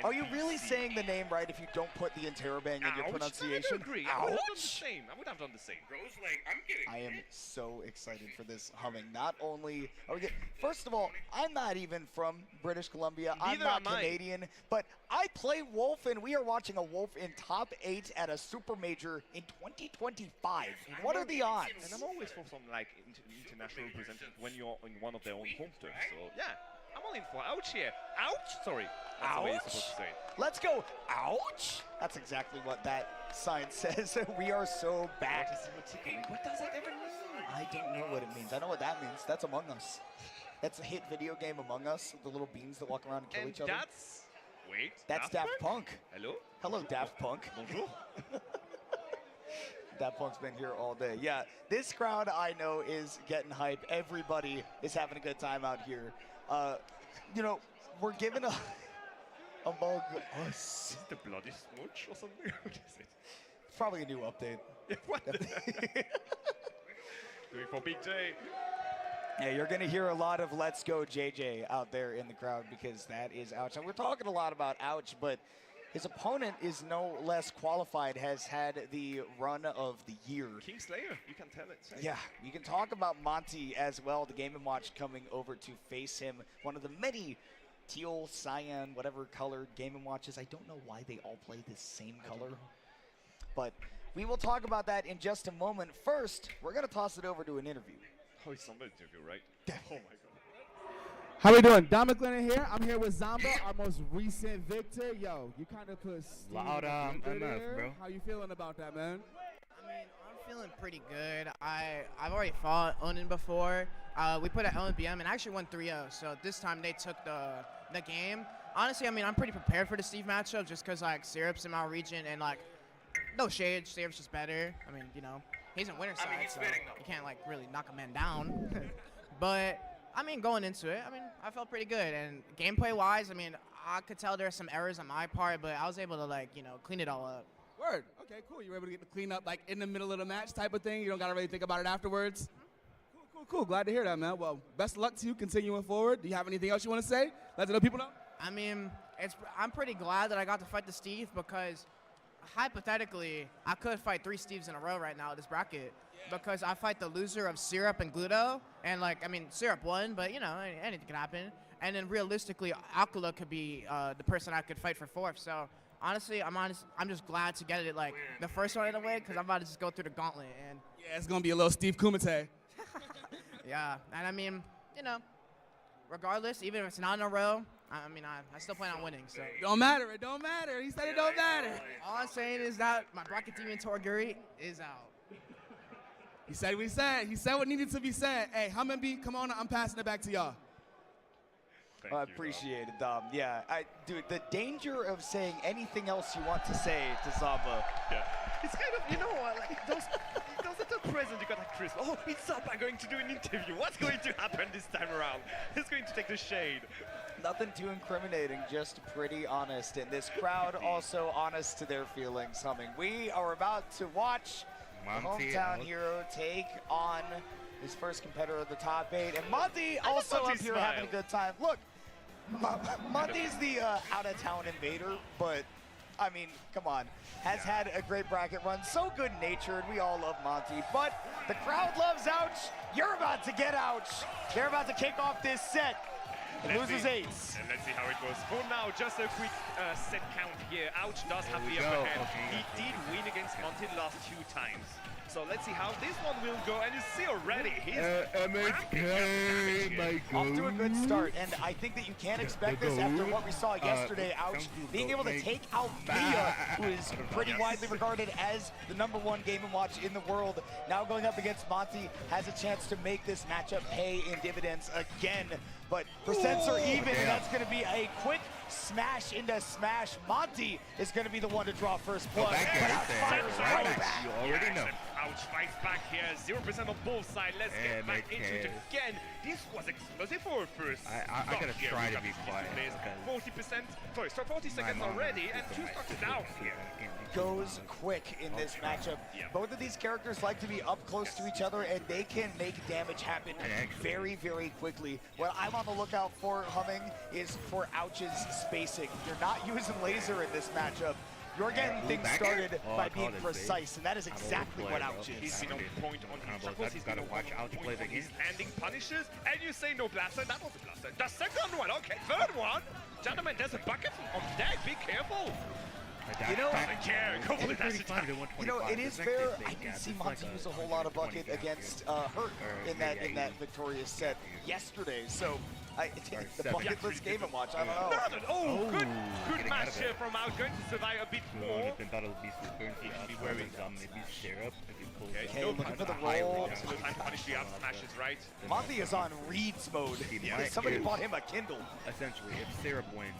Are you really saying the name right if you don't put the interrobang in your pronunciation? I agree. Ouch. I would have done the same. I would have done the same. Bro's like, I'm getting I am hit. so excited for this humming. Not only are we first of all, I'm not even from British Columbia. I'm Neither not am I. Canadian, but I play Wolf, and we are watching a Wolf in top 8 at a super major in 2025. What are the odds? And I'm always for some like international representative when you're in one of their own home turf. So yeah, I'm all in for ouch here. Ouch! Sorry. That's the way you're supposed to say it. Let's go. Ouch! That's exactly what that sign says. We are so back. What does that even mean? I don't know what it means. I know what that means. That's Among Us. That's a hit video game, Among Us. The little beans that walk around and kill And each other. that's Daft Punk. Hello? Hello, Daft Punk. Bonjour. Daft Punk's been here all day. Yeah, this crowd I know is getting hype. Everybody is having a good time out here. You know, we're given a Among Us. The bloody smooch or something? What is it? It's probably a new update. What? Doing for Big J. Yeah, you're going to hear a lot of Let's Go JJ out there in the crowd because that is Ouch. And we're talking a lot about Ouch, but his opponent is no less qualified, has had the run of the year. Kingslayer, you can tell it. Yeah, you can talk about Monty as well, the Game & Watch coming over to face him. One of the many teal, cyan, whatever colored Game & Watches. I don't know why they all play the same color. But we will talk about that in just a moment. First, we're going to toss it over to an interview. Oh, it's somebody interview, right? Oh my god. How we doing? Don McLennan here. I'm here with Zomba, our most recent victor. Yo, you kind of put Steve Loud McGregor enough, there. bro. How you feeling about that, man? I mean, I'm feeling pretty good. I've already fought Onin before. We put at LNBM and actually won 3-0. So this time they took the game. Honestly, I mean, I'm pretty prepared for the Steve matchup just because like Syrup's in my region and like no shade, Syrup's just better. I mean, you know, he's in winner side, he's so spitting, though. you can't like really knock a man down. But I mean, going into it, I mean, I felt pretty good. And gameplay-wise, I mean, I could tell there were some errors on my part, but I was able to like, you know, clean it all up. Word. Okay, cool. You were able to get the clean up like in the middle of the match type of thing. You don't got to really think about it afterwards. Cool. Glad to hear that, man. Well, best of luck to you continuing forward. Do you have anything else you want to say? Let the other people know. I mean, I'm pretty glad that I got to fight the Steve because hypothetically, I could fight 3 Steves in a row right now in this bracket because I fight the loser of Syrup and Gluto, and like, I mean, Syrup won, but you know, anything could happen. And then realistically, Akula could be the person I could fight for 4th. So honestly, I'm just glad to get it like the first one in a way because I'm about to just go through the gauntlet and Yeah, it's gonna be a little Steve Kumite. yeah. And I mean, you know, regardless, even if it's not in a row, I mean, I still plan on winning. So It don't matter. It don't matter. He said it don't matter. all I'm saying is that my bracket demon Torguri is out. He said what he said. He said what needed to be said. Hey, Humminbee, come on. I'm passing it back to y'all. Thank I you, appreciate it, Dom. Yeah, dude, the danger of saying anything else you want to say to Zaba. Yeah. It's kind of, you know what, like those little presents you got at Christmas. Oh, it's up, I'm going to do an interview. What's going to happen this time around? Who's going to take the shade? Nothing too incriminating, just pretty honest. And this crowd also honest to their feelings, humming. We are about to watch the Monty hometown out. hero take on his first competitor of the top 8. And Monty also up Monty here smile. having a good time. Look, Monty's the out-of-town invader, but I mean, come on. Has had a great bracket run. So good-natured. We all love Monty. But the crowd loves Ouch. You're about to get Ouch. They're about to kick off this set. It Let's loses see. 8s. And let's see how it goes. For now, just a quick set count here. Ouch does have There we the go. upper hand. Okay. He did win against Monty the last 2 times. So let's see how this one will go. And you see already, he's ramping up the damage here. Off to a good start, and I think that you can't expect this after what we saw yesterday. Ouch, being able to take out Mia, who is pretty widely regarded as the #1 Game & Watch in the world, now going up against Monty, has a chance to make this matchup pay in dividends again. But percents are even, and that's going to be a quick smash into smash. Monty is going to be the one to draw first blood. back but there, Ouch right there. fires right Right. back. You already know. Ouch, fights back here. 0% on both sides. Let's get And back okay. into it again. This was explosive for a first. I stock gotta here. try We to got be these quiet, plays. because 40%. Sorry, so 40 seconds My mom already, is and the 2 right stocks to down do here. it. Goes quick in this matchup. Yeah. Both of these characters like to be up close to each other, and they can make damage happen And actually- very, very quickly. What I'm on the lookout for, Humming, is for Ouch's spacing. You're not using laser in this matchup. You're getting Ooh, things back started air? Oh, by I being called it, precise, and that is I'm a exactly player, what bro. Ouch He's is. been on point on his Combos. chuckles, I've he's gotta been on watch Ouch point play on the his game. landing punishes, and you say no blaster. That was a blaster. The second one, okay, third one. Gentlemen, there's a bucket on deck, be careful. You know, Doesn't care, go for the dash attack. You know, it is fair. I didn't see Monty use a whole lot of bucket against Hurt in that victorious set yesterday. So the bucketless game and watch. I don't know. Oh, good getting out match of it. here from Out. Going to survive a bit more. Jonathan thought it would be super. Should be worried. Maybe syrup if he pulls Okay, up. Okay, no looking time for the to hide. roll. So no time to punish the up smashes, right? Monty is on Reed's mode. He might Somebody do. bought him a Kindle. Essentially, if syrup wins,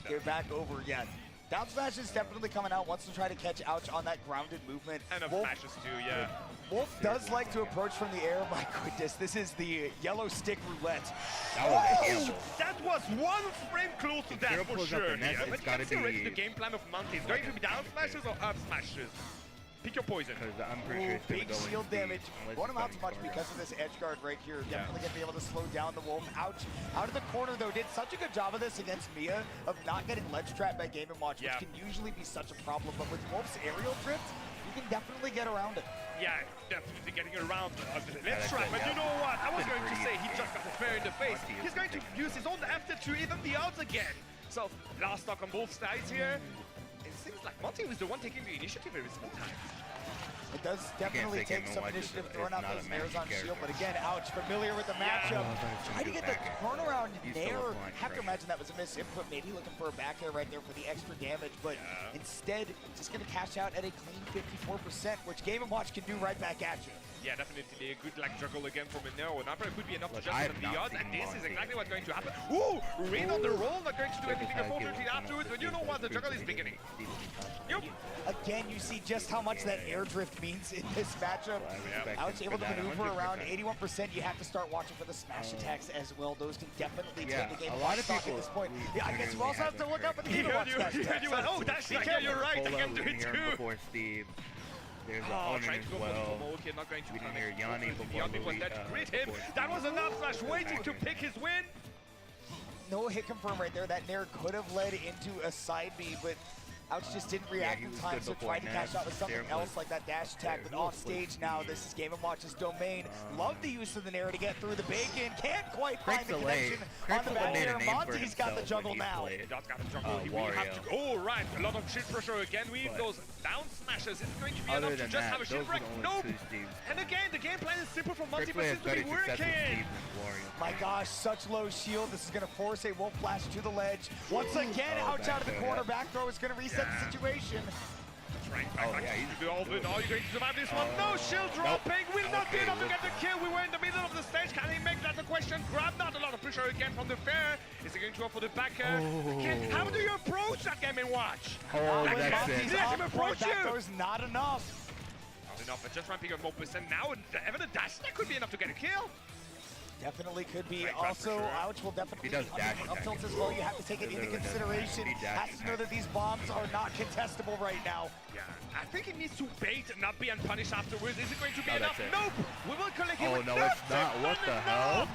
They're back over again. Down smash is definitely coming out, wants to try to catch Ouch on that grounded movement. And up Wolf, smashes too, yeah. Wolf does like to approach from the air. My goodness, this is the yellow stick roulette. that was a Oh, gamble. that was one frame close to If that Zero for pulls up sure. the net, Yeah, it's but you gotta can see already be the game plan of Monty. It's going to be down smashes or up smashes. Pick your poison. Because I'm pretty sure Ooh, it's gonna big go in shield speed, damage. unless Won't it's amount to starting much to because of this edge guard right here. Yeah. Definitely gonna be able to slow down the Wolf. Ouch. Out of the corner though, did such a good job of this against Mia of not getting ledge trap by Game & Watch, Yeah. which can usually be such a problem. But with Wolf's aerial drift, you can definitely get around it. Yeah, definitely getting around. Let's that's try, it, but yeah. you know what? I was Been going to pretty say he just got a fair in the face. Monty is He's going to use his own after to even the odds again. So last stock on both sides here. It seems like Monty was the one taking the initiative every single time. It does definitely say take Game & some Watch is initiative a- throwing it's out not those a nairs magic on shield, character. but again, Ouch, familiar with the Yeah. matchup. Oh, I thought it was Trying to gonna get go the back air. turnaround He's nair. still applying Have to pressure. imagine that was a misinput. Maybe looking for a back air right there for the extra damage, but Yeah. instead, just going to cash out at a clean 54%, which Game & Watch can do right back at you. Yeah, definitely a good like juggle again from a no. An upper could be enough Look, to I jump have on the not odds, and seen this is Monty. exactly what's going to happen. Ooh, Reed on the roll, not going to do anything Every time he unfortunately was afterwards, but you know what? The juggle is beginning. Yep. Again, you see just how much that air drift means in this matchup. Ouch able to maneuver around 81%. You have to start watching for the smash attacks as well. Those can definitely Yeah, take the game a of lot Watch of stock at people this point. we Yeah, I guess you generally also have to haven't look out for the heard. game of Watch You smash attacks. went, oh, that's like, yeah, you're right, I can do it too. Before Steve. There's a Oh, Onin trying as to go for the well. combo. Okay, not going to We didn't connect. hear Yanni before Yanni was Louis, there to greet him. before That was Steve. enough flash waiting to pick his win. No hit confirm right there. That nair could have led into a side B, but Ouch just didn't react he in was time, good so before tried to cash out with something Sarah else was- like that dash attack, but he was off stage with now. the- This is Game & Watch's domain. Love the use of the nair to get through the bacon. Can't quite find Craig's the a late. connection on Craig's the a back made a air. name for Monty's got the himself juggle when he now. played. That's got to juggle. He will have to Wario. go. Oh, right. A lot of shield pressure again with But those down smashes. Is it going to be Other enough to than just that, have a shield those were break? the only Nope. two Steves. And again, the game plan is simple from Monty, Craig but has seems to be better success with working. Steve than Wario. My gosh, such low shield. This is going to force a Wolf Flash to the ledge. Once again, Oh, Ouch out of the back corner. throw, Back throw is going to reset Yeah. the situation. Right, Oh, back yeah, to he's the Alvin. Are you going to survive this one? Oh, No shield nope. dropping. Will not be Okay, enough to look. get the kill. We were in the middle of the stage. Can he make that the question? Grab not a lot of pressure again from the fair. Is he going to go for the backer? Again, how do you approach that game and watch? Oh, When that's Monty's it. Let on him the board, approach that you. goes not enough. Not enough, but just ramping up more percent now. And even a dash that could be enough to get a kill. Definitely could be. Right, right, Also, for sure. Ouch will definitely He does be dash hunting for up attack. tilts as well. You have to take it He into literally does consideration. dash. He dash Has to know attack. that these bombs are not contestable right now. Yeah, I think he needs to bait and not be unpunished afterwards. Is it going to be No, enough? that's it. Nope. We will collect him Oh, with no, it's not. What the hell?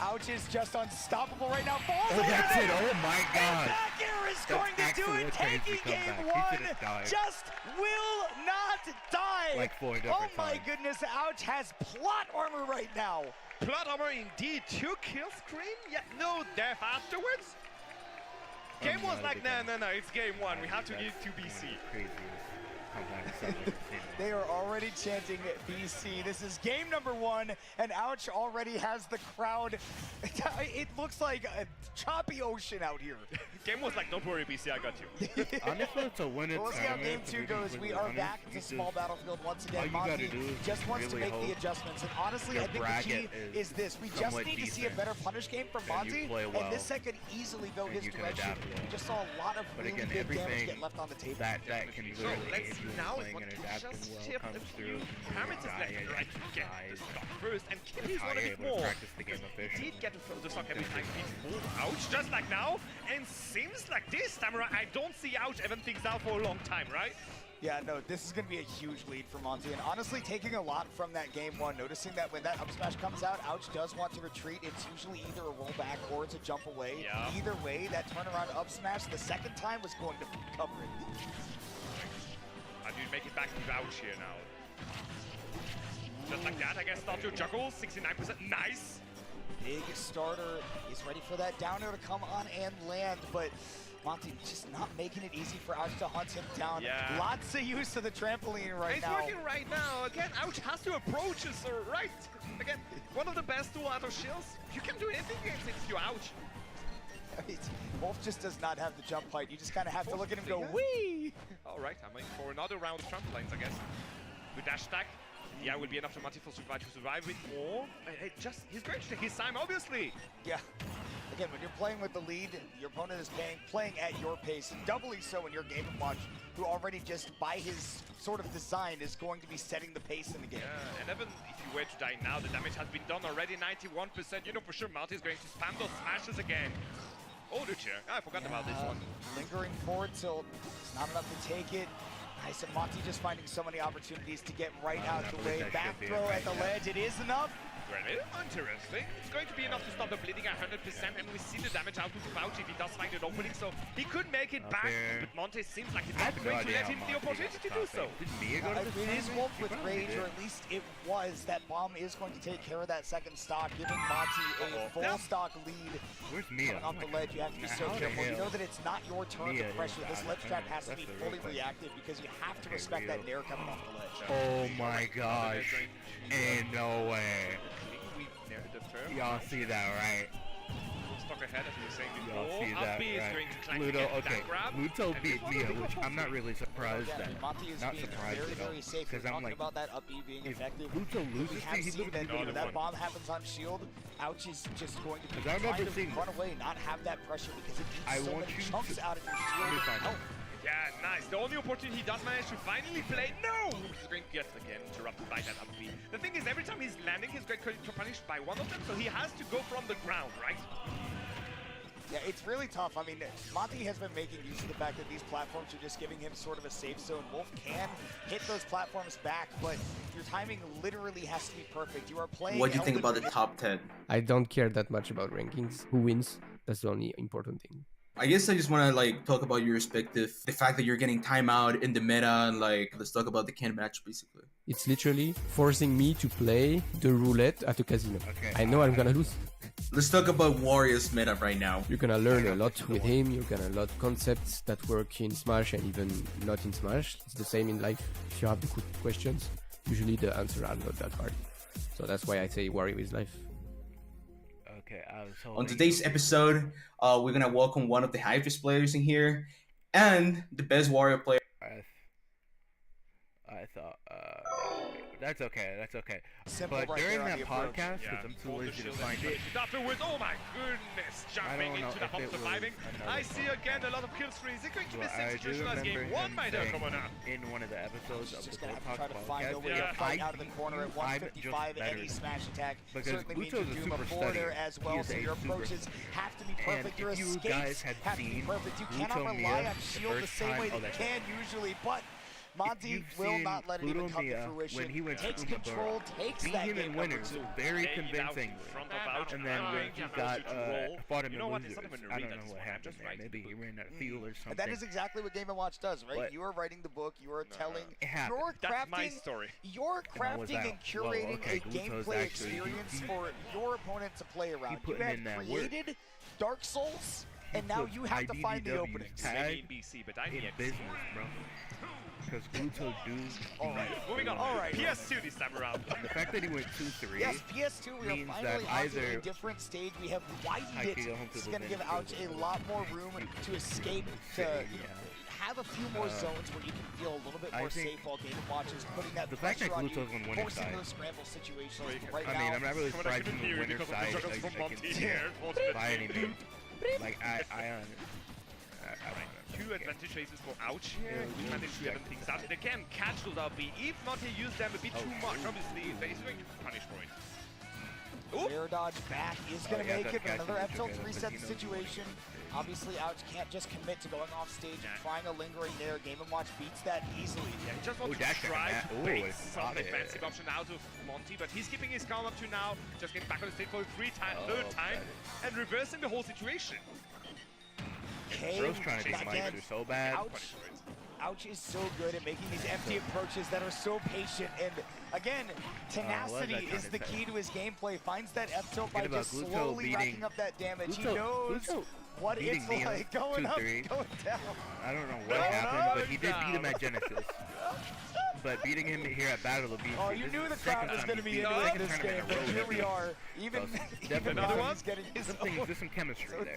Ouch is just unstoppable right now. Falls Oh, that's it. underneath. Oh, my And God. back air is That's going to do actually it. a crazy Taking game comeback. He one. should've died. Just will not die. Like 4 Oh different my times. goodness. Ouch has plot armor right now. Plot armor indeed. 2 kill screen? Yeah, no death afterwards? Game was like, no, it's game 1. We have to get to BC. Crazy. They are already chanting BC. This is game number 1, and Ouch already has the crowd. It looks like a choppy ocean out here. Game was like, don't worry, BC, I got you. Honestly, it's a win. Well, we'll see how game 2 goes. We are back to small battlefield once again. all you gotta Monty do is just wants to really make the hope adjustments. And honestly, your I think the key bracket is is this. We just somewhat need to see a decent, better punish game from and you Monty. play well, And this set could easily go and his you can direction. adapt well. We just saw a lot of But really again, big damage everything get left on the table. that can So literally let's doing now playing want and to adapting just well chip comes a through. few parameters left and right to get the stock first and kill his How one a you're bit able to more. practice the game He efficiently. did get the stock every time he moved. Ouch, just like now. And seems like this time around, I don't see Ouch even things out for a long time, right? Yeah, no, this is going to be a huge lead for Monty, and honestly taking a lot from that game one, noticing that when that up smash comes out, Ouch does want to retreat. It's usually either a rollback or it's a jump away. Yeah. Either way, that turnaround up smash the second time was going to cover it. How do you make it back to Ouch here now? Just like that, I guess, start your juggle, 69%, nice! Big starter is ready for that down air to come on and land, but Monty just not making it easy for Ouch to hunt him down. Yeah. Lots of use of the trampoline right It's now. working right now. Again, Ouch has to approach us, right? Again, one of the best dual auto shields. You can do anything against it if you're Ouch. Wolf just does not have the jump height. You just kind of have to look at him go, Yeah. wee! Alright, I'm in for another round of trampolines, I guess. With dash attack. Yeah, will be enough for Monty to survive with more. He's going to take his time, obviously. Yeah. Again, when you're playing with the lead, your opponent is playing at your pace, doubly so in your Game & Watch, who already just by his sort of design is going to be setting the pace in the game. Yeah, and even if you were to die now, the damage has been done already, 91%. You know for sure Monty is going to spam those smashes again. Oh, Lucia, I forgot about this one. Lingering forward till it's not enough to take it. Nice, and Monty just finding so many opportunities to get right out I the believe way. that Back should be throw it, at the right? ledge, it is enough. Grenade, interesting. It's going to be enough to stop the bleeding 100%, and we see the damage out to Fauci if he does find an opening, so he could make it Up back, there. but Monte seems like he's I not have no going to idea let how him the Monty opportunity got to do stopped so. it. Did Mia go to the It is tournament? Wolf She with probably rage, did. or at least it was. That bomb is going to take care of that second stock, giving Monty a full Down. stock lead. Where's Mia? Coming off the ledge, you have to be so How the careful. You hell? know that it's not your turn Mia to pressure. is This out. ledge trap has to That's be the fully real thing. reactive because you have to Okay, respect that real. nair coming off the ledge. Oh my gosh. Ain't no way. We narrowed the term. Y'all see that, right? Stock ahead, as we were saying Y'all before. see that, Upbeat is right? going to climb Ludo, again, okay. that grab. Luto and beat this Mia, one- which I'm not really surprised Yeah, I at. mean, Monty is Not being surprised very, at all. very safe. You're Because I'm talking like, about that up B being if effective. Luto We loses, have he seen loses that the when Another that one. bomb happens on shield, Ouch is just going to be 'Cause I remember trying to seeing- run away, not have that pressure because it I eats so want many you chunks to- out of your Let shield. me find out. Yeah, nice. The only opportunity he does manage to finally play. No! He's going to get again interrupted by that up B. The thing is, every time he's landing, he's going to get punished by one of them, so he has to go from the ground, right? Yeah, it's really tough. I mean, Monty has been making use of the fact that these platforms are just giving him sort of a safe zone. Wolf can hit those platforms back, but your timing literally has to be perfect. You are playing. What do you think Elden about the Ring- top 10? I don't care that much about rankings. Who wins? That's the only important thing. I guess I just want to like talk about your respective, the fact that you're getting timeout in the meta, and like let's talk about the can match basically. It's literally forcing me to play the roulette at a casino. Okay. I know I'm gonna lose. Let's talk about Warriors meta right now. You're gonna learn a lot with him. You're gonna learn concepts that work in Smash and even not in Smash. It's the same in life. If you have the good questions, usually the answers are not that hard. So that's why I say Wario is life. Okay, I was On hoping. today's episode, we're gonna welcome one of the hypest players in here, and the best Warrior player. I thought, that's okay, that's okay. Simple But right during there on that the approach. podcast, because I'm too hold the lazy to shield find and it, finish afterwards. Oh my goodness, jumping don't know into the if bomb, it was surviving. another I see again a lot of kill streaks. They're going to be but the same I do situation as remember game one, him my dear saying commander. in one of the episodes of Just the gonna Gold have to try Talk to find a podcast, way Yeah. to fight I out of the corner at think I'm just 155 better any than smash attack. Because Certainly means Guto's you a do super a forwarder study. as He well, is so a your super approaches have to be And perfect. Your if you escapes guys had have to be seen perfect. You cannot Pluto rely Mia on the shield the first same way time- that oh, you that's can usually, but Monty You've will seen not let it Pluto even come to Mia fruition. when he went Takes Umabura. control, takes Beat that him game in number winners two. very Laying it out in convincingly. front of Ouch, And then when trying he to got push it to roll. fought him You in know what? losers, It's not even I read don't at know this what point. I'm happened just there. writing Maybe the he book. ran out of fuel or something. And that is exactly what Game & Watch does, right? But- You are writing the book, you are telling, It happened. you're That's my crafting, story. you're And I was crafting out. and Whoa, curating okay, a Gluto's gameplay actually- experience he- for your opponent to play around. You putting have in that work. created Dark Souls, and now put you have to find the IDDW openings. tag Maybe in BC, but I in need business, bro. Because Gluto do. All right, Moving on. All right. PS2 this time around. The fact that he went 2-3. Yes, PS2, we are means finally that onto either a different stage. We have widened I it. could go home to It's the going to give bench Ouch for a the- lot more room to escape, to have a few more Uh, zones where you can feel a little bit I more think safe while Game & Watch is putting that the fact that pressure on you, Gluto's on winning forcing side- those scramble situations Well, you can- right I now. mean, I'm not really Come on, I surprised couldn't from the hear you winner because of the side juggles from against Monty here. by any means. Like, I don't know. Two two advantage phases for Ouch here. He managed to even things out. And again, catch those up B. If not, he used them a bit too much. Obviously, he's going to punish for it. Air dodge back is going to yeah, make that it, but catch another is F tilt okay. to reset the situation. Obviously, Ouch can't just commit to going off stage and trying a lingering there. Game & Watch beats that easily. Yeah, he just wants to dash try back. to Ooh, bait it's some not it. defensive option out of Monty, but he's keeping his calm up to now. Just getting back on the stage for a third time and reversing the whole situation. Bro's trying to take again, Meister so bad. Ouch is so good at making these empty approaches that are so patient, and again, tenacity is the key to his gameplay. Finds that F tilt by just slowly racking up that damage. He knows what it's like going up, going down. I don't know what happened, but he did beat him at Genesis. But beating him here at Battle of Beats. Oh, you knew the crowd was going to be into it in this game, but here we are. Even another now one? he's getting his There's some chemistry there.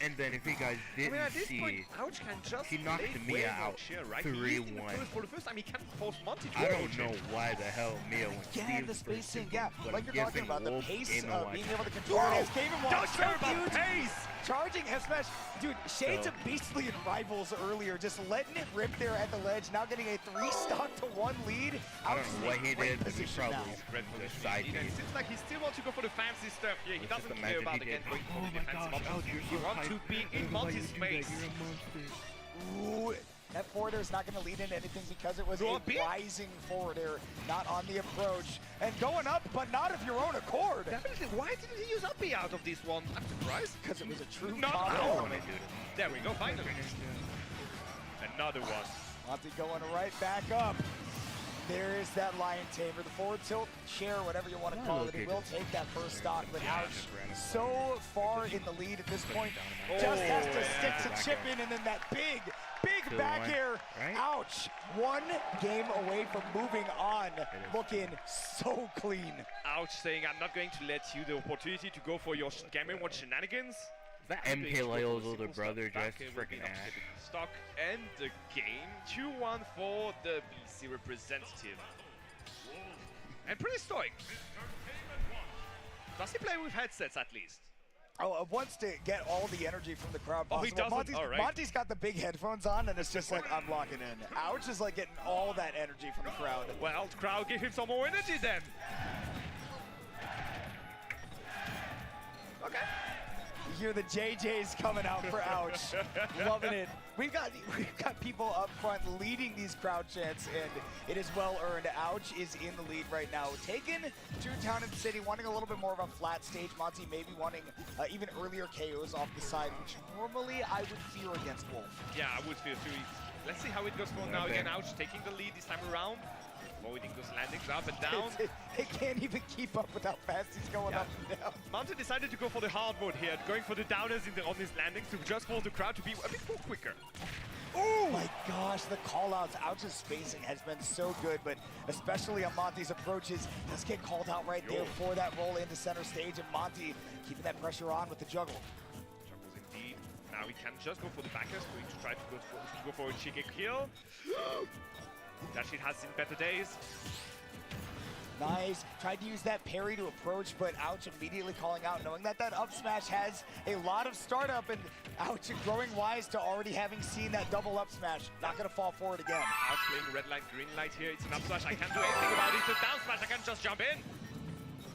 And then if you guys didn't at this point, see, Ouch can just he knocked Mia out 3-1. For the first time, he can't force Monty to I don't know why the hell Mia went Again, the spacing, yeah, like you're talking about, the pace Game of & being Watch. able to control his Game & Watch. Don't So care about huge. pace! Charging F smash, dude, Shades So- of Beastly and Rivals earlier, just letting it rip there at the ledge, now getting a 3-stock to 1 lead. I don't know what he did, but he probably Red just side It beat. seems like he still wants to go for the fancy stuff here. He Let's doesn't just care imagine about he again did. going for Oh the my defensive gosh, options. Ouch, you're He so wants to hyped. be in Monty's space. Ooh, that forward air is not going to lead into anything because it was Go a up, bitch. rising forward air, not on the approach. And going up, but not of your own accord. Definitely. Why didn't he use uppy out of this one? I'm surprised. Because it was a true Not combo. out. There we go, finally. Another one. Monty going right back up. There is that Lion Tamer, the forward tilt, share, whatever you want to call it. He will take that first stock, but Ouch, so far in the lead at this point, just has to stick to chip in, and then that big back air. right? Ouch, 1 game away from moving on, looking so clean. Ouch, saying I'm not going to let you the opportunity to go for your Game & Watch shenanigans. That MKLeo's older brother just freaking ass. Stock and the game. 2-1 for the BC representative. And pretty stoic. Does he play with headsets at least? Oh, wants to get all the energy from the crowd Oh, he possible. doesn't? All right. Monty's got the big headphones on, and it's just like, I'm locking in. Ouch is like getting all that energy from the crowd. Well, the crowd give him some more energy then. Okay. You hear the JJs coming out for Ouch. Loving it. We've got people up front leading these crowd chants, and it is well earned. Ouch is in the lead right now. Taken to Town and City, wanting a little bit more of a flat stage. Monty maybe wanting even earlier KOs off the side, which normally I would fear against Wolf. Yeah, I would feel too. Let's see how it goes for now. Again, Ouch taking the lead this time around. Avoiding those landings up and down. They can't even keep up with how fast he's going up and down. Mountain decided to go for the hard mode here, going for the downers on his landings to just force the crowd to be a bit more quicker. Oh my gosh, the call-outs. Ouch's spacing has been so good, but especially on Monty's approaches, does get called out right there for that roll into center stage, and Monty keeping that pressure on with the juggle. Juggles indeed. Now he can just go for the backers, going to try to go for a cheeky kill. Dashit has seen better days. Nice. Tried to use that parry to approach, but Ouch immediately calling out, knowing that that up smash has a lot of startup, and Ouch growing wise to already having seen that double up smash. Not going to fall forward again. Ouch playing red light, green light here. It's an up smash. I can't do anything about it. It's a down smash. I can't just jump in.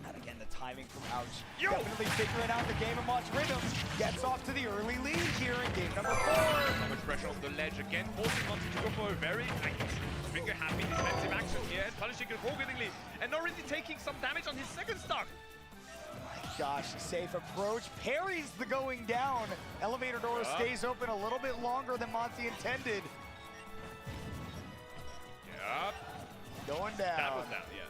And again, the timing from Ouch. Definitely figuring out the Game & Watch rhythm. Gets off to the early lead here in game number 4. So much pressure on the ledge again, forcing Monty to go for a very trigger happy defensive action here, and punishing it forwardingly, and already taking some damage on his second stock. My gosh, safe approach. Parries the going down. Elevator door stays open a little bit longer than Monty intended. Yep. Going down. That was down, yeah.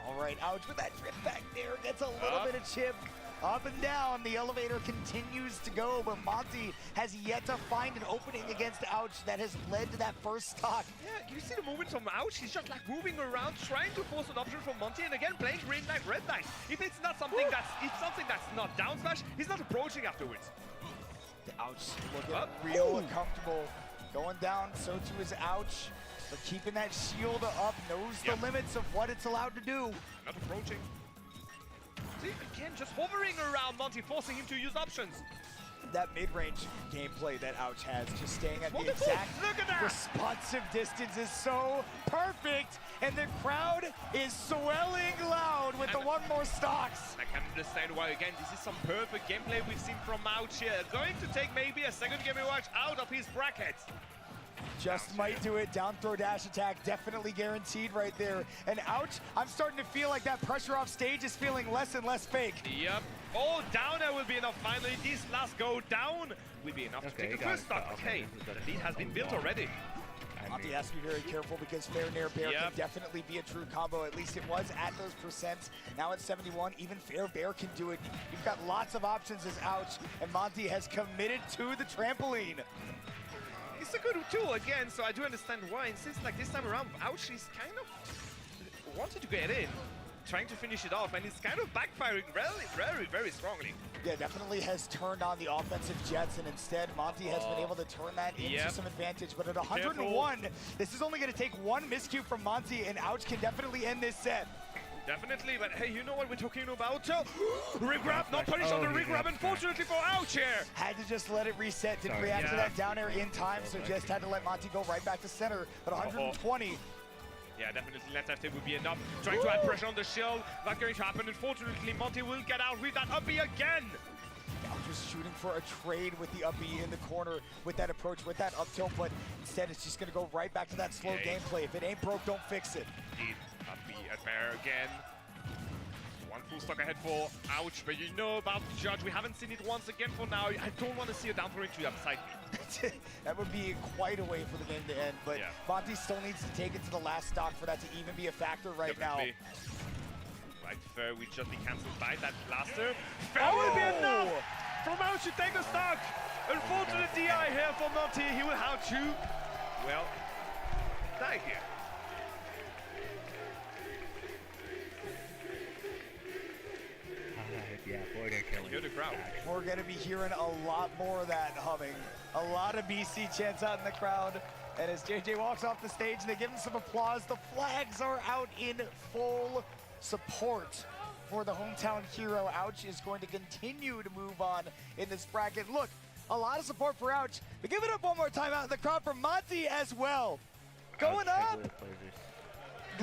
All right, Ouch with that trip back there. Gets a little bit of chip. Up and down, the elevator continues to go, but Monty has yet to find an opening against Ouch that has led to that first stock. Yeah, you see the movement from Ouch? He's just like moving around, trying to force an option from Monty, and again playing green light, red light. If it's not something that's not down smash, he's not approaching afterwards. The Ouch looking real uncomfortable. Going down, so too is Ouch. But keeping that shield up, knows the limits of what it's allowed to do. Not approaching. See, again, just hovering around Monty, forcing him to use options. that mid-range gameplay that Ouch has, just staying at the Wonderful. exact Look at that. responsive distance is so perfect, and the crowd is swelling loud with the one more stocks. I can understand why. Again, this is some perfect gameplay we've seen from Ouch here. Going to take maybe a second Game & Watch out of his bracket. Just might do it. Down throw dash attack, definitely guaranteed right there. And Ouch, I'm starting to feel like that pressure off stage is feeling less and less fake. Yep. Oh, down there will be enough. Finally, this last go down will be enough to Okay, take the got first it. stock. Okay, Okay, this is the a- lead has been built already. Monty has to be very careful because Fair Nair Bear can Yep. definitely be a true combo. At least it was at those percents. Now at 71, even Fair Bear can do it. You've got lots of options as Ouch, and Monty has committed to the trampoline. It's a good tool again, so I do understand why. And since like this time around, Ouch is kind of wanted to get in, trying to finish it off, and it's kind of backfiring very strongly. Yeah, definitely has turned on the offensive jets, and instead Monty has been able to turn that into Yep. some advantage. But at 101, this is only going to take one miscue from Monty, and Ouch can definitely end this set. Definitely, but hey, you know what we're talking about? Regrab, not punish on the Oh, he regrab, grabbed unfortunately for Ouch here. Had to just let it reset, didn't Sorry. react to Yeah. that down air in time, so just had to let Monty go right back to center. But 120, Yeah, definitely left FT would be enough. Trying to add pressure on the shield. Not going to happen. Unfortunately, Monty will get out with that uppy again. Ouch was shooting for a trade with the uppy in the corner with that approach, with that up tilt, but instead it's just going to go right back to that slow Yeah. gameplay. If it ain't broke, don't fix it. Indeed, uppy at Bear again. One full stock ahead for Ouch, but you know about the judge. We haven't seen it once again for now. I don't want to see a down throw into the upside. That would be quite a way for the game to end, but Yeah. Monty still needs to take it to the last stock for that to even be a factor right Definitely. now. Right, Fair will just be cancelled by that blaster. Fair will be enough from Ouch to take the stock. Unfortunate DI here for Monty. He will have to, well, die here. Yeah, boy, they're killing. Hear the crowd. We're going to be hearing a lot more of that humming. A lot of BC chants out in the crowd. And as JJ walks off the stage, they give him some applause. The flags are out in full support for the hometown hero. Ouch is going to continue to move on in this bracket. Look, a lot of support for Ouch. But give it up one more time out in the crowd for Monty as well. Going up,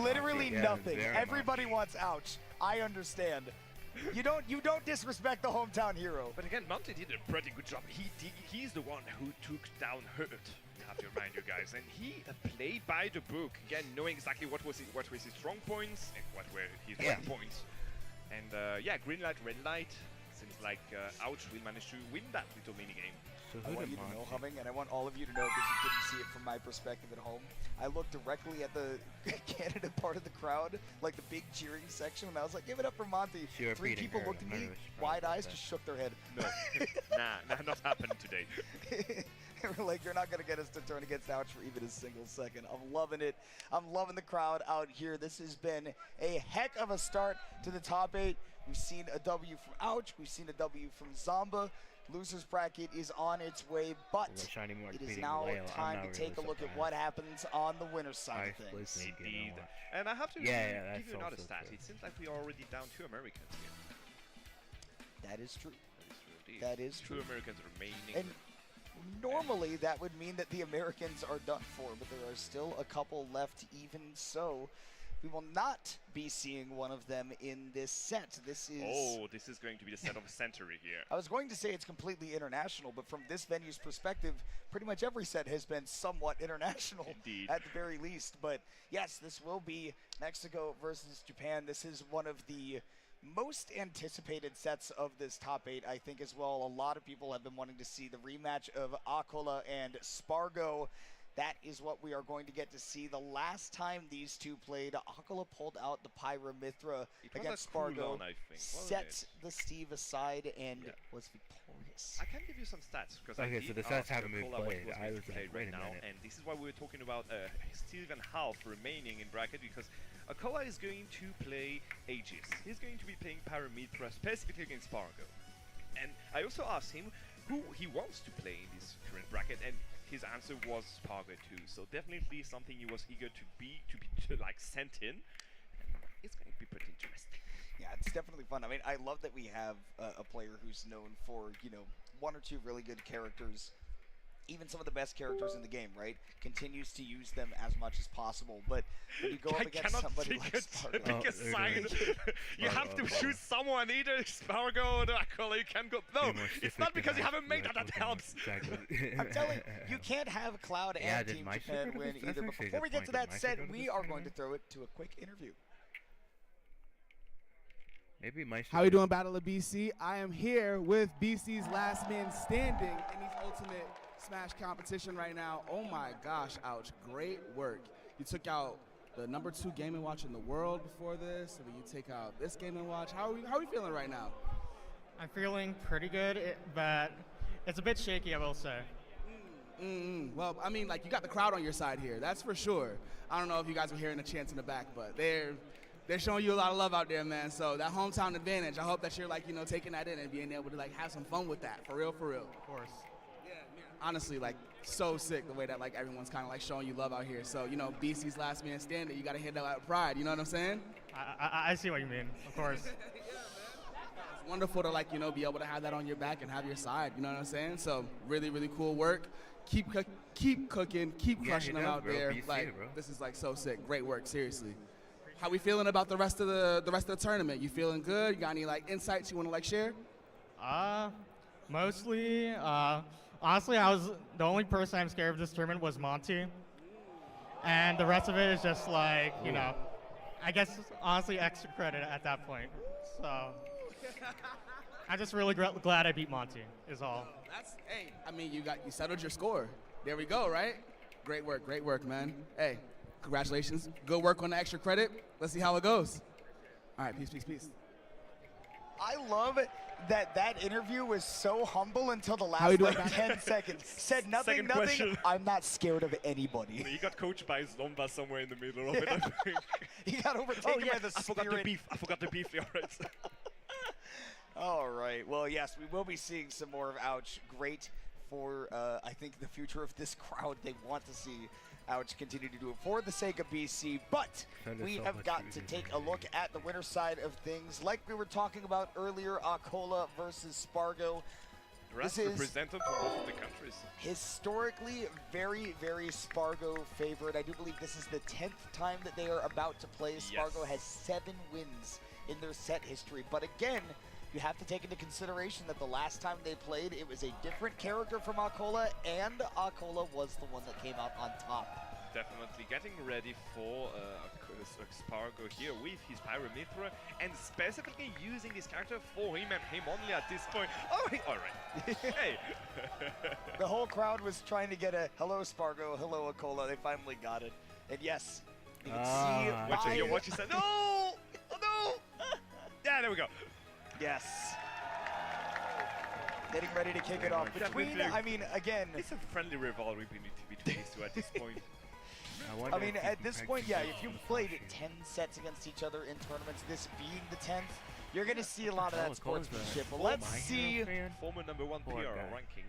literally Yeah, nothing. very Everybody wants Ouch. I understand. You don't disrespect the hometown hero. But again, Monty did a pretty good job. He's the one who took down Hurt. I have to remind you guys, and he played by the book. Again, knowing exactly what was his strong points and what were his weak points. And yeah, green light, red light. Seems like Ouch will manage to win that little mini game. So I who want did you to know, Monty? Humming, and I want all of you to know because you couldn't see it from my perspective at home. I looked directly at the Canada part of the crowd, like the big cheering section, and I was like, give it up for Monty. So you're 3 beating people her. looked at I'm me, not really wide surprised eyes, by just shook their head. No, nah, not happening today. They were like, you're not going to get us to turn against Ouch for even a single second. I'm loving it. I'm loving the crowd out here. This has been a heck of a start to the top 8. We've seen a W from Ouch. We've seen a W from Zomba. Losers bracket is on its way, but Well, Shiny Mark it is beating now Leo, I'm time not to take a really look at surprised. what happens on the winner's side of I things. listen again, Indeed. I'll watch. And I have to Yeah, give that's you another also stat. true. It seems like we are already down 2 Americans here. That is true. Indeed. That is 2 true. Americans remaining. And normally that would mean that the Americans are done for, but there are still a couple left. Even so, we will not be seeing one of them in this set. This is... Oh, this is going to be the set of a century here. I was going to say it's completely international, but from this venue's perspective, pretty much every set has been somewhat international Indeed. at the very least. But yes, this will be Mexico versus Japan. This is one of the most anticipated sets of this top 8, I think, as well. A lot of people have been wanting to see the rematch of Akola and Spargo. That is what we are going to get to see. The last time these two played, Akola pulled out the Pyra Mithra It was against a cool Spargo, on, I think, wasn't set it? the Steve aside, and Yeah. was victorious. I can give you some stats because Okay, I so did the stats ask haven't been Cola what played. was I going was to play like, right wait a now, minute. and this is why we were talking about Steven half remaining in bracket because Akola is going to play Aegis. He's going to be playing Paramitra specifically against Spargo. And I also asked him who he wants to play in this current bracket, and his answer was Spargo too. So definitely something he was eager to be like sent in. And it's going to be pretty interesting. Yeah, it's definitely fun. I mean, I love that we have a player who's known for, one or two really good characters, even some of the best characters in the game, right, continues to use them as much as possible. But when you go up against somebody like Spargo, pick a side. You have to choose someone, either Spargo or Akola. You can't go. No, it's not because you haven't made that helps. I'm telling you, you can't have Cloud and Team Japan win either. But before we get to that set, we are going to throw it to a quick interview. Maybe my. How you doing, Battle of BC? I am here with BC's last man standing in these Ultimate Smash competition right now. Oh my gosh, ouch, great work. You took out the #2 Game & Watch in the world before this, and then you take out this Game & Watch. How are we feeling right now? I'm feeling pretty good, but it's a bit shaky, I will say. Well, I mean, like, you got the crowd on your side here, that's for sure. I don't know if you guys were hearing the chants in the back, but they're showing you a lot of love out there, man. So that hometown advantage, I hope that you're, like, you know, taking that in and being able to, like, have some fun with that, for real, for real. Of course. Honestly, like, so sick the way that, like, everyone's kind of, like, showing you love out here. So, you know, BC's last man standing, you got to hit that with pride, you know what I'm saying? I see what you mean, of course. It's wonderful to, like, you know, be able to have that on your back and have your side, you know what I'm saying? So, really, really cool work. Keep cooking, keep crushing them out there. BC, like, bro. this is, like, so sick. Great work, seriously. How we feeling about the rest of the tournament? You feeling good? You got any, like, insights you want to, like, share? Mostly, honestly, the only person I'm scared of this tournament was Monty. And the rest of it is just like, you know, I guess honestly extra credit at that point. So I'm just really glad I beat Monty is all. Hey, I mean, you settled your score. There we go, right? Great work, man. Hey, congratulations. Good work on the extra credit. Let's see how it goes. All right, peace. I love that interview was so humble until the How you last doing, like 10 seconds. Said nothing. Second question. I'm not scared of anybody. He got coached by Zomba somewhere in the middle of it, I think. He got overtaken by the I forgot the spirit. beef. I forgot the beef. All right. All right. Well, yes, we will be seeing some more of Ouch. Great for, I think, the future of this crowd. They want to see Ouch continue to do it for the sake of BC, but we have got to take a look at the winner side of things. Like we were talking about earlier, Akola versus Spargo. This is represented from both of the countries. Historically, very, very Spargo favorite. I do believe this is the 10th time that they are about to play. Spargo has 7 wins in their set history, but again, you have to take into consideration that the last time they played, it was a different character from Akola, and Akola was the one that came out on top. Definitely getting ready for Spargo here with his Pyramithra, and specifically using this character for him and him only at this point. Oh, all right. Hey. The whole crowd was trying to get a hello Spargo, hello Akola. They finally got it. And yes, you can see Watch he said, no! Oh, no! Yeah, there we go. Yes. Getting ready to kick it off. Between, I mean, again, it's a friendly rivalry between these two at this point. I mean, at this point, yeah, if you played 10 sets against each other in tournaments, this being the 10th, you're going to see a lot of that sportsmanship. But let's see. Former #1 PR ranking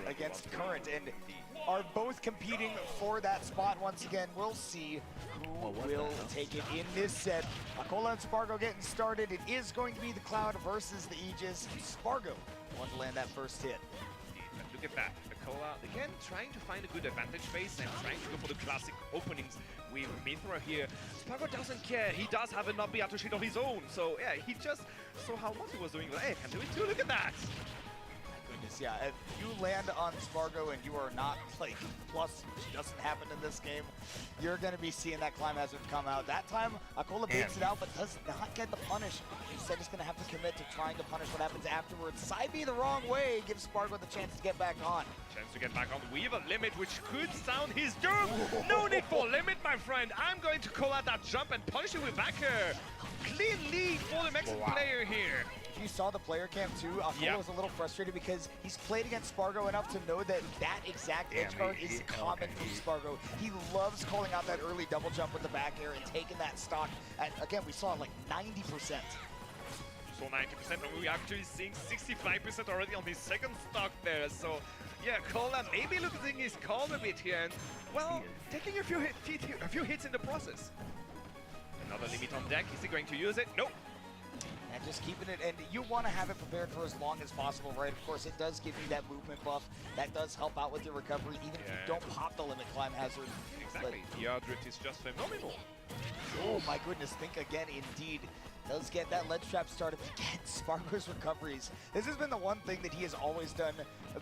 against Current, and are both competing for that spot once again. We'll see who will take it in this set. Akola and Spargo getting started. It is going to be the Cloud versus the Aegis. Spargo wants to land that first hit. Look at that. Akola, again, trying to find a good advantage phase and trying to go for the classic openings with Mithra here. Spargo doesn't care. He does have a Nabiato sheet of his own. So, yeah, he just saw how Monty was doing. Hey, can do it too. Look at that. Goodness, yeah, if you land on Spargo and you are not, like, plus, which doesn't happen in this game, you're going to be seeing that Climb Hazard come out. That time, Akola baits it out, but does not get the punish. Instead, he's going to have to commit to trying to punish what happens afterwards. Side B the wrong way gives Spargo the chance to get back on. Chance to get back on with a limit, which could sound his doom. No need for limit, my friend. I'm going to call out that jump and punish you with backer. Clean lead for the Mexican player here. You saw the player cam too. Akola was a little frustrated because he's played against Spargo enough to know that that exact edge guard is common from Spargo. He loves calling out that early double jump with the back air and taking that stock at, again, we saw like 90%. So 90%, and we're actually seeing 65% already on his second stock there. So yeah, Akola maybe losing his calm a bit here, and well, taking a few hits in the process. Another limit on deck. Is he going to use it? Nope. And just keeping it, and you want to have it prepared for as long as possible, right? Of course, it does give you that movement buff. That does help out with your recovery, even if you don't pop the limit climb hazard. Exactly. The drift is just phenomenal. Oh my goodness, think again, indeed. Does get that ledge trap started, but again, Spargo's recoveries. This has been the one thing that he has always done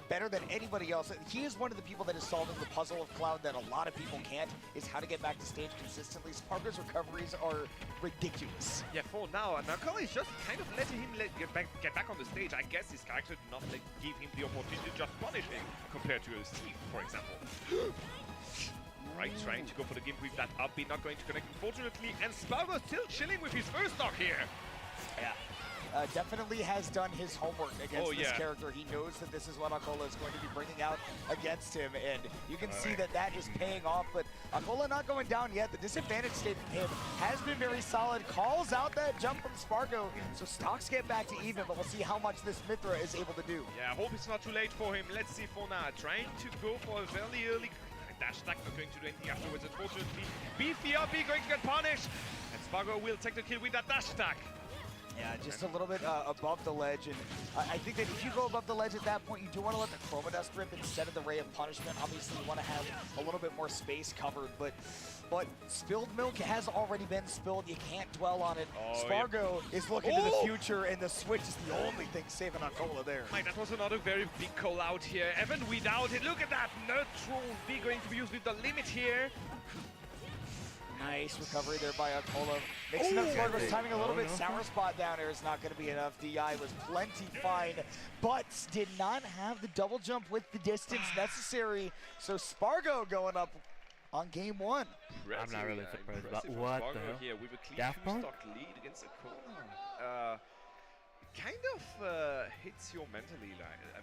better than anybody else. He is one of the people that is solving the puzzle of Cloud that a lot of people can't, is how to get back to stage consistently. Spargo's recoveries are ridiculous. Yeah, for now, Nakola is just kind of letting him get back on the stage. I guess his character did not give him the opportunity to just punish him compared to Steve, for example. Right, trying to go for the game with that up B, not going to connect, unfortunately, and Spargo still chilling with his first stock here. Yeah. Definitely has done his homework against this character. He knows that this is what Akola is going to be bringing out against him, and you can see that that is paying off, but Akola not going down yet. The disadvantage state from him has been very solid. Calls out that jump from Spargo, so stocks get back to even, but we'll see how much this Mythra is able to do. Yeah, I hope it's not too late for him. Let's see for now. Trying to go for a very early dash attack, not going to do anything afterwards, unfortunately. Beefy up, going to get punished, and Spargo will take the kill with that dash attack. Yeah, just a little bit above the ledge, and I think that if you go above the ledge at that point, you do want to let the Chroma Dust rip instead of the Ray of Punishment. Obviously, you want to have a little bit more space covered, but spilled milk has already been spilled. You can't dwell on it. Spargo is looking to the future, and the switch is the only thing saving Akola there. Mike, that was another very big call out here. Even without it, look at that neutral V going to be used with the limit here. Nice recovery there by Akola. Mixing up Spargo's timing a little bit. Sour spot down there is not going to be enough. DI was plenty fine, but did not have the double jump with the distance necessary. So Spargo going up on game one. I'm not really surprised about what the hell. Here with a clean Daft Punk? two-stock lead against Akola. Kind of hits you mentally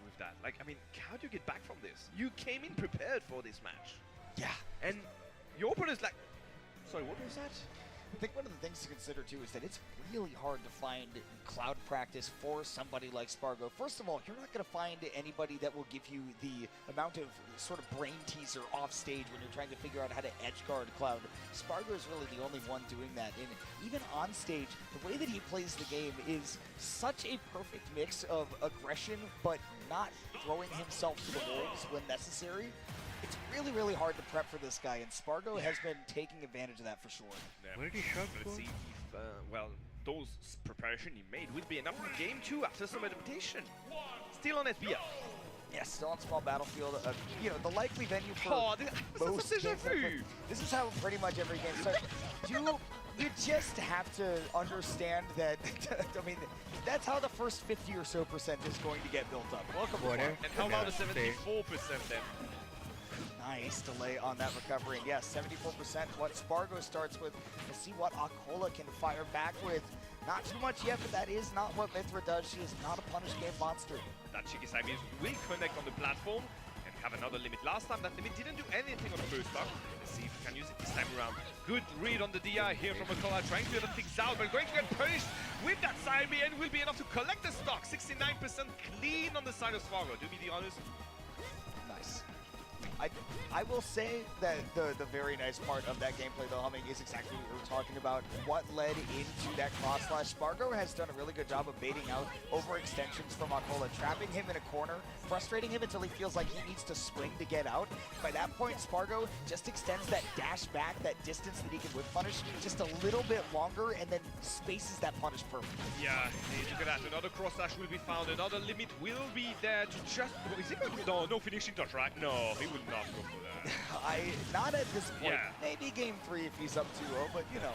with that. Like, I mean, how do you get back from this? You came in prepared for this match. Yeah. And your opponent's like, sorry, what was that? I think one of the things to consider too is that it's really hard to find Cloud practice for somebody like Spargo. First of all, you're not going to find anybody that will give you the amount of sort of brain teaser off stage when you're trying to figure out how to edge guard Cloud. Spargo is really the only one doing that. And even on stage, the way that he plays the game is such a perfect mix of aggression, but not throwing himself to the wolves when necessary. It's really, really hard to prep for this guy, and Spargo has been taking advantage of that for sure. Yeah. Where did he shrug Let's see if, well, those preparation he made will be enough for game 2 after some adaptation. Still on SBF. Yeah, still on small battlefield. You know, the likely venue for most games. This is how pretty much every game starts. You just have to understand that, I mean, that's how the first 50 or so % is going to get built up. Welcome, And how about the 74% then? Nice delay on that recovery. And yes, 74% what Spargo starts with. We'll see what Akola can fire back with. Not too much yet, but that is not what Mythra does. She is not a punish game monster. That Shikisami will connect on the platform and have another limit. Last time that limit didn't do anything on the first stock. Let's see if we can use it this time around. Good read on the DI here from Akola, trying to get things out, but going to get punished with that side B, and will be enough to collect the stock. 69% clean on the side of Spargo, to be honest. Nice. I will say that the very nice part of that gameplay, though, Humming, is exactly what we were talking about. What led into that cross slash. Spargo has done a really good job of baiting out overextensions from Akola, trapping him in a corner, frustrating him until he feels like he needs to swing to get out. By that point, Spargo just extends that dash back, that distance that he can whip punish, just a little bit longer, and then spaces that punish perfectly. Yeah, hey, look at that. Another cross slash will be found. Another limit will be there to just... Is he going to... No finishing touch, right? No, he would not go for that. Not at this point. Yeah. Maybe game 3 if he's up 2-0, but you know.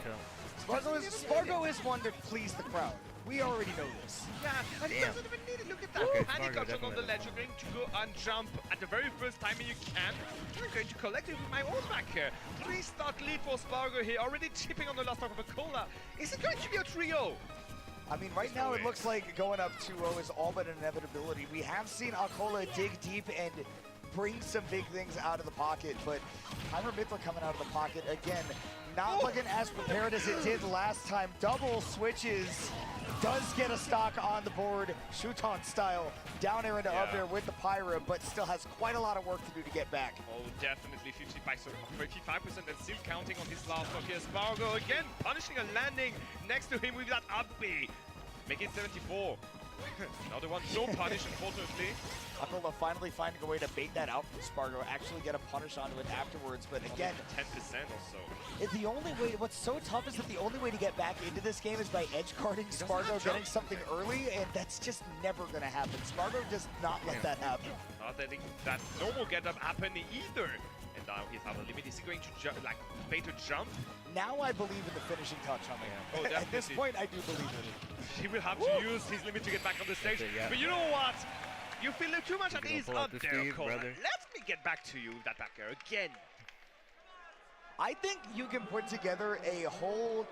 Spargo is one to please the crowd. We already know this. Yeah, and he doesn't even need it. Look at that. Okay, Panic Spargo option on the ledge. You're going to go and jump at the very first time you can. I'm going to collect it with my own back here. 3-stock lead for Spargo here. Already chipping on the last stock of Akola. Is it going to be a trio? I mean, right now it looks like going up 2-0 is all but an inevitability. We have seen Akola dig deep and bring some big things out of the pocket, but Heimer Mythra coming out of the pocket again, not looking as prepared as it did last time. Double switches, does get a stock on the board, Shuton style, down air into up air with the Pyra, but still has quite a lot of work to do to get back. Oh, definitely 55% and still counting on his last stock here. Spargo again punishing a landing next to him with that up B. Make it 74. Another one, no punish, unfortunately. Akola finally finding a way to bait that out from Spargo, actually get a punish onto it afterwards. But again, 10% or so. the only way, what's so tough is that the only way to get back into this game is by edge guarding Spargo, getting something early, and that's just never going to happen. Spargo does not let that happen. Not letting that normal get-up happen either. And now he's out of limit. Is he going to like bait to jump? Now I believe in the finishing touch on him. Oh, At this definitely. point, I do believe in it. He will have to use his limit to get back on the stage. Yeah. But you know what? You feel too much at gonna ease pull out up the there, Steve, Cole. brother. Let me get back to you, that backer, again. I think you can put together a whole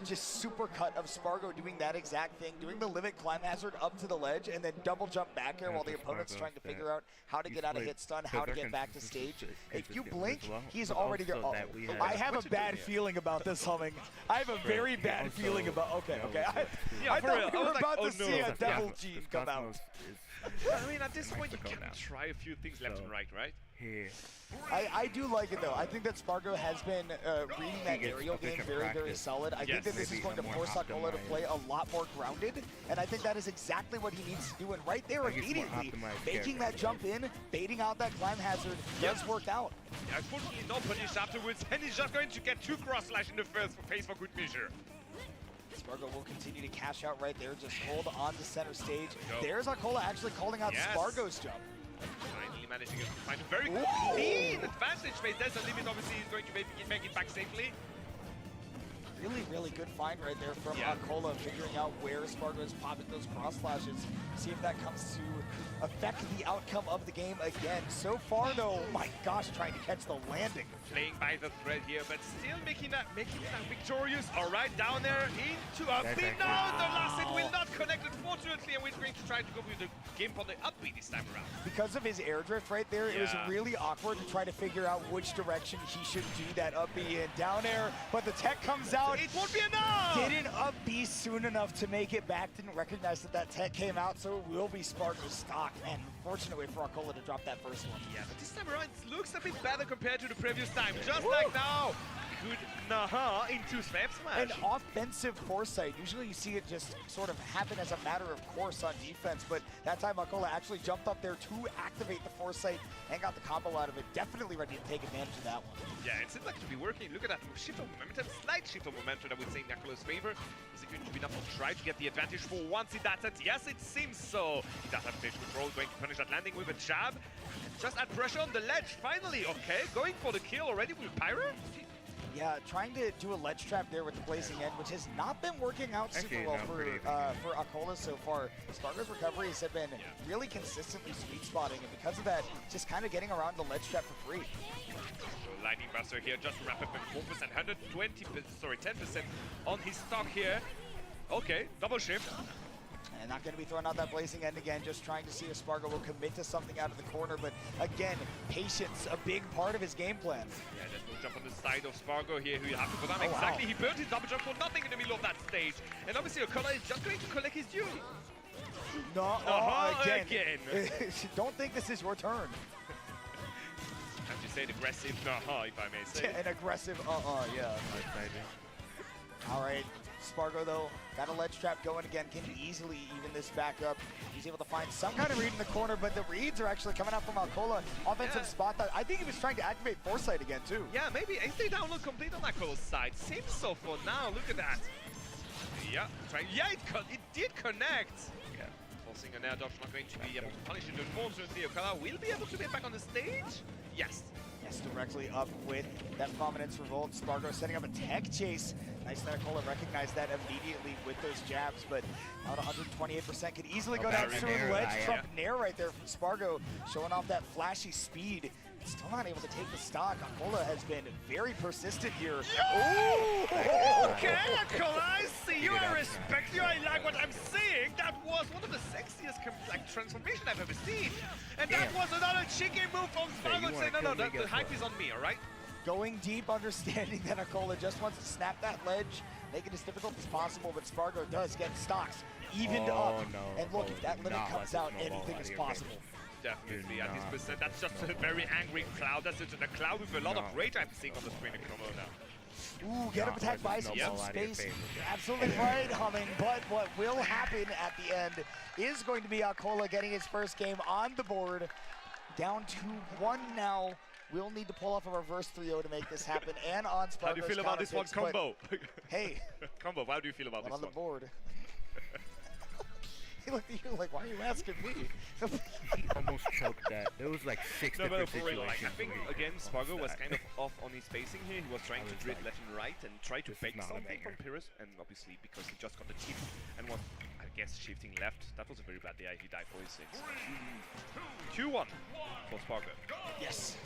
just super cut of Spargo doing that exact thing, doing the limit climb hazard up to the ledge, and then double jump back here Yeah, while the for opponent's Spargo, trying to that figure out how to he's get out of played hit stun, how to better get back to stage. If you consistently blink, as well, he's but already there. also Oh, that we have- I have a What's it bad doing? feeling about this, Humming. I have a very bad Also, feeling about. Okay, yeah, okay. Yeah, I for thought real. we I were was like, about oh, to see no. a Devil Cosmos- Gene this come out. Cosmos is- I mean, at this point, you to go can down. try a few things left and right, right? Yeah. I do like it though. I think that Spargo has been reading that He gets aerial game efficient very practice. solid. I think Yes. that this is Maybe going to a more force Akola to optimized- play a lot more grounded, and I think that is exactly what he needs to do. And right there, Like it's more immediately, optimized making that character. jump in, baiting out that climb hazard, does work out. Yeah, unfortunately, no punish afterwards, and he's just going to get 2 cross slash in the first phase for good measure. Spargo will continue to cash out right there, just hold on to center stage. Go. There's Akola actually calling out Yes. Spargo's jump. Finally managing to find a very Ooh. clean advantage phase. There's a limit, obviously, he's going to make it back safely. Really, really good find right there from Yeah. Akola, figuring out where Spargo is popping those cross flashes. See if that comes to affect the outcome of the game again. So far, though, my gosh, trying to catch the landing. Playing by the thread here, but still making that victorious. All right, down there into a That's beat. actually- No, the last hit will not connect, unfortunately, and we're going to try to go with the game on the upbeat this time around. Because of his air drift right there, it was Yeah. really awkward to try to figure out which direction he should do that up B in down air. But the tech comes out. It won't be enough! Didn't up B soon enough to make it back. Didn't recognize that that tech came out, so it will be Spargo's stock. And unfortunate way for Akola to drop that first one. Yeah, but this time around it looks a bit better compared to the previous time. Just like now. Good Naha into Swap An Smash. offensive foresight. Usually you see it just sort of happen as a matter of course on defense, but that time Akola actually jumped up there to activate the foresight and got the combo out of it. Definitely ready to take advantage of that one. Yeah, it seems like to be working. Look at that shift of momentum, slight shift of momentum, I would say, in Akola's favor. Is it going to be enough to try to get the advantage for once in that set? Yes, it seems so. He does have stage control, going to punish that landing with a jab. And just add pressure on the ledge, finally. Okay, going for the kill already with Pyro. Yeah, trying to do a ledge trap there with the Blazing End, which has not been working out super Actually, well no, for pretty even. Akola so far. Spargo's recoveries have been really consistently sweet spotting, and because of that, just kind of getting around the ledge trap for free. So Lightning Buster here, just wrap up with 4%, 10% on his stock here. Okay, double shift. And not going to be throwing out that Blazing End again, just trying to see if Spargo will commit to something out of the corner. But again, patience, a big part of his game plan. Yeah, there's no jump on the side of Spargo here, who you have to go down. Oh, wow. Exactly, he burned his double jump for nothing in the middle of that stage. And obviously Akola is just going to collect his due. No, Again. Don't think this is your turn. As you say, aggressive, if I may say. An aggressive, yeah. All right, Spargo though, got a ledge trap going again, can easily even this back up. He's able to find some kind of read in the corner, but the reads are actually coming out from Akola. Offensive Yeah. spot that I think he was trying to activate Foresight again too. Yeah, maybe is they download complete on Akola's side. Seems so for now, look at that. Yeah, it did connect. Yeah. Forcing an air dodge, not going to be able to punish it. Unfortunately, Akola will be able to get back on the stage. Yes. Yes, directly up with that Prominence Revolt. Spargo setting up a tech chase. Nice that Akola recognized that immediately with those jabs, but out 128% could easily go down Nair, soon. Ledge yeah. trump Nair right there from Spargo, showing off that flashy speed. Still not able to take the stock. Akola has been very persistent here. Okay, Akola, I see you, I respect you, I like what I'm seeing. That was one of the sexiest transformation I've ever seen. And that was another cheeky move from Yeah, you Spargo wanna saying, no, kill me, the guess hype what? is on me, all right? Going deep, understanding that Akola just wants to snap that ledge, make it as difficult as possible, but Spargo does get stocks evened Oh, up. no. And look, Oh, if that do limit not comes let out, the snowball anything out is of your face. possible. Definitely, at Do his not. percent, that's just a very angry Cloud. That's just a Cloud with a lot of No. rage I'm seeing on the screen at Como now. Ooh, get him attacked by some snowball out of your space. favor. Absolutely right, Humming. But what will happen at the end is going to be Akola getting his first game on the board. Down to 1 now. We'll need to pull off a reverse 3-0 to make this happen. And on Spargo's How do you feel about this one counter picks, combo? Hey. Combo, how do you feel about One this on the one? board. He looked at you like, why are you asking me? He almost choked that. There was like 6 No, different but for real, like, I situations think, where he again, could Spargo almost was that. kind of off on his spacing here. He was trying I to was grid like, left and right and try to this is fake not a something from banger. Pyrrhus, and obviously, because he just got the tip and was, I guess, shifting left, that was a very bad day. He died for his sins. 2-1 for Spargo. Yes.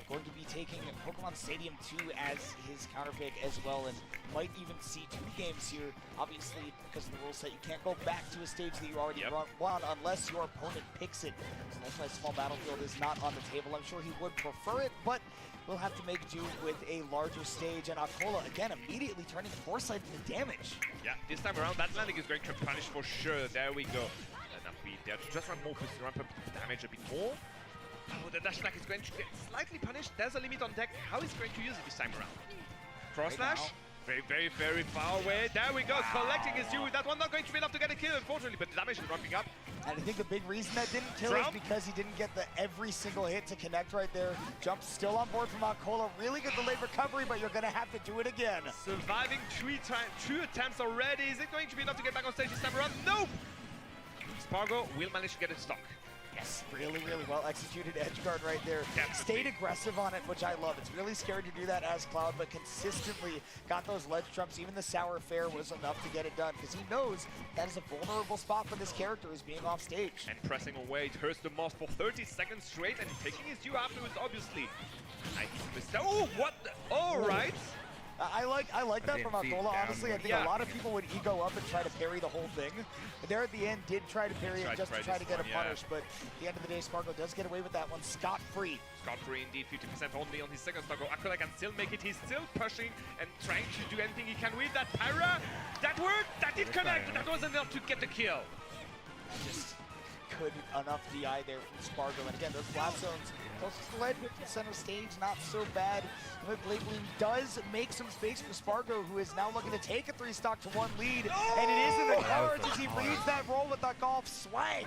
Going to be taking Pokemon Stadium 2 as his counter pick as well, and might even see 2 games here. Obviously, because of the rule set, you can't go back to a stage that you already won unless your opponent picks it. So that's why Small Battlefield is not on the table. I'm sure he would prefer it, but we'll have to make do with a larger stage. And Akola, again, immediately turning Foresight into damage. Yeah, this time around, that landing is going to punish for sure. There we go. Enough beat there to just ramp up damage a bit more. Oh, the dash attack is going to get slightly punished. There's a limit on deck. How is he going to use it this time around? Cross Right slash. Very far away. There we go. Collecting his due. That one not going to be enough to get a kill, unfortunately, but the damage is ramping up. And I think the big reason that didn't kill is because he didn't get the every single hit to connect right there. Jump still on board from Akola. Really good delayed recovery, but you're going to have to do it again. Surviving 2 attempts already. Is it going to be enough to get back on stage this time around? Nope! Spargo will manage to get it stuck. Yes, really well executed edge guard right there. Stayed aggressive on it, which I love. It's really scary to do that as Cloud, but consistently got those ledge jumps. Even the Sour Fair was enough to get it done, because he knows that is a vulnerable spot for this character, is being off stage. And pressing away, it hurts the most for 30 seconds straight, and taking his due afterwards, obviously. Nice mistake. Oh, what? All right. I like that from didn't see it Akola. down Honestly, I think a lot of people would ego up and try to parry the whole thing. But there at the end, did try to parry it just to try to get a punish. But at the end of the day, Spargo does get away with that one scot-free. Scot-free indeed, 50% only on his second stock. Akola can still make it. He's still pushing and trying to do anything he can with that para. That worked. That did connect, but that wasn't enough to get the kill. Just good enough DI there from Spargo. And again, those blast zones, closest to lead from center stage, not so bad. The Blade Bloom does make some space for Spargo, who is now looking to take a 3-stock to 1 lead. And it is in the cards as he reads that roll with the golf swag.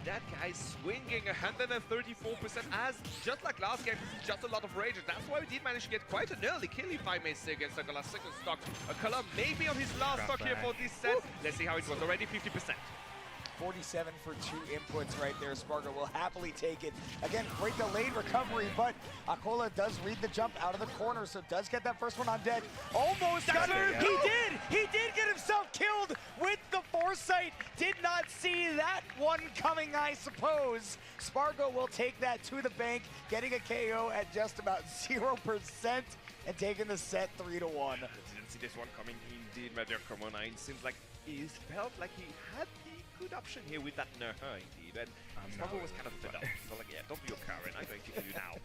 That guy swinging 134% as, just like last game, this is just a lot of rage. And that's why we did manage to get quite an early kill, if I may say, against Akola's second stock. Akola maybe on his last stock here for this set. Let's see how it was, already 50%. 47 for 2 inputs right there. Spargo will happily take it. Again, great delayed recovery, but Akola does read the jump out of the corner, so does get that first one on dead. Almost got it. He did get himself killed with the Foresight. Did not see that one coming, I suppose. Spargo will take that to the bank, getting a KO at just about 0% and taking the set 3-1. Didn't see this one coming. He did, Magic Combo 9. Seems like he felt like he had the good option here with that indeed. And Spargo was kind of fed up. So like, yeah, don't be your Karen. I'm going to kill you now.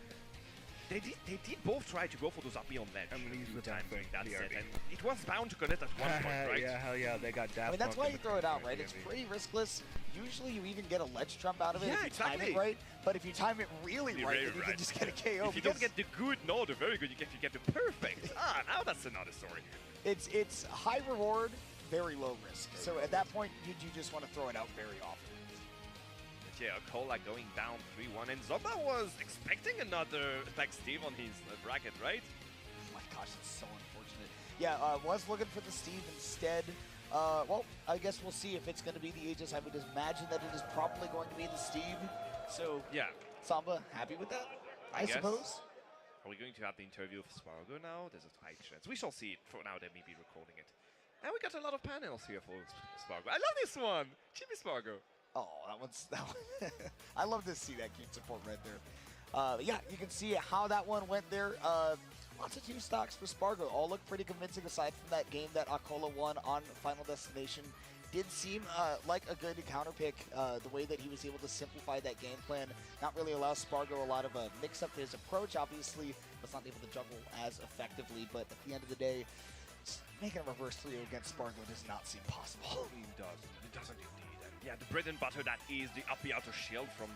They did both try to go for those up on ledge. I'm gonna use the time during that BRB. set, and it was bound to connect at one point, right? Yeah, hell yeah, they got that. I mean, that's why you throw it out, right? It's pretty riskless. Usually you even get a ledge trump out of it if you time it right. But if you time it really right, then you can just get a KO. If you don't get the good nor the very good, you get the perfect. Now that's another story. It's high reward, very low risk. So at that point, you just want to throw it out very often. But yeah, Akola going down 3-1, and Zoba was expecting another attack Steve on his bracket, right? Oh my gosh, it's so unfortunate. Yeah, was looking for the Steve instead. Well, I guess we'll see if it's going to be the Aegis. I would imagine that it is probably going to be the Steve. So yeah, Samba, happy with that? I suppose. Are we going to have the interview of Spargo now? There's a high chance. We shall see it. For now, they may be recording it. And we got a lot of panels here for Spargo. I love this one! Chibi Spargo. Oh, that one. I love to see that cute support right there. Yeah, you can see how that one went there. Lots of 2 stocks for Spargo. All look pretty convincing aside from that game that Akola won on Final Destination. Did seem like a good counter pick, the way that he was able to simplify that game plan, not really allow Spargo a lot of a mix-up to his approach. Obviously, was not able to juggle as effectively, but at the end of the day, making a reverse 3-0 against Spargo does not seem possible. It doesn't indeed. yeah, the bread and butter that is the up outer shield from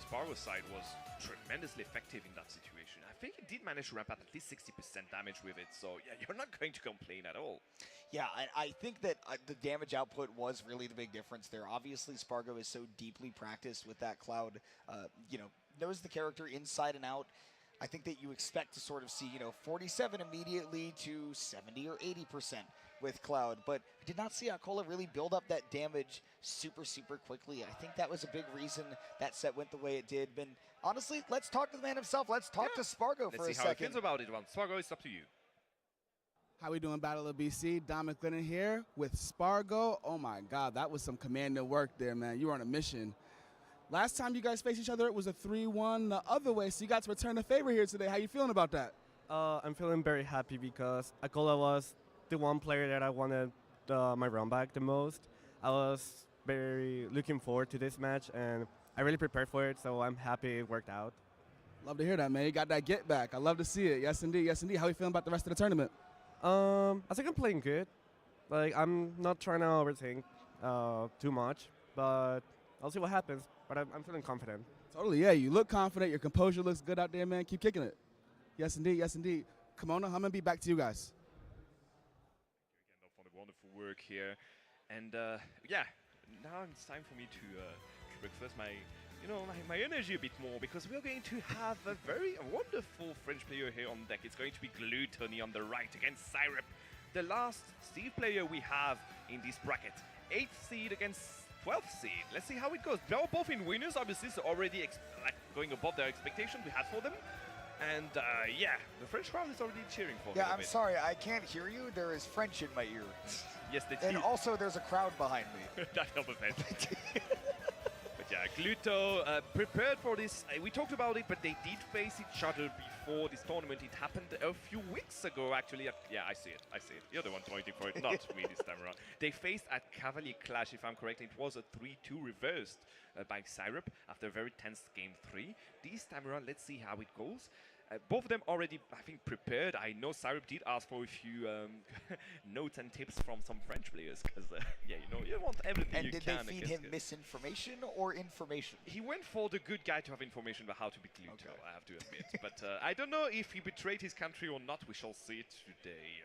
Spargo's side was tremendously effective in that situation. I think he did manage to ramp up at least 60% damage with it, so yeah, you're not going to complain at all. Yeah, I think that the damage output was really the big difference there. Obviously, Spargo is so deeply practiced with that Cloud, knows the character inside and out. I think that you expect to sort of see, 47 immediately to 70 or 80% with Cloud, but we did not see Akola really build up that damage super quickly. I think that was a big reason that set went the way it did. But honestly, let's talk to the man himself. Let's talk to Spargo for a second. Let's see how he feels about it. Spargo, it's up to you. How we doing, Battle of BC? Dom McLennan here with Spargo. Oh my God, that was some commando work there, man. You were on a mission. Last time you guys faced each other, it was a 3-1 the other way, so you got to return the favor here today. How you feeling about that? I'm feeling very happy because Akola was the one player that I wanted my run back the most. I was very looking forward to this match, and I really prepared for it, so I'm happy it worked out. Love to hear that, man. You got that get back. I love to see it. Yes, indeed. Yes, indeed. How you feeling about the rest of the tournament? I think I'm playing good. Like, I'm not trying to overthink too much, but I'll see what happens. But I'm feeling confident. Totally, yeah. You look confident. Your composure looks good out there, man. Keep kicking it. Yes, indeed. Yes, indeed. Kimona, I'm going to be back to you guys. Thank you again for the wonderful work here. And yeah, now it's time for me to breakfast my energy a bit more, because we're going to have a very wonderful French player here on deck. It's going to be Gluttony on the right against Syrup, the last Steve player we have in this bracket. 8th seed against 12th seed. Let's see how it goes. They're both in winners, obviously, so already going above their expectations we had for them. And yeah, the French crowd is already cheering for them. Yeah, I'm sorry, I can't hear you. There is French in my ear. Yes, that's and also there's a crowd behind me. That helped a bit. But yeah, Gluto prepared for this. We talked about it, but they did face each other before this tournament. It happened a few weeks ago, actually. Yeah, I see it. I see it. You're the one pointing for it, not me this time around. They faced at Cavalier Clash, if I'm correct. It was a 3-2 reversed by Syrup after a very tense game 3. This time around, let's see how it goes. Both of them already, I think, prepared. I know Syrup did ask for a few notes and tips from some French players, because, yeah, you want everything you can. And did they feed him misinformation or information? He went for the good guy to have information about how to beat Gluto, I have to admit. But I don't know if he betrayed his country or not. We shall see it today.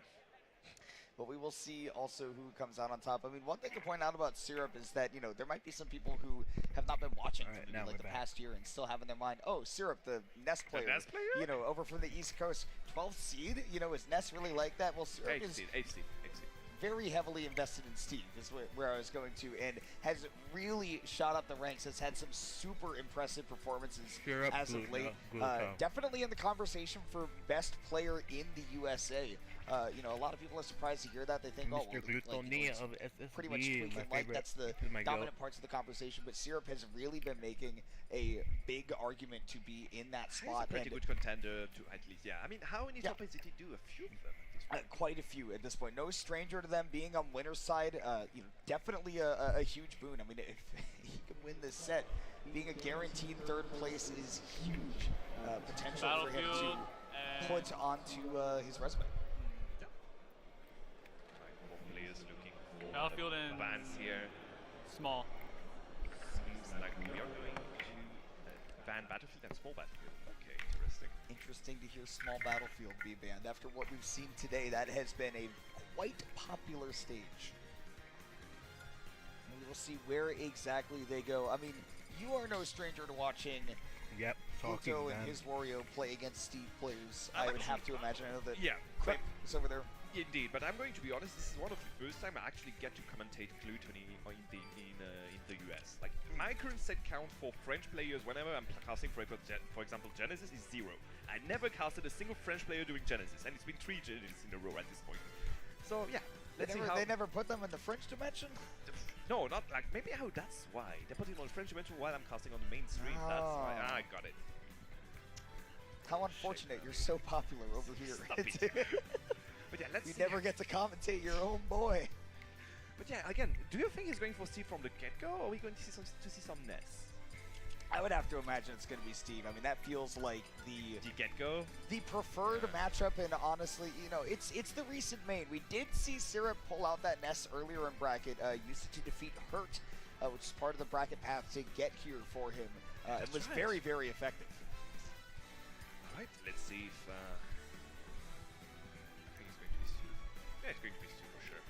But we will see also who comes out on top. I mean, one thing to point out about Syrup is that, there might be some people who have not been watching for maybe like the past year and still have in their mind, oh, Syrup, the Ness player, over from the East Coast, 12th seed, is Ness really like that? Well, Syrup is 8th seed. very heavily invested in Steve, is where I was going to, and has really shot up the ranks, has had some super impressive performances as of late. Definitely in the conversation for best player in the USA. A lot of people are surprised to hear that. They think, oh, well, pretty much tweaking like that's the dominant parts of the conversation. But Syrup has really been making a big argument to be in that spot. He's a pretty good contender to at least, yeah. I mean, how many top 8s did he do? A few of them. Quite a few at this point. No stranger to them being on winner's side. Definitely a huge boon. I mean, if he can win this set, being a guaranteed 3rd place is huge potential for him to put onto his resume. Battlefield and Vans here. Small. Seems like we are going to ban Battlefield and small Battlefield. Okay, interesting. Interesting to hear small Battlefield be banned. After what we've seen today, that has been a quite popular stage. And we will see where exactly they go. I mean, you are no stranger to watching Pluto and his Wario play against Steve players. I would have to imagine. I know that Crip is over there. Indeed, but I'm going to be honest, this is one of the first time I actually get to commentate Gluttony in the US. Like, my current set count for French players whenever I'm casting, for example, Genesis is 0. I never casted a single French player doing Genesis, and it's been 3 Genesis in a row at this point. So, yeah, let's see how... They never put them in the French dimension? No, not like, maybe that's why. They put it on the French dimension while I'm casting on the main stream. That's why. I got it. How unfortunate, you're so popular over here. But yeah, let's see. You never get to commentate your own boy. But yeah, again, do you think he's going for Steve from the get-go, or are we going to see some Ness? I would have to imagine it's going to be Steve. I mean, that feels like the get-go, the preferred matchup, and honestly, it's the recent main. We did see Syrup pull out that Ness earlier in bracket, used it to defeat Hurt which is part of the bracket path to get here for him. It was right. very, very effective. Right, let's see if... I think it's going to be Stu. Yeah, it's going to be Stu for sure.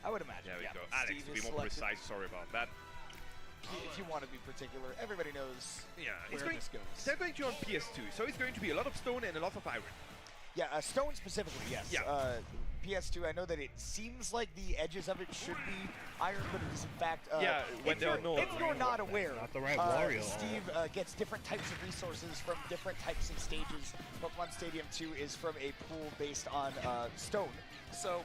I would imagine. There we yeah. go. Alex, Steve to be is more selected. precise, sorry about that. If you want to be particular, everybody knows Yeah, where this goes. they're going to on PS2, so it's going to be a lot of stone and a lot of iron. Yeah, stone specifically, yes. Yeah. PS2, I know that it seems like the edges of it should be iron, but it is in fact. Yeah, when if they're you're, not. if you're not aware, not the right Wario. Steve gets different types of resources from different types of stages. Pokemon Stadium 2 is from a pool based on stone. So,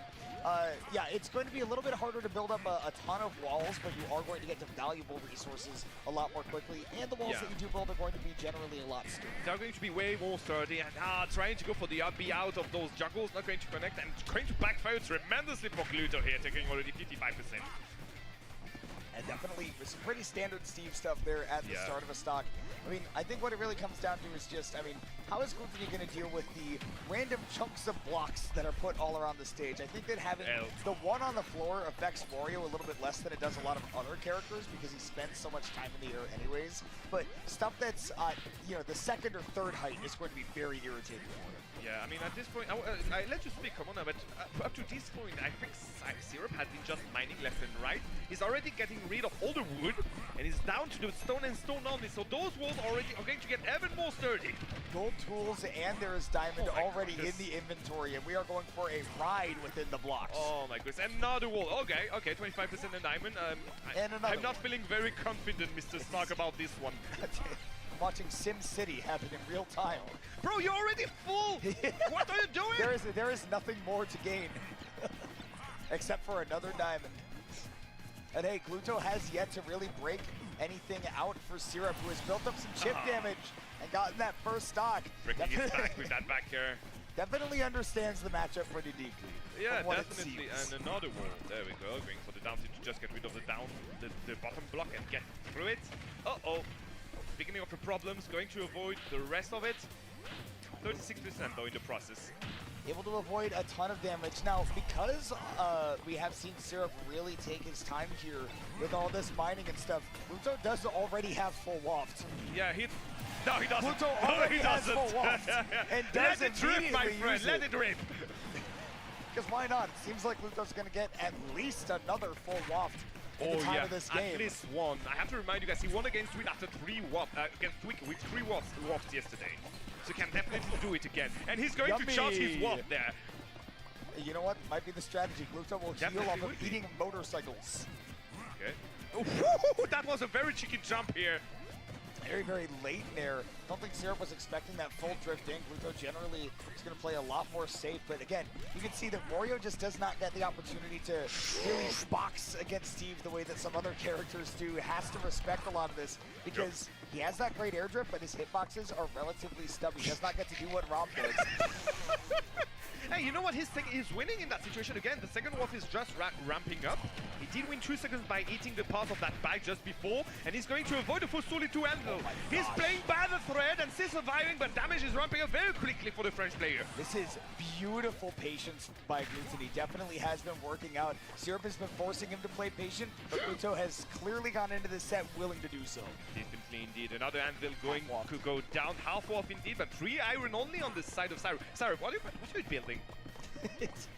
yeah, it's going to be a little bit harder to build up a ton of walls, but you are going to get to valuable resources a lot more quickly, and the walls Yeah. that you do build are going to be generally a lot sturdier. They're going to be way more sturdy and trying to go for the be out of those juggles, not going to connect, and it's going to backfire tremendously for Gluto here, taking already 55%. And definitely some pretty standard Steve stuff there at the Yeah. start of a stock. I mean, I think what it really comes down to is just, I mean, how is Gluttony going to deal with the random chunks of blocks that are put all around the stage? I think that having the one on the floor affects Wario a little bit less than it does a lot of other characters because he spends so much time in the air anyways. But stuff that's, you know, the second or third height is going to be very irritating for him. Yeah, I mean, at this point, let you speak, come on now, but up to this point, I think Syrup has been just mining left and right. He's already getting rid of all the wood, and he's down to the stone and stone only, so those walls already are going to get even more sturdy. Gold tools, and there is diamond Oh my already goodness. in the inventory, and we are going for a ride within the blocks. Oh my goodness, another wall. Okay, 25% in diamond. And another I'm not one. feeling very confident, Mr. Stark, about this one. I'm watching Sim City happen in real time. Bro, you're already full! What are you doing? There is nothing more to gain. Except for another diamond. And hey, Gluto has yet to really break anything out for Syrup, who has built up some chip damage and gotten that first stock. Breaking it back with that back here. Definitely understands the matchup pretty deeply. Yeah, from what it definitely. seems. And another wall. There we go. Going for the down to just get rid of the bottom block and get through it. Uh-oh. Beginning of the problems. Going to avoid the rest of it. 36% though in the process. Able to avoid a ton of damage. Now, because we have seen Syrup really take his time here with all this mining and stuff, Gluto does already have full waft. Yeah, no, he doesn't. Gluto No, already he has doesn't. full waft and does Let it rip, my immediately friend. use Let it rip. Because why not? It seems like Gluto's going to get at least another full waft in the time of this game. At least one. I have to remind you guys, he won against Tweet after against Tweet with 3 wafts yesterday. So he can definitely do it again. And he's going to charge his waft there. You know what? Might be the strategy. Gluto will heal Definitely off would of be. eating motorcycles. Okay. Ooh, that was a very cheeky jump here. Very, very late in there. Don't think Syrup was expecting that full drift in. Gluto generally is going to play a lot more safe. But again, you can see that Wario just does not get the opportunity to really box against Steve the way that some other characters do. Has to respect a lot of this because he has that great air drip, but his hitboxes are relatively stubby. He does not get to do what Rob does. Hey, you know what? He's winning in that situation again. The second wolf is just ramping up. He did win 2 seconds by eating the part of that bite just before, and he's going to avoid the full solid 2 angle. He's playing by the thread and still surviving, but damage is ramping up very quickly for the French player. This is beautiful patience by Gluttony. Definitely has been working out. Syrup has been forcing him to play patient, but Gluto has clearly gone into this set willing to do so. Definitely indeed. Another anvil going to go down half off indeed, but 3 iron only on the side of Syrup. Syrup, what are you building? It's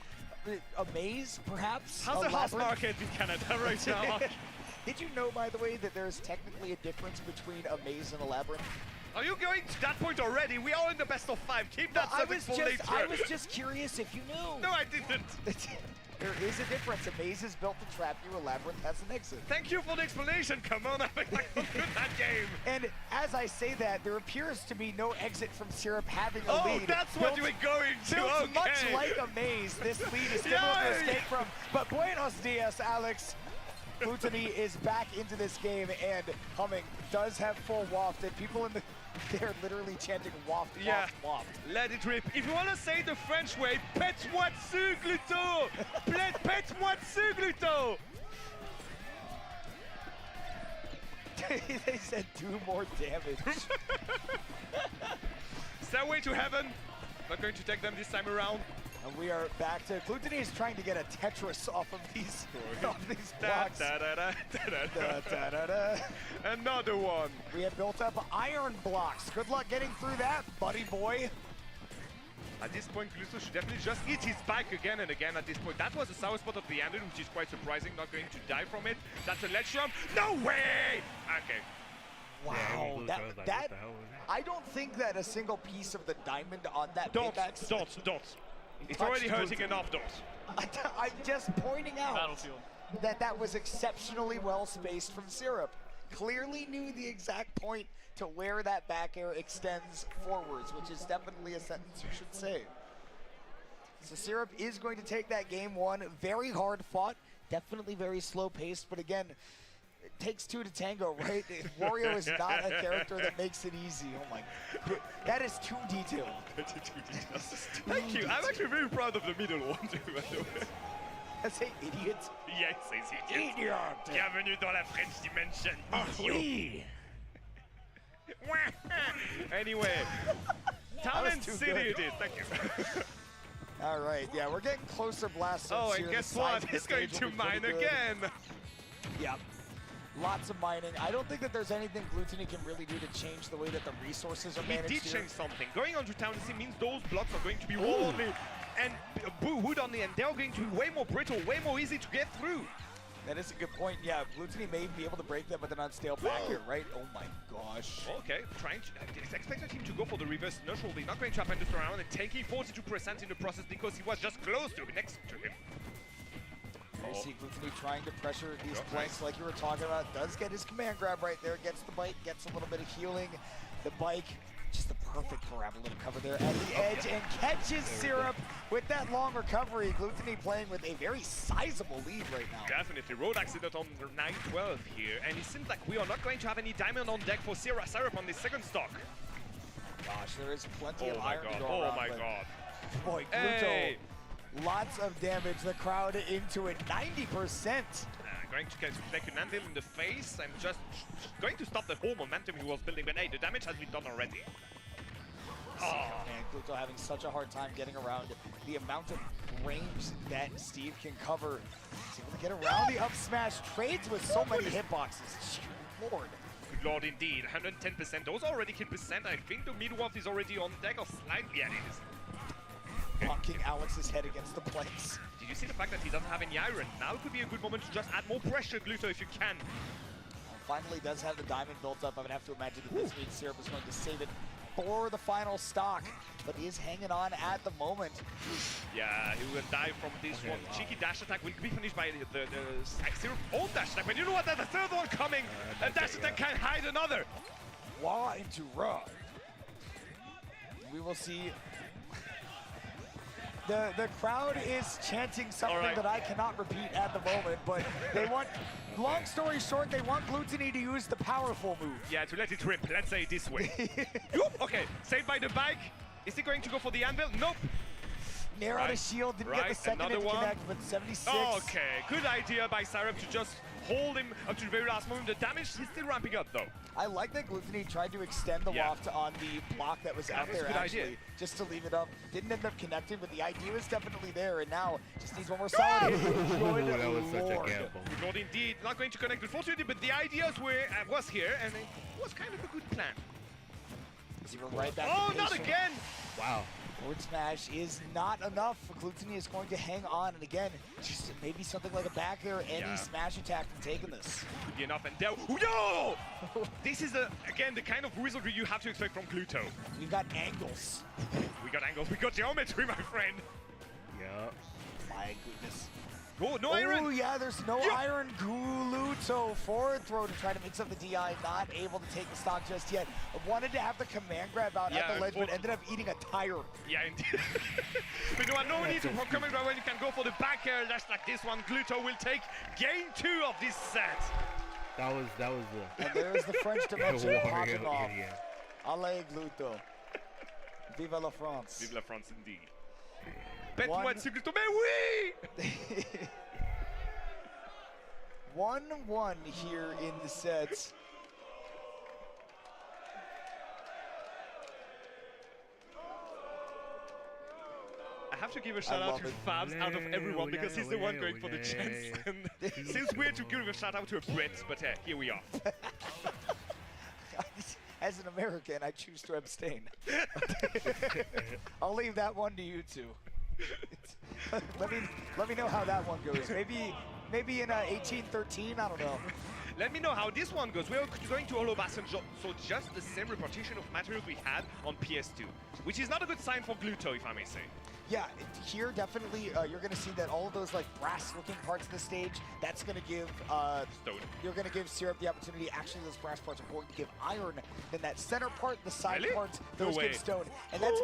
a maze, perhaps? How's a the house labyrinth? market in Canada right now? Did you know, by the way, that there's technically a difference between a maze and a labyrinth? Are you going to that point already? We are in the best of 5. Keep that subject for later. I was just curious if you knew. No, I didn't. There is a difference. A maze is built to trap you. A labyrinth has an exit. Thank you for the explanation. Come on, I think I conclude that game. And as I say that, there appears to be no exit from Syrup having a Oh, lead. that's what you were going to. Built Okay. much like a maze. This lead is difficult to escape from. But buenos dias, Alex. Gluttony is back into this game, and Humming does have full waft, and people in the they're literally chanting waft, waft, waft. Let it rip. If you want to say the French way, pète-moi dessus, Gluto! Pète-moi dessus, Gluto! They said do more damage. Stairway to heaven. Not going to take them this time around. And we are back to Gluttony is trying to get a Tetris off of these Da, blocks. da, da, da, da, da, Da, da, da, da. Another one. We have built up iron blocks. Good luck getting through that, buddy boy. At this point, Gluto should definitely just eat his bike again and again at this point. That was a sour spot of the Andal, which is quite surprising, not going to die from it. That's a ledge jump. No way! Okay. Wow, Yeah, that, what the that hell was that? I don't think that a single piece of the diamond on that Dots, payback dots, dots. It's touched already hurting Gluttony. enough, dots. I'm just pointing out Battlefield. that was exceptionally well spaced from Syrup. Clearly knew the exact point to where that back air extends forwards, which is definitely a sentence you should say. So Syrup is going to take that game one. Very hard fought, definitely very slow paced, but again, it takes two to tango, right? Wario is not a character that makes it easy. Oh my, that is too detailed. Thank you. I'm actually very proud of the middle one too, by the way. I say idiot. Yes, c'est idiot. Idiot. Bienvenue dans la French dimension. Idiot. Anyway, Talent too City good. it is. Thank you. All right, yeah, we're getting closer blast Oh, zones and here. guess The size what? of the He's going stage to will be pretty mine good. again. Yep. Lots of mining. I don't think that there's anything Gluttony can really do to change the way that the resources are He managed did here. change something. Going on to Town City means those blocks are going to be wall only and wood only, and they're going to be way more brittle, way more easy to get through. That is a good point. Yeah, Gluttony may be able to break that with an unstale back here, right? Oh my gosh. Okay, trying to expected him to go for the reverse neutral. They're not going to happen this around and taking 42% in the process because he was just close to next to him. You see Gluttony trying to pressure these Okay. planks like you were talking about. Does get his command grab right there. Gets the bike, gets a little bit of healing. The bike, just the perfect parabola to cover there at the edge and catches Syrup with that long recovery. Gluttony playing with a very sizable lead right now. Definitely, road accident on 9-12 here, and it seems like we are not going to have any diamond on deck for Syrup on the second stock. Gosh, there is plenty Oh of my iron to god, go oh around, my but god. Boy, Gluto, Hey! lots of damage. The crowd into it, 90%. Going to take an anvil in the face and just going to stop the whole momentum he was building, but hey, the damage has been done already. Oh. Man, Gluto having such a hard time getting around the amount of range that Steve can cover. He's able to get around the up smash, trades with so many hitboxes. Lord. Good lord, indeed. 110%. Those already kill percent. I think the mid-wolf is already on deck or slightly. Yeah, it is. Punking Alex's head against the planks. Did you see the fact that he doesn't have any iron? Now could be a good moment to just add more pressure, Gluto, if you can. Finally does have the diamond built up. I would have to imagine that this means Syrup is going to save it for the final stock, but he is hanging on at the moment. Yeah, he will die from this one. Cheeky dash attack will be finished by the Syrup own dash attack, but you know what? There's a third one coming! A dash attack can hide another! Wah into Ra. We will see. The crowd is chanting something right. that I cannot repeat at the moment, but they want, long story short, they want Gluttony to use the powerful move. Yeah, to let it rip, let's say it this way. Yoop, okay, saved by the bike. Is he going to go for the anvil? Nope. Nair out a shield, didn't get the second another hit one. connect, but 76. Okay, good idea by Syrup to just hold him up to the very last moment. The damage is still ramping up though. I like that Gluttony tried to extend the Yeah. waft on the block that was out was a there good actually, idea. just to leave it up. Didn't end up connecting, but the idea was definitely there, and now just needs one more solid hit. Good that was such a lord. gamble. Good lord indeed. Not going to connect unfortunately, but the ideas was here and it was kind of a good plan. Zero right back Oh, to not patient. again! Wow. Forward smash is not enough. Gluttony is going to hang on, and again, just maybe something like a back air, any Yeah. smash attack from taking this. Could be enough and there. No! This is again the kind of wizardry you have to expect from Gluto. We've got angles. We got angles, we got geometry, my friend. Yeah. My goodness. Oh, no Oh, iron! yeah, there's no Yeah. iron. Gluto forward throw to try to mix up the DI. Not able to take the stock just yet. Wanted to have the command grab out Yeah, at the ledge, but unfortunately- ended up eating a tire. Yeah, indeed. But no need to coming right when you can go for the back air dash like this one. Gluto will take game 2 of this set. That was And there's the French dimension popping Wario off. idiot. Allez, Gluto. Vive la France. Vive la France indeed. One- Bête-moi dessus, Gluto, mais oui! 1-1 here in the sets. I have to give a shout out to Fabs out of everyone because he's the one going for the chance. And it seems weird to give a shout out to a Brit, but here we are. As an American, I choose to abstain. I'll leave that one to you two. let me know how that one goes. Maybe in 1813, I don't know. Let me know how this one goes. We're going to Hollow Bastion, so just the same repartition of materials we had on PS2, which is not a good sign for Gluto, if I may say. Yeah, here definitely you're going to see that all of those like brass-looking parts of the stage, that's going to give Stone. You're going to give Syrup the opportunity. Actually, those brass parts are going to give Iron. Then that center part, the side Really? parts, No those way. give Stone. And that's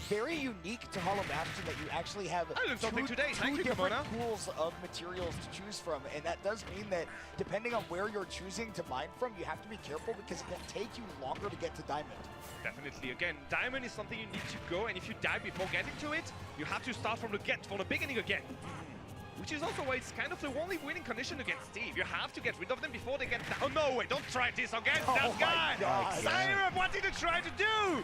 very unique to Hollow Bastion that you actually have I learned something today. two Thank you, different Kimona. pools of materials to choose from. And that does mean that depending on where you're choosing to mine from, you have to be careful because it can take you longer to get to Diamond. Definitely. Again, Diamond is something you need to go, and if you die before getting to it, you have to start from the beginning again. Which is also why it's kind of the only winning condition against Steve. You have to get rid of them before they get down. Oh, no way, don't try this against that guy! Syrup, what did you try to do?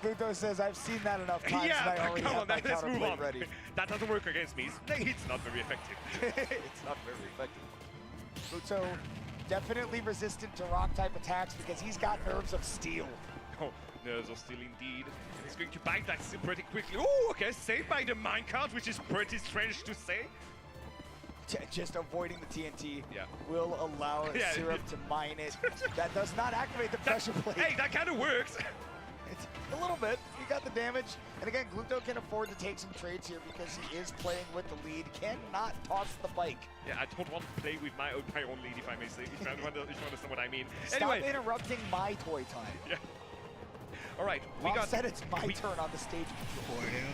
Gluto says, I've seen that enough times and I Yeah, already come have on, my let's move counterplate on. ready. That doesn't work against me. It's not very effective. It's not very effective. Gluto definitely resistant to rock-type attacks because he's got nerves of steel. Oh, nerves are still indeed. He's going to bite that pretty quickly. Oh, okay, saved by the minecart, which is pretty strange to say. Just avoiding the TNT Yeah. will allow Yeah. Syrup to mine it. That does not activate the pressure plate. Hey, that kind of works. It's a little bit. You got the damage. And again, Gluto can afford to take some trades here because he is playing with the lead. Cannot toss the bike. Yeah, I don't want to play with my own lead, if I may say, if you understand what I mean. Stop Anyway, interrupting my toy time. yeah. All right, we Mom got said it's my turn on the stage.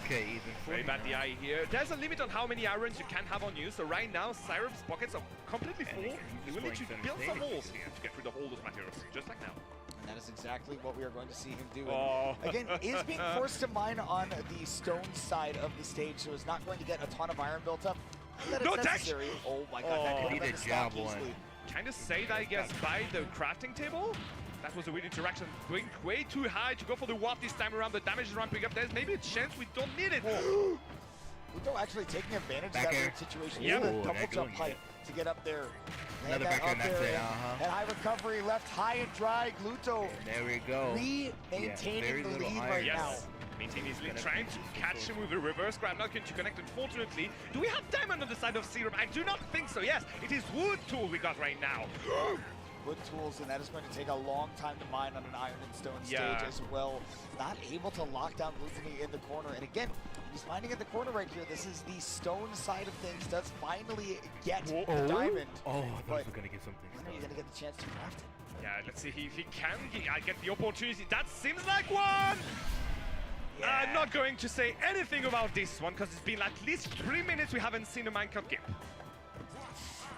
Okay, even. very bad DI here. There's a limit on how many irons you can have on you, so right now Syrup's pockets are completely full. You will need to build some walls to get rid of all those materials, just like now. And that is exactly what we are going to see him do. And Oh. again, is being forced to mine on the stone side of the stage, so is not going to get a ton of iron built up. Not that it's No tech! necessary. Oh my god, that Oh. could Need have a been stopped jab one. easily. Kind of saved, I guess, by the crafting table. That was a weird interaction. Going way too high to go for the warp this time around. The damage is ramping up. There's maybe a chance we don't need it. Gluto actually taking advantage of Back that air. weird situation. Yep. He's Ooh, a double that jump good. height to get up there. Another Land that back air, up that's there, it, and- And high recovery, left high and dry. Gluto There we go. maintaining very the little lead iron. right Yes. Maintain easily, trying to catch him with a reverse grab. Not going to connect, unfortunately. Do we have Diamond on the side of Syrup? I do not think so. Yes, it is Wood Tool we got right now. now. Wood tools, and that is going to take a long time to mine on an iron and stone Yeah. stage as well. Not able to lock down Gluttony in the corner. And again, he's mining in the corner right here. This is the stone side of things. Does finally get the diamond. Oh, I thought But we were gonna get something. when are you going to get the chance to craft it? Yeah, let's see if he can get the opportunity. That seems like one! I'm not going to say anything about this one because it's been at least 3 minutes we haven't seen a minecart game.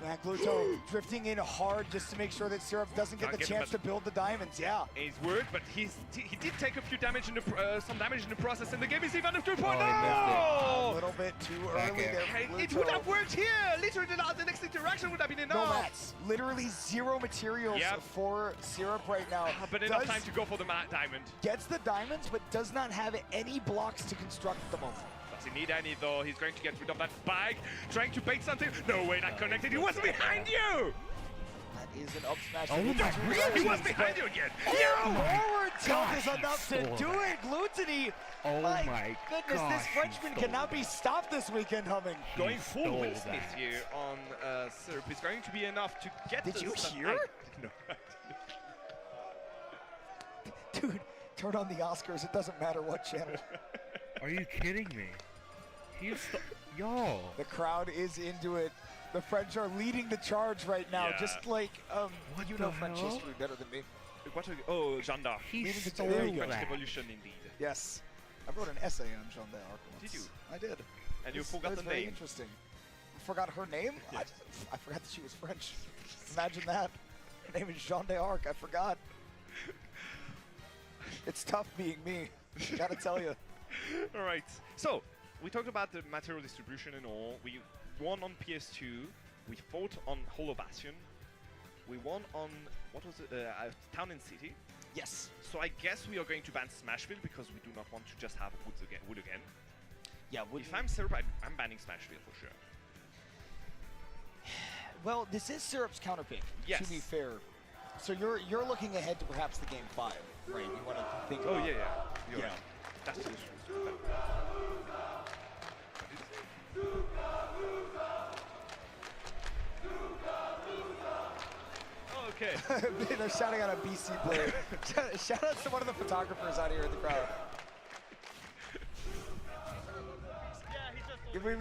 Matt Gluto drifting in hard just to make sure that Syrup doesn't get Can't the get chance him, to build the diamonds. Yeah. It's weird, but he did take a few damage in the some damage in the process, and the game is even after 2.0. A little bit too Back early air. there. Hey, for it Gluto. would have worked here. Literally, the next interaction would have been No enough. mats. Literally zero materials Yep. for Syrup right now. But enough Does- time to go for the diamond. Gets the diamonds, but does not have any blocks to construct at the moment. Doesn't need any though. He's going to get rid of that bike, trying to bait something. No way, that connected. He was behind you. That is an up smash. Oh into my two God. He directions, was behind but you again. Forward tilt gosh, is he enough to stole do that. it. Gluttony. Oh my goodness, gosh, this he Frenchman stole cannot be that. stopped this weekend, Humming. Going full stole Will Smith that. here on Syrup is going to be enough to get Did the you stun- hear? No. Dude, turn on the Oscars. It doesn't matter what channel. Are you kidding me? He's yo. The crowd is into it. The French are leading the charge right now, Yeah. just like What you the know French hell? history better than me. What oh, Jeanne d'Arc. He Leading the stole there you go. French that. Revolution indeed. Yes, I wrote an essay on Jeanne d'Arc once. Did you? I did. And you It's- forgot that's the very name. Interesting. Forgot her name? Yeah. I forgot that she was French. Imagine that. Her name is Jeanne d'Arc. I forgot. It's tough being me. Gotta tell you. All right. So we talked about the material distribution and all. We won on PS2. We fought on Hollow Bastion. We won on what was it? Town and City. Yes. So I guess we are going to ban Smashville because we do not want to just have wood again. Yeah, if I'm Syrup, I'm banning Smashville for sure. Well, this is Syrup's counter pick, Yes. to be fair. So you're looking ahead to perhaps the game 5, right? You want to think Oh, about yeah. You're Yeah. right. That's the issue. Okay. They're shouting out a BC player. Shout out to one of the photographers out here in the crowd.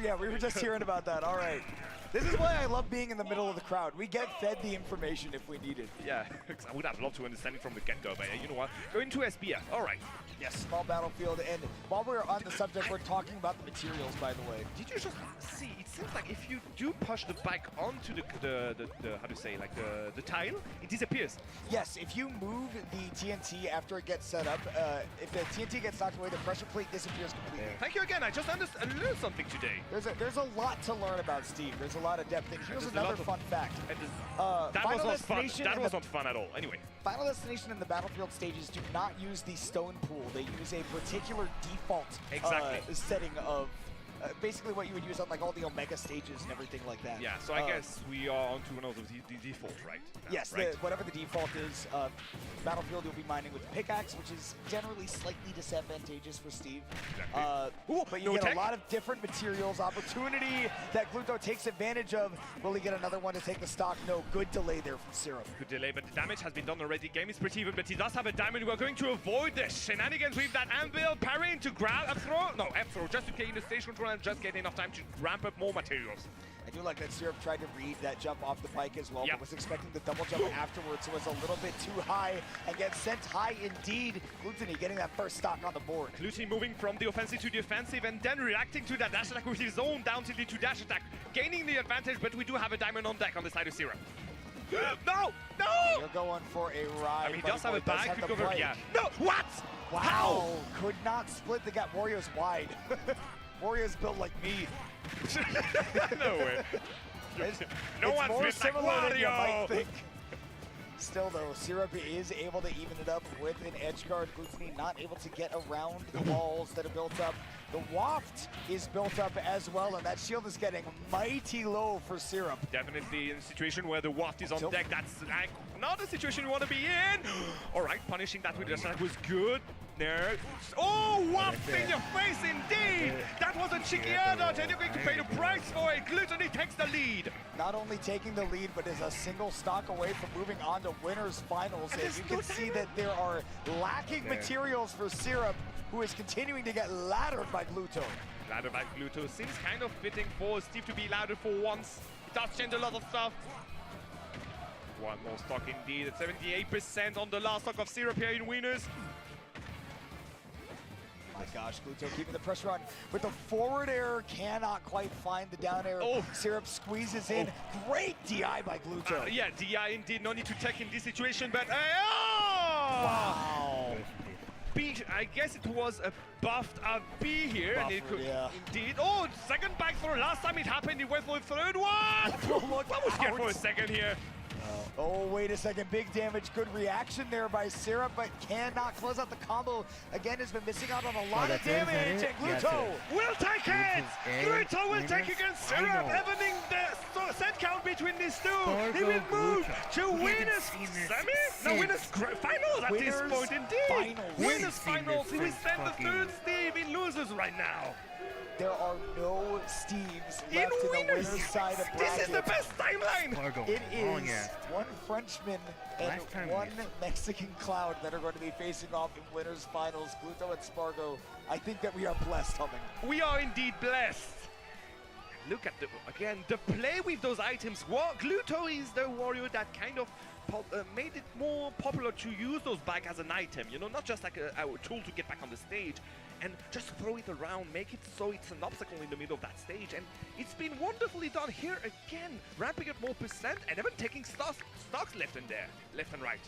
Yeah, we were just hearing about that. All right. This is why I love being in the middle of the crowd. We get fed the information if we need it. Yeah, I would have loved to understand it from the get-go, but you know what? Going to SBF. All right. Yes, small battlefield. And while we're on the subject, we're talking about the materials, by the way. Did you just see? It seems like if you do push the bike onto the how to say, like the tile, it disappears. Yes, if you move the TNT after it gets set up, if the TNT gets knocked away, the pressure plate disappears completely. Thank you again. I just learned something today. There's a lot to learn about Steve. There's a lot of depth. And here's There's a another lot of- fun fact. And that Final was not fun. Destination That and was the- not fun at all. Anyway. Final Destination and the Battlefield stages do not use the stone pool. They use a particular default setting of basically what you would use on like all the Omega stages and everything like that. Yeah, so I guess we are on to one of the default, right? Now, Yes, right? whatever the default is, Battlefield you'll be mining with the pickaxe, which is generally slightly disadvantageous for Steve. Exactly. But you no get tech. a lot of different materials, opportunity that Gluto takes advantage of. Will he get another one to take the stock? No, good delay there from Syrup. Good delay, but the damage has been done already. Game is pretty even, but he does have a diamond. We're going to avoid the shenanigans with that anvil. Parrying to grab a throw. No, F-throw, just to get in the stage control and just get enough time to ramp up more materials. I do like that Syrup tried to read that jump off the bike as well, Yep. but was expecting the double jump afterwards, so was a little bit too high and gets sent high indeed. Glutony getting that first stock on the board. Glutony moving from the offensive to the defensive and then reacting to that dash attack with his own down tilted to dash attack, gaining the advantage, but we do have a diamond on deck on the side of Syrup. No! No! You're going for a ride. I mean, he but does have a bag, have could the go over, bike. yeah. No! What? Wow! How? Could not split the gap. Wario's wide. Wario's built like me. No way. It's, No it's one's more built like similar than you might Wario. think. Still though, Syrup is able to even it up with an edge guard. Glutony not able to get around the walls that are built up. The waft is built up as well, and that shield is getting mighty low for Syrup. Definitely in a situation where the waft is on Tilt. deck. That's like not a situation you want to be in. All right, punishing that with the attack was good. There. Oh, waft in your face indeed. That was a cheeky air dodge, and you're going to pay the price for it. Glutony takes the lead. Not only taking the lead, but is a single stock away from moving on to winners finals. And there's you no can see that there are lacking materials for Syrup, who is continuing to get laddered by Gluto. Ladder by Gluto seems kind of fitting for Steve to be laddered for once. It does change a lot of stuff. One more stock indeed at 78% on the last stock of Syrup here in winners. My gosh, Gluto keeping the pressure on with the forward air, cannot quite find the down air. Oh. Syrup squeezes in. Great DI by Gluto. Yeah, DI indeed, no need to tech in this situation, but oh! Wow. B, I guess it was a buffed up B here, and it Buffered, could yeah. indeed. Oh, second back throw. Last time it happened, it went for the third one. Look I was scared for a out. second here. Oh, wait a second. Big damage. Good reaction there by Syrup, but cannot close out the combo. Again, has been missing out on a lot of that's it, is that damage. it? And That's Gluto. Will take it! Gluto's Gluto will A, take winners against Syrup, final. evening the set count between these two. He Spargo will move Gluto. to We haven't winners seen this semi? No, since. winners finals at this Winners point, indeed. finals. Winners We haven't seen finals. this He will since stand the fucking- third Steve in losers right now. There are no Steves left In in the winners. winner's side of bracket. This is the best timeline. Spargo, It wrong is ass. one Frenchman and Last time one we- Mexican Cloud that are going to be facing off in winners finals. Gluto and Spargo. I think that we are blessed, Humming. We are indeed blessed. Look at the play with those items. Gluto is the warrior that kind of made it more popular to use those back as an item, you know, not just like a tool to get back on the stage, and just throw it around, make it so it's an obstacle in the middle of that stage. And it's been wonderfully done here again, ramping up more percent and even taking stocks left and right.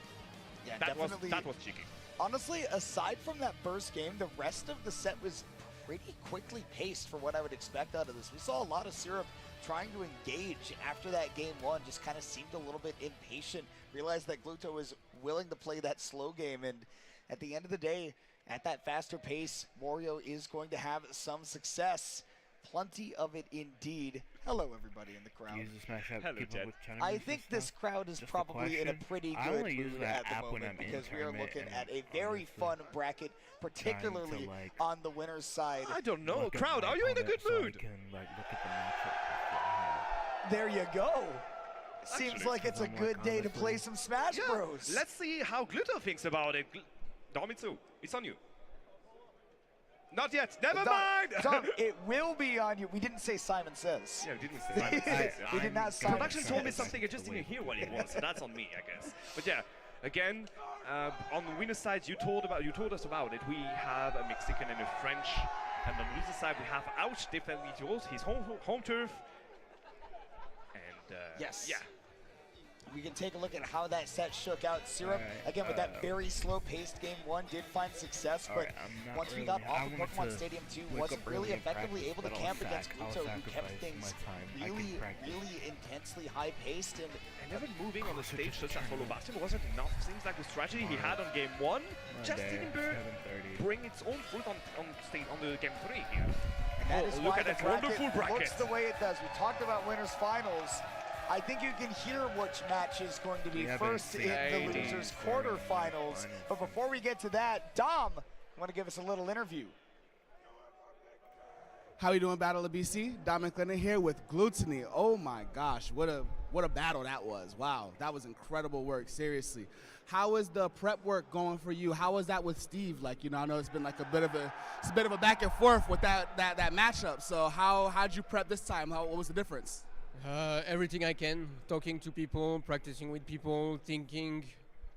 Yeah, That was definitely. cheeky. Honestly, aside from that first game, the rest of the set was pretty quickly paced for what I would expect out of this. We saw a lot of Syrup trying to engage after that game one, just kind of seemed a little bit impatient, realized that Gluto was willing to play that slow game, and at the end of the day, at that faster pace, Wario is going to have some success. Plenty of it indeed. Hello, everybody in the crowd. Use the Smash app. Hello, keep up Jed. with tournaments I and think stuff? this crowd is Just a probably in a question. pretty I good only use mood that at the app when moment I'm in because we are tournament looking and at a very honestly fun bracket, particularly like, on the winner's side. I don't know. look at Crowd, my are you in a good opponent so I mood? can, like, look at the matchup beforehand. There you go. Seems Actually, like it's a I'm like, good day to play honestly- some Smash Yeah, Bros. let's see how Gluto thinks about it. Domitsu, it's on you. Not yet. Never mind. Dom, it will be on you. We didn't say Simon Says. Yeah, we didn't say that. We did not sign Production it. told me something, I just didn't hear what it was, so that's on me, I guess. But yeah, again, on the winner's side, you told us about it. We have a Mexican and a French, and on the loser side, we have Ouch defending his home turf. And Yes. yeah. We can take a look at how that set shook out. Syrup, Alright, again, with that very slow-paced game one, did find success, but Alright, I'm not once we really- got I off of wanted Pokemon to Stadium 2, wake wasn't up really early and effectively practice, able to but I'll camp against I'll Gluto, who kept sacrifice things my time. I can really, practice. really intensely high-paced. And And even moving on the stage such as Follow Bastion wasn't enough. Seems like the strategy he had on game 1 just Monday, didn't 7:30. bring its own fruit on stage on the game 3 here. that Oh, is look why at the that wonderful bracket looks bracket. the way it does. We talked about winners finals. I think you can hear which match is going to be We haven't first in seen the any losers tournament quarterfinals. finals. But before we get to that, Dom, you want to give us a little interview? How you doing, Battle of BC? Dominic Lennon here with Gluttony. Oh my gosh, what a battle that was. Wow, that was incredible work, seriously. How is the prep work going for you? How was that with Steve? Like, you know, I know it's been like a bit of a back and forth with that matchup. So how'd you prep this time? What was the difference? Everything I can, talking to people, practicing with people, thinking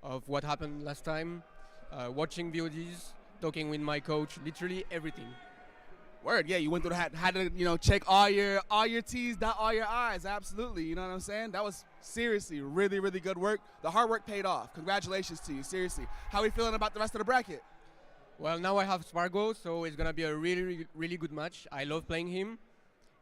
of what happened last time, watching VODs, talking with my coach, literally everything. Word, yeah, you went through had to, you know, check all your T's, dot all your I's. Absolutely, you know what I'm saying? That was seriously really, really good work. The hard work paid off. Congratulations to you, seriously. How are you feeling about the rest of the bracket? Well, now I have Spargo, so it's gonna be a really, really good match. I love playing him.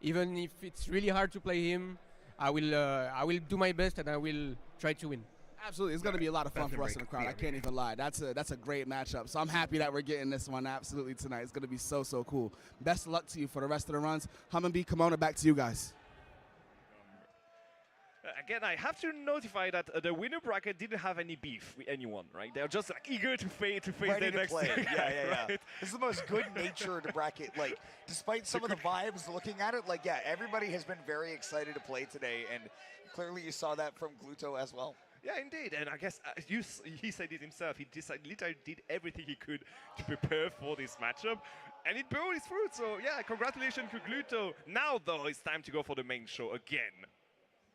Even if it's really hard to play him, I will do my best and I will try to win. Absolutely, it's going to be a lot of fun Best for of us in the break. crowd. I can't even lie. That's a great matchup. So I'm happy that we're getting this one absolutely tonight. It's going to be so cool. Best of luck to you for the rest of the runs. Humminbee, Kimona, back to you guys. Again, I have to notify that the winner bracket didn't have any beef with anyone, right? They're just like eager to face Ready their to next play. guy, Yeah. right? This is the most good-natured bracket. Like, despite some of the vibes looking at it, like, yeah, everybody has been very excited to play today, and clearly you saw that from Gluto as well. Yeah, indeed. And I guess he said it himself. He literally did everything he could to prepare for this matchup, and it bore his fruit. So yeah, congratulations to Gluto. Now though, it's time to go for the main show again.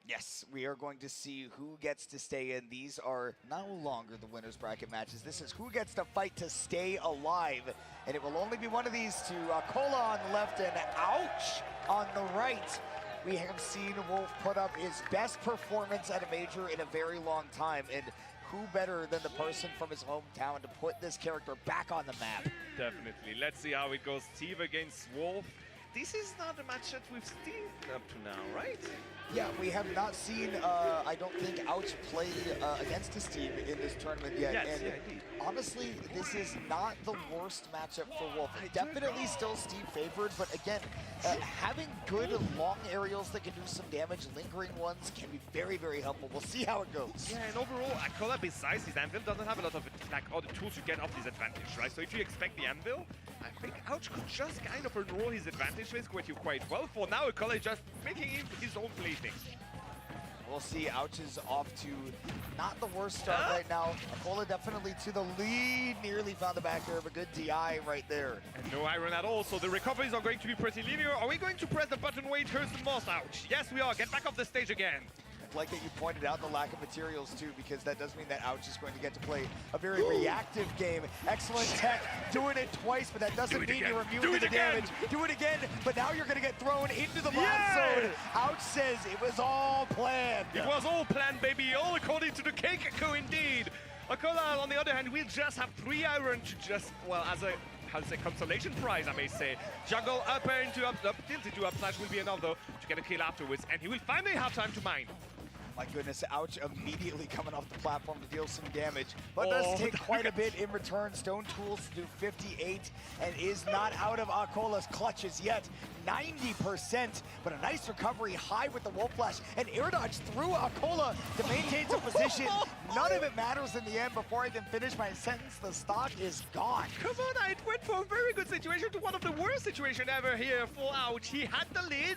Yes, we are going to see who gets to stay in. These are no longer the winners bracket matches. This is who gets to fight to stay alive. And it will only be one of these two. Cola on the left and Ouch on the right. We have seen Wolf put up his best performance at a major in a very long time. And who better than the person from his hometown to put this character back on the map? Definitely. Let's see how it goes. Steve against Wolf. This is not a match that we've seen up to now, right? Yeah, we have not seen, I don't think, Ouch play against his team in this tournament yet. Yes, and yeah, indeed. honestly, this is not the worst matchup for Wolf. Definitely still Steve favored, but again, having good long aerials that can do some damage, lingering ones, can be very, very helpful. We'll see how it goes. Yeah, and overall, Akola, besides his anvil, doesn't have a lot of like other tools to get off his advantage, right? So if you expect the anvil, I think Ouch could just kind of unroll his advantage with quite well. For now, Akola is just making his own plaything. We'll see. Ouch is off to not the worst start right now. Akola definitely to the lead. Nearly found the back air of a good DI right there. And no iron at all, so the recoveries are going to be pretty linear. Are we going to press the button where it hurts the most, Ouch? Yes, we are. Get back off the stage again. Like that you pointed out the lack of materials too, because that does mean that Ouch is going to get to play a very reactive game. Excellent tech, doing it twice, but that doesn't mean you're immune to the damage. Do it again, but now you're going to get thrown into the blast zone. Ouch says it was all planned. It was all planned, baby, all according to the Keikaku indeed. Akola, on the other hand, will just have 3 iron to just, well, as a consolation prize, I may say. Juggle up air into up tilt into up slash will be enough though to get a kill afterwards, and he will finally have time to mine. My goodness, Ouch immediately coming off the platform to deal some damage, but does take quite a bit in return. Stone Tools to do 58 and is not out of Akola's clutches yet. 90%, but a nice recovery high with the Wolf Flash and air dodge through Akola to maintain some position. None of it matters in the end. Before I can finish my sentence, the stock is gone. Come on, I went from a very good situation to one of the worst situations ever here for Ouch. He had the lead,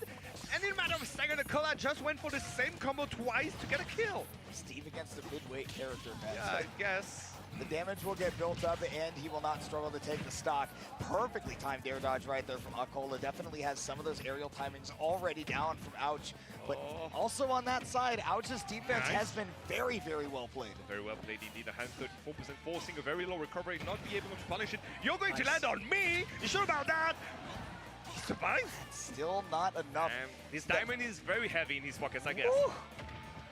and in a matter of a second, Akola just went for the same combo twice to get a kill. Steve against the midweight character, man. Yeah, I guess. The damage will get built up, and he will not struggle to take the stock. Perfectly timed air dodge right there from Akola. Definitely has some of those aerial timings already down from Ouch. But also on that side, Ouch's defense has been very, very well played. Very well played indeed. 134% forcing a very low recovery, not be able to punish it. You're going to land on me? You sure about that? He survived? Still not enough. His diamond is very heavy in his pockets, I guess. Woo!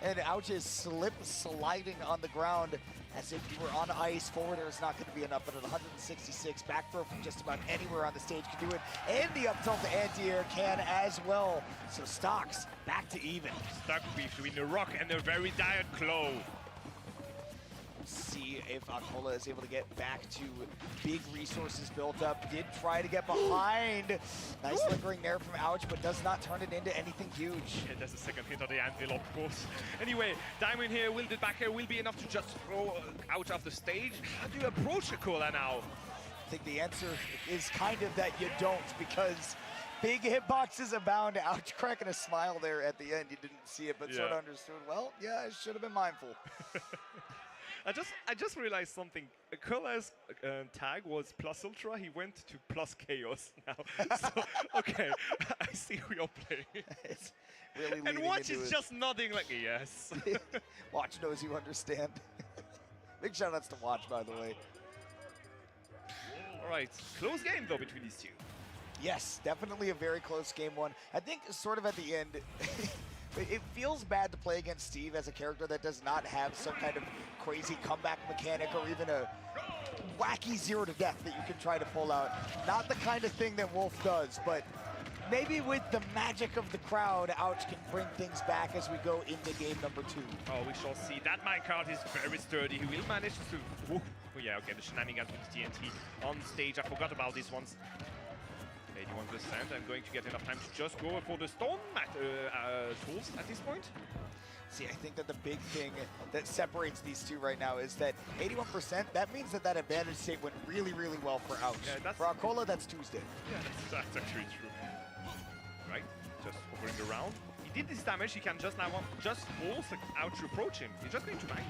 And Ouch is sliding on the ground as if you were on ice. Forward air is not going to be enough, but at 166, back throw from just about anywhere on the stage can do it. And the up tilt to anti-air can as well. So stocks back to even. Stuck between the rock and a very dire claw. See if Akola is able to get back to big resources built up. Did try to get behind. Nice flickering there from Ouch, but does not turn it into anything huge. Yeah, there's a second hit on the anvil, of course. Anyway, Diamond here, will the back air will be enough to just throw Ouch off the stage. How do you approach Akola now? I think the answer is kind of that you don't, because big hitboxes abound. Ouch cracking a smile there at the end. You didn't see it, but sort of understood. Well, yeah, I should have been mindful. I just realized something. Akola's tag was plus ultra. He went to plus chaos now. So, okay, I see who you're playing. It's really and Watch is just nodding like, yes. Watch knows you understand. Big shout outs to Watch, by the way. All right, close game though between these two. Yes, definitely a very close game one. I think sort of at the end, it feels bad to play against Steve as a character that does not have some kind of crazy comeback mechanic or even a wacky zero to death that you can try to pull out. Not the kind of thing that Wolf does, but maybe with the magic of the crowd, Ouch can bring things back as we go into game number 2. Oh, we shall see. That minecart is very sturdy. He will manage to... Oh, yeah, okay, the shenanigans with TNT on stage. I forgot about these ones. 81%. I'm going to get enough time to just go for the stone tools at this point. See, I think that the big thing that separates these two right now is that 81%, that means that that advantage state went really, really well for Ouch. Yeah, for Akola, that's Tuesday. Yeah, that's actually true. Right, just hovering around. He did this damage, he can just now just force Ouch to approach him. He's just going to bang.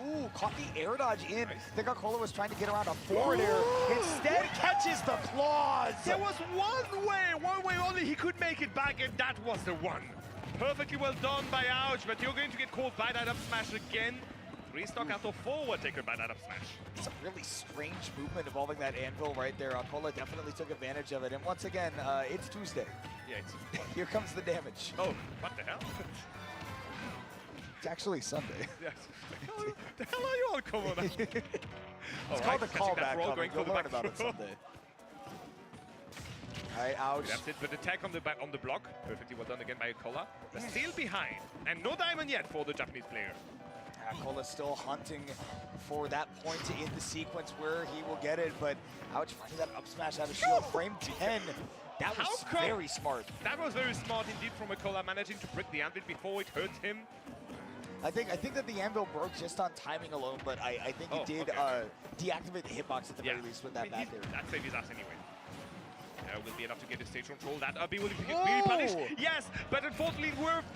Ooh, caught the air dodge in. Nice. I think Akola was trying to get around a forward air. Instead, catches the claws. There was one way only he could make it back, and that was the one. Perfectly well done by Ouch, but you're going to get caught by that up smash again. 3 stock out of forward taken by that up smash. It's a really strange movement involving that anvil right there. Akola definitely took advantage of it. And once again, it's Tuesday. Yeah, it's... Here comes the damage. Oh, what the hell? It's actually Sunday. Yes. The hell are you on, come on? It's called a callback. You'll learn about it someday. All right, Ouch. That's it, but attack on the block. Perfectly well done again by Akola. But still behind, and no diamond yet for the Japanese player. Akola still hunting for that point in the sequence where he will get it, but Ouch finding that up smash out of shield. Frame 10. That was very smart. That was very smart indeed from Akola, managing to break the anvil before it hurt him. I think that the anvil broke just on timing alone, but I think he did deactivate the hitbox at the very least with that back air. That saved his ass anyway. Will be enough to get the stage control. That will be really punished. Yes, but unfortunately,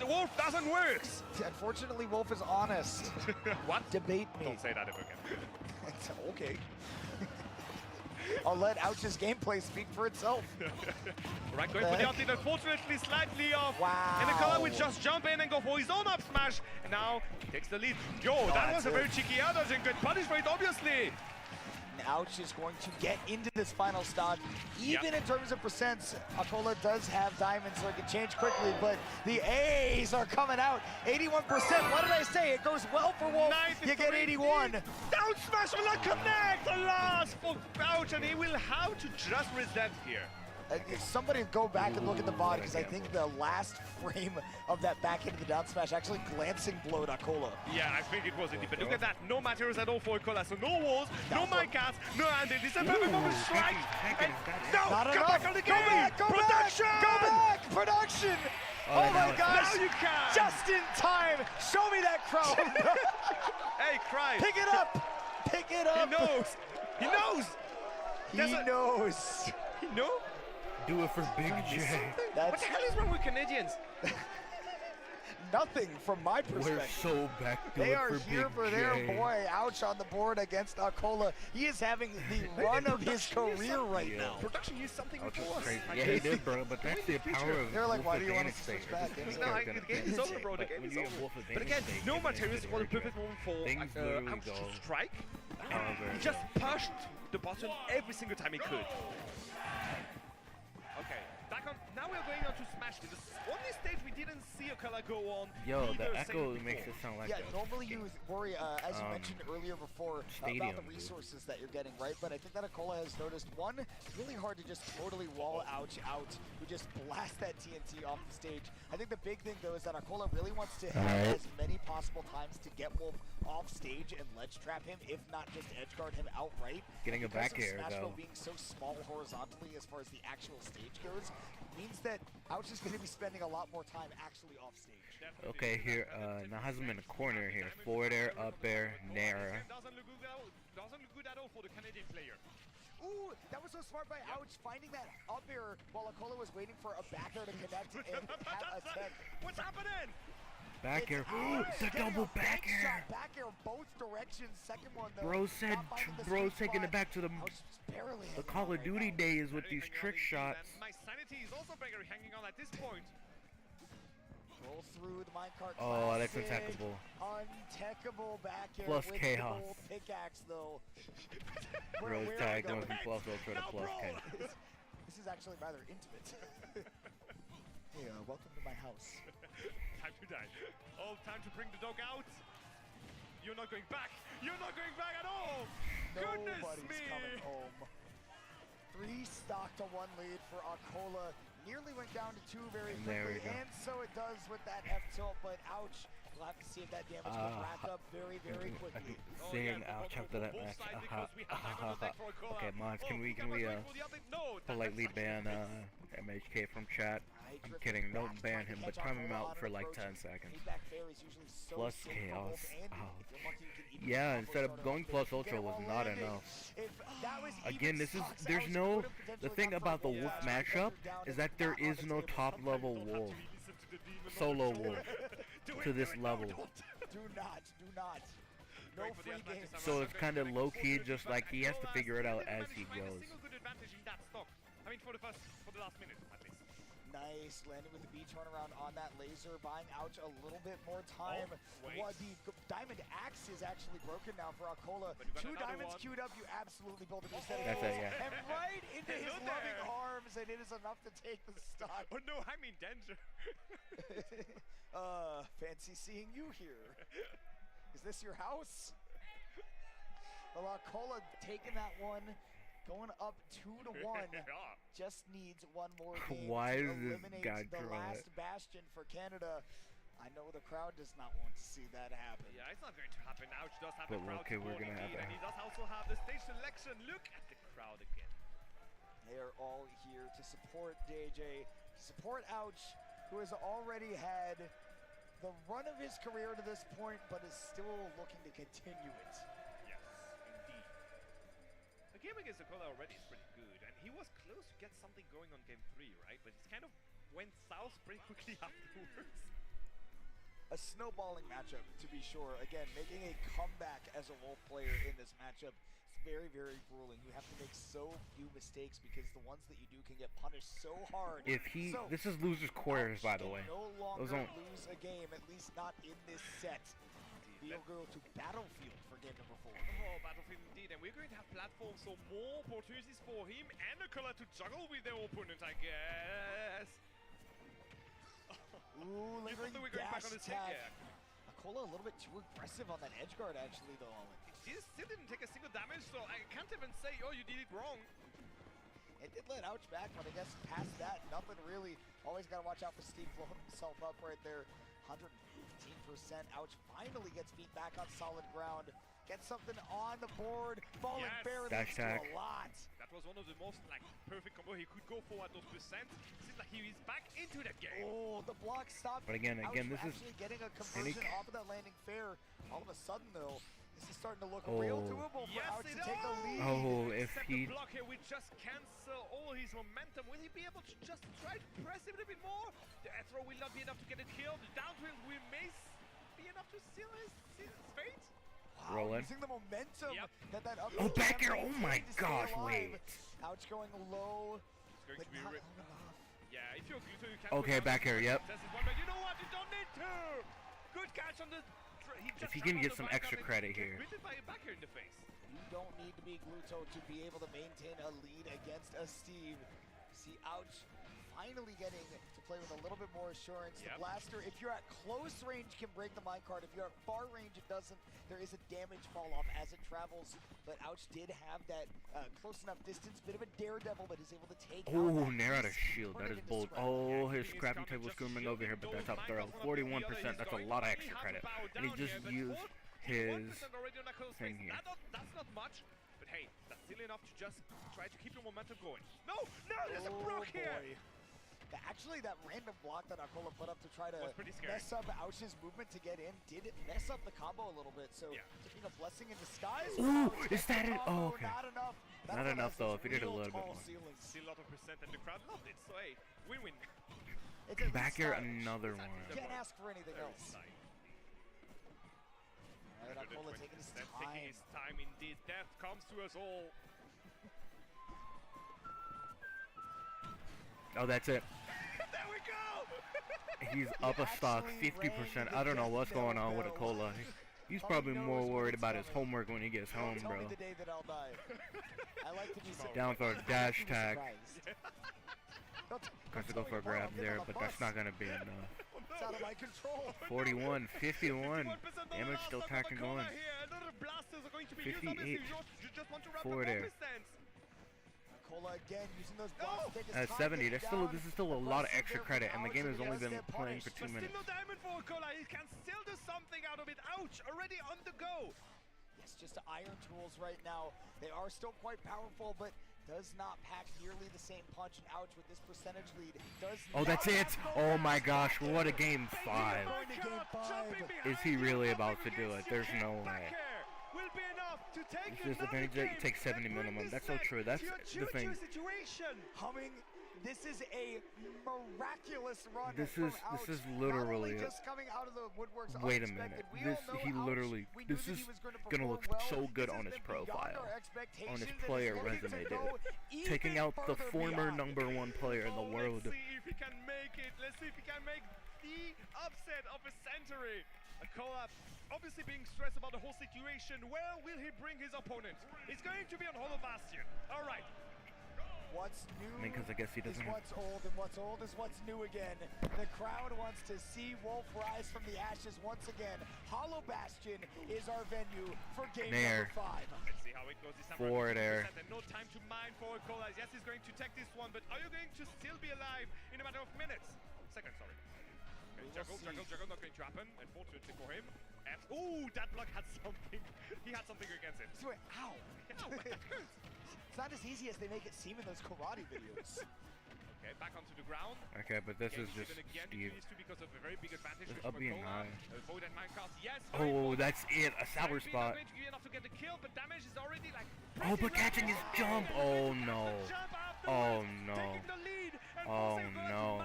Wolf doesn't work. Unfortunately, Wolf is honest. What? Debate me. Don't say that ever again. Okay. I'll let Ouch's gameplay speak for itself. Right, going for the ultimate, unfortunately slightly off. Wow. And Akola will just jump in and go for his own up smash. And now he takes the lead. Yo, that was a very cheeky air dodge and good punish for it, obviously. Ouch is going to get into this final stock. Even in terms of percents, Akola does have diamonds, so it can change quickly, but the A's are coming out. 81%, what did I say? It goes well for Wolf, you get 81. Down smash will not connect, alas, for Ouch, and he will have to just resent here. If somebody go back and look at the VOD, because I think the last frame of that back into the down smash actually glancing blowed Akola. Yeah, I think it was indeed. But look at that. No materials at all for Akola. So no walls, no minecars, no handle. This is a perfect moment to strike. And no, Not come enough. back on the Go game. back, go Production. back, go back. Production. Oh my gosh. Now you can. Just in time. Show me that crown. Hey, Christ. Pick it up. Pick it up. He knows. He knows. He knows. He knows. Do it for Big J. What the hell is wrong with Canadians? Nothing from my We're perspective. so back to They it are for here Big for J. their boy. Ouch on the board against Akola. He is having the run of his career right now. Production used something Ouch, before us. crazy. I Yeah, guess. he did, bro. But that's the power of They're like, Wolf why do you want us Advantage to switch State. back? This It's No, guy's gonna the game is over, bro. The But game when is you have over. Wolf But Advantage again, State, no it makes materials it was a very perfect good. moment for Things literally Ouch go to strike. however He just pushed the button every single time he could. Okay, back on. Now we're going on to Smash. This is only stage we didn't see Akola go on. Yo, either the echo same makes before. it sound like Yeah, a normally you worry, as you um, mentioned earlier before, about stadium, the dude. resources that you're getting, right? But I think that Akola has noticed, one, it's really hard to just totally wall Ouch out. We just blast that TNT off the stage. I think the big thing, though, is that Akola really wants to have as many possible times to get Wolf off stage and ledge trap him, if not just edge guard him outright. Getting a Because back of air, Smashville though. being so small horizontally as far as the actual stage goes, means that Ouch is going to be spending a lot more time actually off stage. Okay, here, now has him in a corner here. Forward air, up air, Nair. Doesn't look good at all for the Canadian player. Ooh, that was so smart by Ouch, finding that up air while Akola was waiting for a back air to connect and have a tech. What's happening? Back air. Ouch The getting double a back bank air. shot, back air both directions. Second one though. Bro said, not finding the bro's sweet taking it spot. back to the Ouch just barely the hanging Call on of right Duty now. days with these Hanging on trick indeed, shots. and my sanity is also barely hanging on at this point. Roll through the minecart. Oh, that's classic. untechable. Untechable back air Plus with chaos. the gold pickaxe though. Bro's where tag are we going from going? plus ultra to Now, plus bro. K. This is actually rather intimate. Hey, welcome to my house. Time to die. Oh, time to bring the dog out. You're not going back. You're not going back at all. Goodness Nobody's me. coming home. 3 stock to 1 lead for Akola. Nearly went down to 2 very And there we quickly, go. and so it does with that F tilt, but ouch. We'll have to see if that damage can rack up very, very quickly. Saying ouch after that match. Okay, Mons, can we politely ban MHK from chat? I'm kidding, don't ban him, but time him out for like 10 seconds. Feedback there is usually so Plus safe for chaos. both, and Ouch. you're lucky you can even Yeah, cover instead of someone going else. plus Get ultra him was while not landing. enough. If that was Again, even this is sucks, there's Ouch no would've the potentially thing got about the further wolf down. matchup Down is is that there not on is the no table. top level wolf solo wolf to this level. Do not. No Wait for the free Atlantis games. Summer So it's Circuit kind of to low make key, full just but like he has to Akola figure it still out didn't as he manage to find a goes. single good advantage in that stock. I mean, for the last minute, at least. Nice, landing with the B turnaround on that laser, buying Ouch a little bit more time. wait. What the diamond axe is actually broken now for Akola. But you got 2 another diamonds one. queued up, you absolutely build a new set of That's it, goals. yeah. And right into his Hello loving there. arms, and it is enough to take the stock. Oh no, I'm in danger. Fancy seeing you here. Is this your house? Well, Akola taking that one, going up 2-1. Just needs one more game Why to does this eliminate guy the draw last it? bastion for Canada. I know the crowd does not want to see that happen. Yeah, it's not going to happen. Ouch does have But the crowd okay, we're support gonna have indeed, that. and he does also have the stage selection. Look at the crowd again. They are all here to support DJ, to support Ouch, who has already had the run of his career to this point, but is still looking to continue it. Yes, indeed. The game against Akola already is pretty good, and he was close to get something going on game 3, right? But it kind of went south pretty quickly afterwards. A snowballing matchup, to be sure. Again, making a comeback as a Wolf player in this matchup is very, very grueling. You have to make so few mistakes because the ones that you do can get punished so hard. If he, So, this is loser's quarters, by the can way. no Those longer don't. lose a game, at least not in this set. He'll go to Battlefield for game number 4. Oh, Battlefield indeed, and we're going to have platforms, so more opportunities for him and Akola to juggle with their opponent, I guess. Ooh, You thought lingering they were going back on dash the stick, attack. yeah. Akola a little bit too aggressive on that edge guard, actually, though. He still didn't take a single damage, so I can't even say, oh, you did it wrong. It did let Ouch back, but I guess past that, nothing really. Always got to watch out for Steve blowing himself up right there. 115%. Ouch finally gets feet back on solid ground. Gets something on the board. Falling Bear leads to a lot. That was one of the most perfect combo he could go for at those percent. Seems like he is back into that game. Oh, the block stopped. But again, this is actually getting a conversion off of that landing fair. All of a sudden, though, this is starting to look real doable for Ouch to take the lead. Oh, if he... The block here will just cancel all his momentum. Will he be able to just try to press him a little bit more? The air throw will not be enough to get it killed. The down tilt will be enough to seal his fate. Wow, Rolling. using the momentum that up oh, back air! Oh my gosh! Wait. Ouch going low. It's going to be yeah, if you're Gluto, you can. Okay, back air. Yep. But you know what? You don't need to. Good catch on the. If he can get some extra credit here. By a back air in the face. You don't need to be Gluto to be able to maintain a lead against a Steve. See, Ouch finally getting to play with a little bit more assurance. The blaster, if you're at close range, can break the minecart. If you're at far range, it doesn't. There is a damage fall off as it travels, but Ouch did have that close enough distance. Bit of a daredevil, but is able to take Oh, Nair out of shield. That is bold. Oh, his scrapping table screaming over here, but that's up throw. 41%. That's a lot of extra credit. And he just used his thing here. That's not much. But hey, that's still enough to just try to keep your momentum going. No, there's a block here. Actually, that random block that Akola put up to try to mess up Ouch's movement to get in did mess up the combo a little bit. So, taking a blessing in disguise. Ooh, is that it? Oh, okay. Not enough. Not enough, though. If he did a little bit more. Still a lot of percent, and the crowd loved it. So, hey, win-win. Back here, another one. Can't ask for anything else. Akola taking his time. Taking his time, indeed. Death comes to us all. Oh, that's it. There we go! He's up a stock 50%. I don't know what's going on with Akola. He's probably more worried about his homework when he gets home, bro. Down throw, dash tag. Tries to go for a grab there, but that's not going to be enough. It's out of my control. 41, 51. Damage still attacking going. 58. 4 there. Again, using those blocks to take his At 70, this is still a lot of extra credit, and the game has only been playing for 2 minutes. Still no diamond for Akola. He can still do something out of it. Ouch! Already on the go. Yes, just iron tools right now. They are still quite powerful, but does not pack nearly the same punch. And Ouch with this percentage lead. Oh, that's it! Oh my gosh, what a game 5. Is he really about to do it? There's no way. Will be enough to take this is the thing that you take 70 minimum. That's so true. That's the thing. Humming, this is a miraculous run. This is literally just coming out of the woodworks. Wait a minute. This is gonna look so good on his profile, on his player resume, dude. Taking out the former #1 player in the world. Let's see if he can make it. Let's see if he can make the upset of a century. Akola obviously being stressed about the whole situation. Where will he bring his opponent? He's going to be on Hollow Bastion. All right. What's new I mean, because I guess he doesn't is what's old, and what's old is what's new again. The crowd wants to see Wolf rise from the ashes once again. Hollow Bastion is our venue for game number 5. Let's see how it goes this time. 4 there. And no time to mine for Akola. Yes, he's going to take this one, but are you going to still be alive in a matter of minutes? Seconds, sorry. Juggle, not going to happen, unfortunately for him. And, ooh, that block had something. He had something against him. Ow! It's not as easy as they make it seem in those karate videos. Okay, back onto the ground. Okay, but this is just Steve. Because of a very big advantage up being high. Avoid that minecart. Yes. Oh, that's it. A sour spot. Enough to get the kill, but damage is already like. Oh, but catching his jump. Oh no. Oh no. Oh no.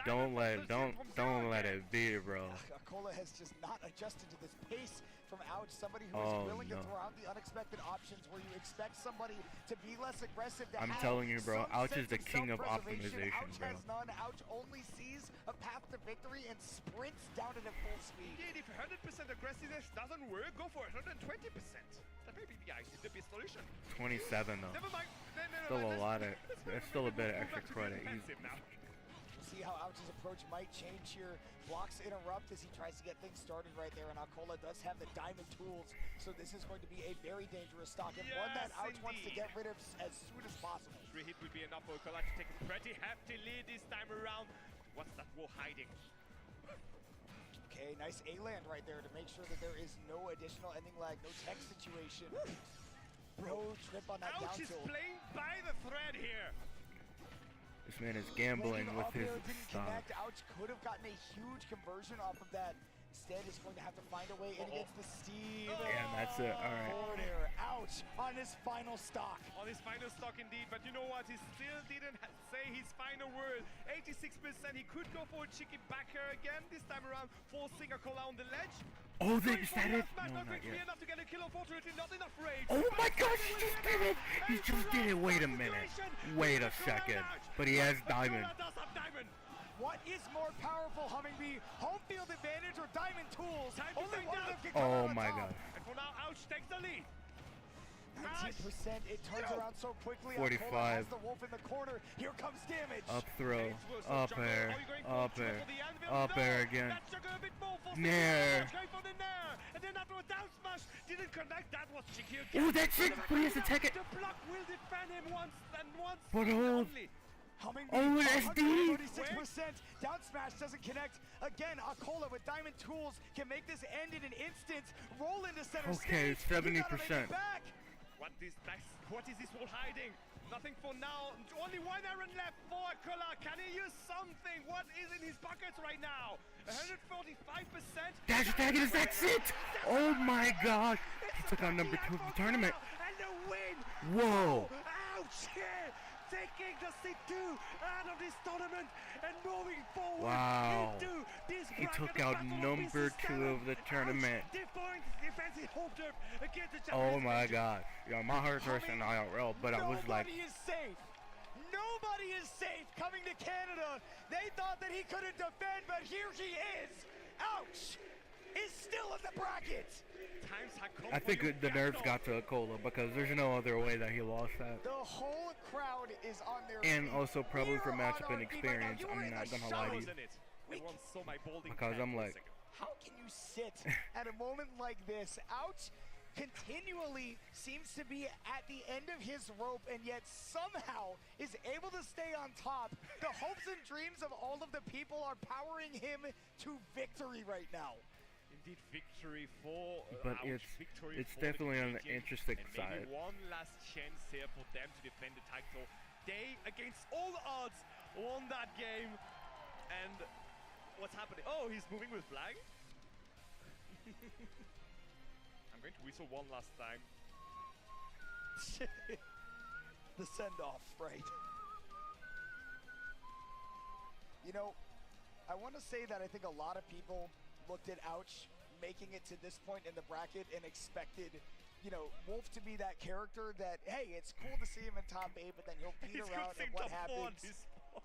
Don't let it be, bro. Akola has just not adjusted to this pace from Ouch. Somebody who is willing to throw out the unexpected options where you expect somebody to be less aggressive. I'm telling you, bro. Ouch is the king of optimization, Ouch bro. has none. Ouch only sees a path to victory and sprints down it at full speed. Indeed, if 100% aggressiveness doesn't work, go for 120%. That may be the best solution. 27 though. Never mind. Still a lot of. There's still a bit of extra credit. See how Ouch's approach might change here. Blocks interrupt as he tries to get things started right there, and Akola does have the diamond tools, so this is going to be a very dangerous stock, and one that Ouch wants to get rid of as soon as possible. 3 hit will be enough for Akola to take a pretty hefty lead this time around. What's that wall hiding? Okay, nice A-land right there to make sure that there is no additional ending lag, no tech situation. No trip on that down Ouch is tilt. playing by the thread here. This man is gambling Landing with up his air didn't stock. connect. Ouch could have gotten a huge conversion off of that. Instead, is going to have to find a way in against the Steve. And that's it. All right. Forward air. Ouch on his final stock. On his final stock indeed, but you know what? He still didn't say his final word. 86%. He could go for a cheeky back air again this time around, forcing Akola on the ledge. Oh, they just had it. Smash, No, not not going to be yet. enough to get a kill, unfortunately. Not enough rage. Oh my gosh, he just did it! He just did it. Wait a minute. Wait a second. But he has diamond. Akola does have diamond. What is more powerful, Hummingbee? Home field advantage or diamond tools? Time to Only find one of out. them can come Oh out on my top. god. And for now, Ouch takes the lead. 19%. It turns around so quickly. 45. Akola has the wolf in the corner. Here comes damage. Up throw. Up air. Are you going for Up a air. triple the anvil? Up No. air again. That's a bit more for Nair. Going for the Nair. And then after a down smash, didn't connect. That was cheeky again. Oh, that's it. But he has to take it. The block will defend him once and once. But hold. only. Hummingbee, Oh, an SD. 146%. Down smash doesn't connect. Again, Akola with diamond tools can make this end in an instant. Roll into center Okay, stage. You gotta make it 70%. back. What is this wall hiding? Nothing for now. Only one Aaron left for Akola. Can he use something? What is in his pockets right now? 145%. Dash attack is that's it! Oh my gosh! He took out number 2 of the tournament. And the win. Whoa! Ouch! Yeah. Taking the C2 out of this tournament and moving forward Wow. into this He bracket took of out Battle of number BC7. 2 of the tournament. Ouch. Defiant defensive hold up against the Oh Japanese my legend. gosh. Yeah, my heart's racing IRL, but I was like, Nobody is safe. Nobody is safe coming to Canada. They thought that he couldn't defend, but here he is. Ouch! Is still in the bracket. Times have come I for think you, the nerves Gakko. got to Akola because there's no other way that he lost that. The whole crowd is on their And feet. also probably We for are matchup on and our feet right now. experience, You were I'm in not the gonna lie to you. Wasn't it? Everyone saw my balding Because head I'm for a like- second. How can you sit at a moment like this? Ouch continually seems to be at the end of his rope and yet somehow is able to stay on top. The hopes and dreams of all of the people are powering him to victory right now. Indeed, victory for But Ouch, victory it's for the definitely on the Canadians, interesting and side. Maybe one last chance here for them to defend the title. They, against all odds, won that game. And what's happening? Oh, he's moving with flag. I'm going to whistle one last time. The send-off, right? You know, I want to say that I think a lot of people looked at Ouch making it to this point in the bracket and expected, you know, Wolf to be that character that, hey, it's cool to see him in top 8, but then he'll peter He's out got and what top 4 on happens. his spot.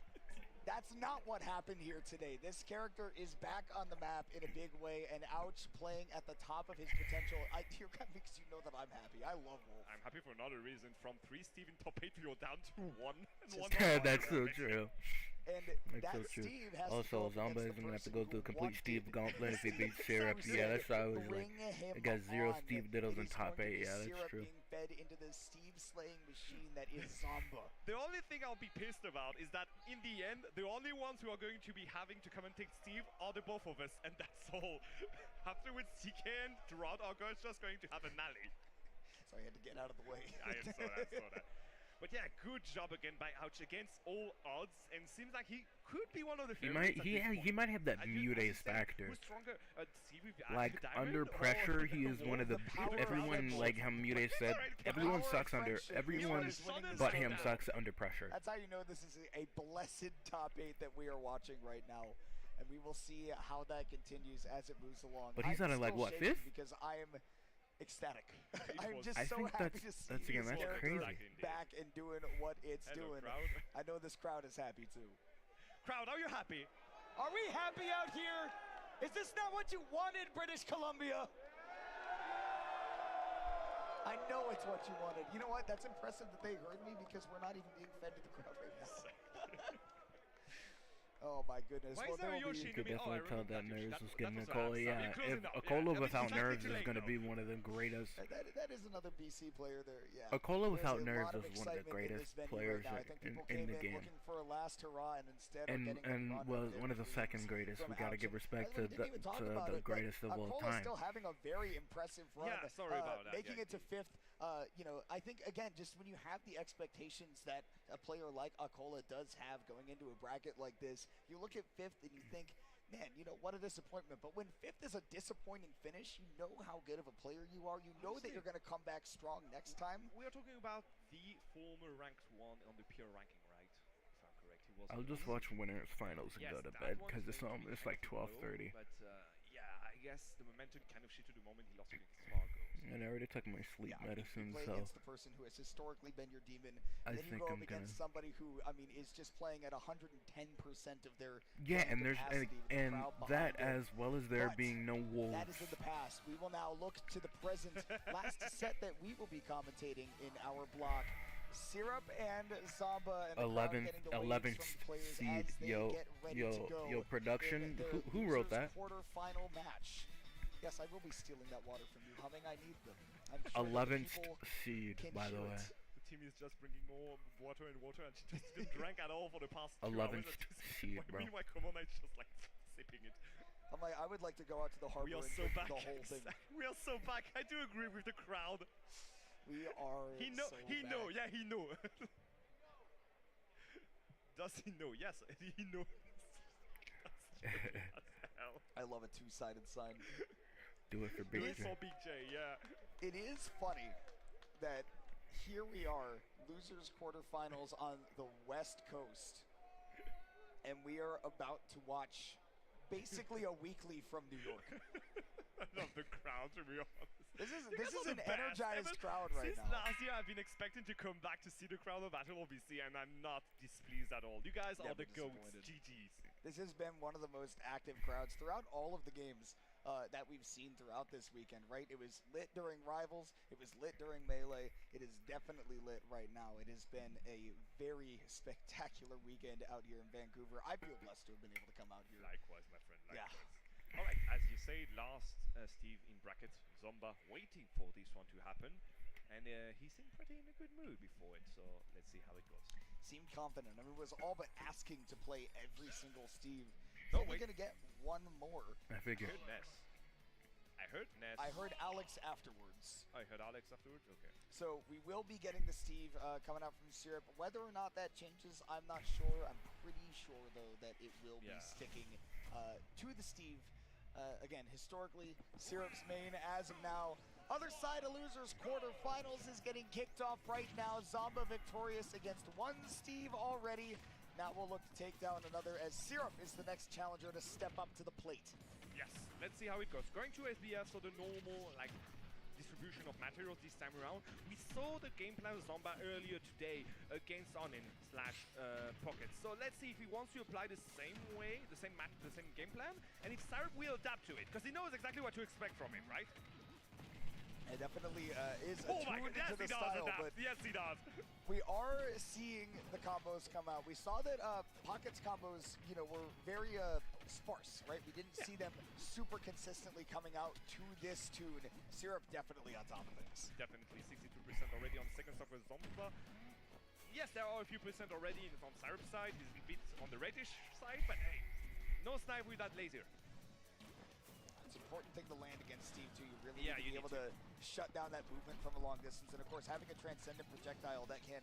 That's not what happened here today. This character is back on the map in a big way, and Ouch playing at the top of his potential. You're gonna makes you know that I'm happy. I love Wolf. I'm happy for another reason. From 3 Steve in top 8, you're down to 1. And one Yeah, more. that's so true. And That's that so true. Steve has to Also, go up Zomba against is the gonna have to person go who through a complete wanted Steve gauntlet if he beats Steve Syrup. Yeah, that's why I was like, bring him I got 0 on. Steve Diddles It in is top going to 8. be Yeah, that's Syrup true. being fed into the Steve slaying machine that is Zomba. The only thing I'll be pissed about is that in the end, the only ones who are going to be having to commentate Steve are the both of us, and that's all. Afterwards, CK and Gerard are just going to have a nally. So I had to get out of the way. I saw that. But yeah, good job again by Ouch against all odds, and seems like he could be one of the He favorites might, at this point. he might have that And you- as you Mutace said, factor. who's stronger, Steve with Like Diamond under or pressure, he is one of the. The power of Everyone, friendship. like how Mutace said, The everyone power of sucks under. friendship. Everyone He is winning this but him tournament. sucks under pressure. That's how you know this is a blessed top 8 that we are watching right now. And we will see how that continues as it moves along. But he's I'm on a, like, still what, shaking 5th? Because I am ecstatic. I'm was- just I so think happy that's- to see that's, again, this that's character crazy. back and doing what it's Hello, doing. crowd. I know this crowd is happy too. Crowd, are you happy? Are we happy out here? Is this not what you wanted, British Columbia? I know it's what you wanted. You know what? That's impressive that they heard me because we're not even being fed to the crowd right now. Oh my goodness. Why Well, is there a there will Yoshi be- in You the could middle? Oh, I definitely tell remember that Yoshi. Nerds That was was getting what I Akola. was Yeah, saying. Close if enough. Akola Yeah, without slightly Nerves too is late, going to though. be one of the greatest. That is another BC player there, yeah. Akola There's without a Nerves lot of is one of the excitement in this greatest venue players right now. I think people in came the in game. looking for a last hurrah and instead are And getting a run was of one of the their second dreams greatest. from We got to Ouch. give respect We to didn't even talk the about it, but greatest of all Akola's time. still having a very impressive run. Yeah, sorry about that. Making Yeah, it to fifth. You know, I think again, just when you have the expectations that a player like Akola does have going into a bracket like this, you look at fifth and you think, man, you know, what a disappointment. But when fifth is a disappointing finish, you know how good of a player you are. You know that Honestly, you're going to come back strong next time. We are talking about the former ranked one on the pure ranking, right? If I'm correct, he was. I'll just watch winners finals and Yes, go to that bed one because is going to be it's kind like of low, 12:30. But yeah, I guess the momentum kind of shifted the moment he lost against Fargo. And I already took my sleep Yeah, medicine, you play so against the person who has historically been your demon. I And then you think go I'm up against gonna- somebody who, I mean, is just playing at 110% of their yeah. playing And there's capacity with the and crowd behind that them. as well as there But being no That is in wolves. the past. We will now look to the present. Last set that we will be commentating in our block. Syrup and Zamba and the crowd 11th getting the waves 11th from players seed. as they Yo, get ready to go yo, production. in their Who wrote losers that? quarterfinal match. Yes, I will be stealing that water from you, Humming. I need them. I'm sure that the 11th people seed, can by the hear way. it. The team is just bringing more water and water, and she just didn't drink at all for the past 2 hours. 11th And just- seed, bro. Meanwhile, Komona is just like sipping it. I'm like, I would like to go out to the harbor We are and so drink back. the whole thing. We are so back. I do agree with the crowd. We are He know. so He know. back. Yeah, he know. Does he know? Yes, he knows. That's hell. I love a two-sided sign. Do it for Do Big it J. for Big J. Yeah. It is funny that here we are, losers quarterfinals on the West Coast, and we are about to watch basically a weekly from New York. I love the crowd, to be honest. This is You guys are an the best. energized Ever crowd right Since now. last year, I've been expecting to come back to see the crowd of Battle of BC, and I'm not displeased at all. You guys are Never the goats. disappointed. GG's. This has been one of the most active crowds throughout all of the games that we've seen throughout this weekend, right? It was lit during Rivals. It was lit during Melee. It is definitely lit right now. It has been a very spectacular weekend out here in Vancouver. I feel blessed to have been able to come out here. Likewise, my friend. Yeah. Likewise. All right, as you say, last Steve in brackets, Zomba waiting for this one to happen, and he seemed pretty in a good mood before it. So let's see how it goes. Seemed confident. I mean, was all but asking to play every single Steve. No, He's only wait. going to get one more. I figured. Heard Ness. I heard Ness. I heard Alex afterwards. I heard Alex afterwards. Okay. So we will be getting the Steve coming out from Syrup. Whether or not that changes, I'm not sure. I'm pretty sure, though, that it will Yeah. be sticking to the Steve. Again, historically, Syrup's main as of now. Other side of losers quarterfinals is getting kicked off right now. Zomba victorious against one Steve already. Now we'll look to take down another as Syrup is the next challenger to step up to the plate. Yes. Let's see how it goes. Going to SBS for the normal distribution of materials this time around. We saw the game plan of Zomba earlier today against Onin / Pockets. So let's see if he wants to apply the same way, the same game plan, and if Syrup will adapt to it, because he knows exactly what to expect from him, right? It definitely is Oh my attuned god, yes to the he does style, adapt. but Yes he does. we are seeing the combos come out. We saw that Pockets combos, were very sparse, right? We didn't see them super consistently coming out to this tune. Syrup definitely on top of things. Definitely 62% already on the second stock with Zomba. Yes, there are a few percent already on Syrup's side. He's a bit on the reddish side, but hey, no snipe with that laser. It's an important thing to land against Steve too. You really Yeah, need to you be able need to shut down that movement from a long distance, and of course having a transcendent projectile that can,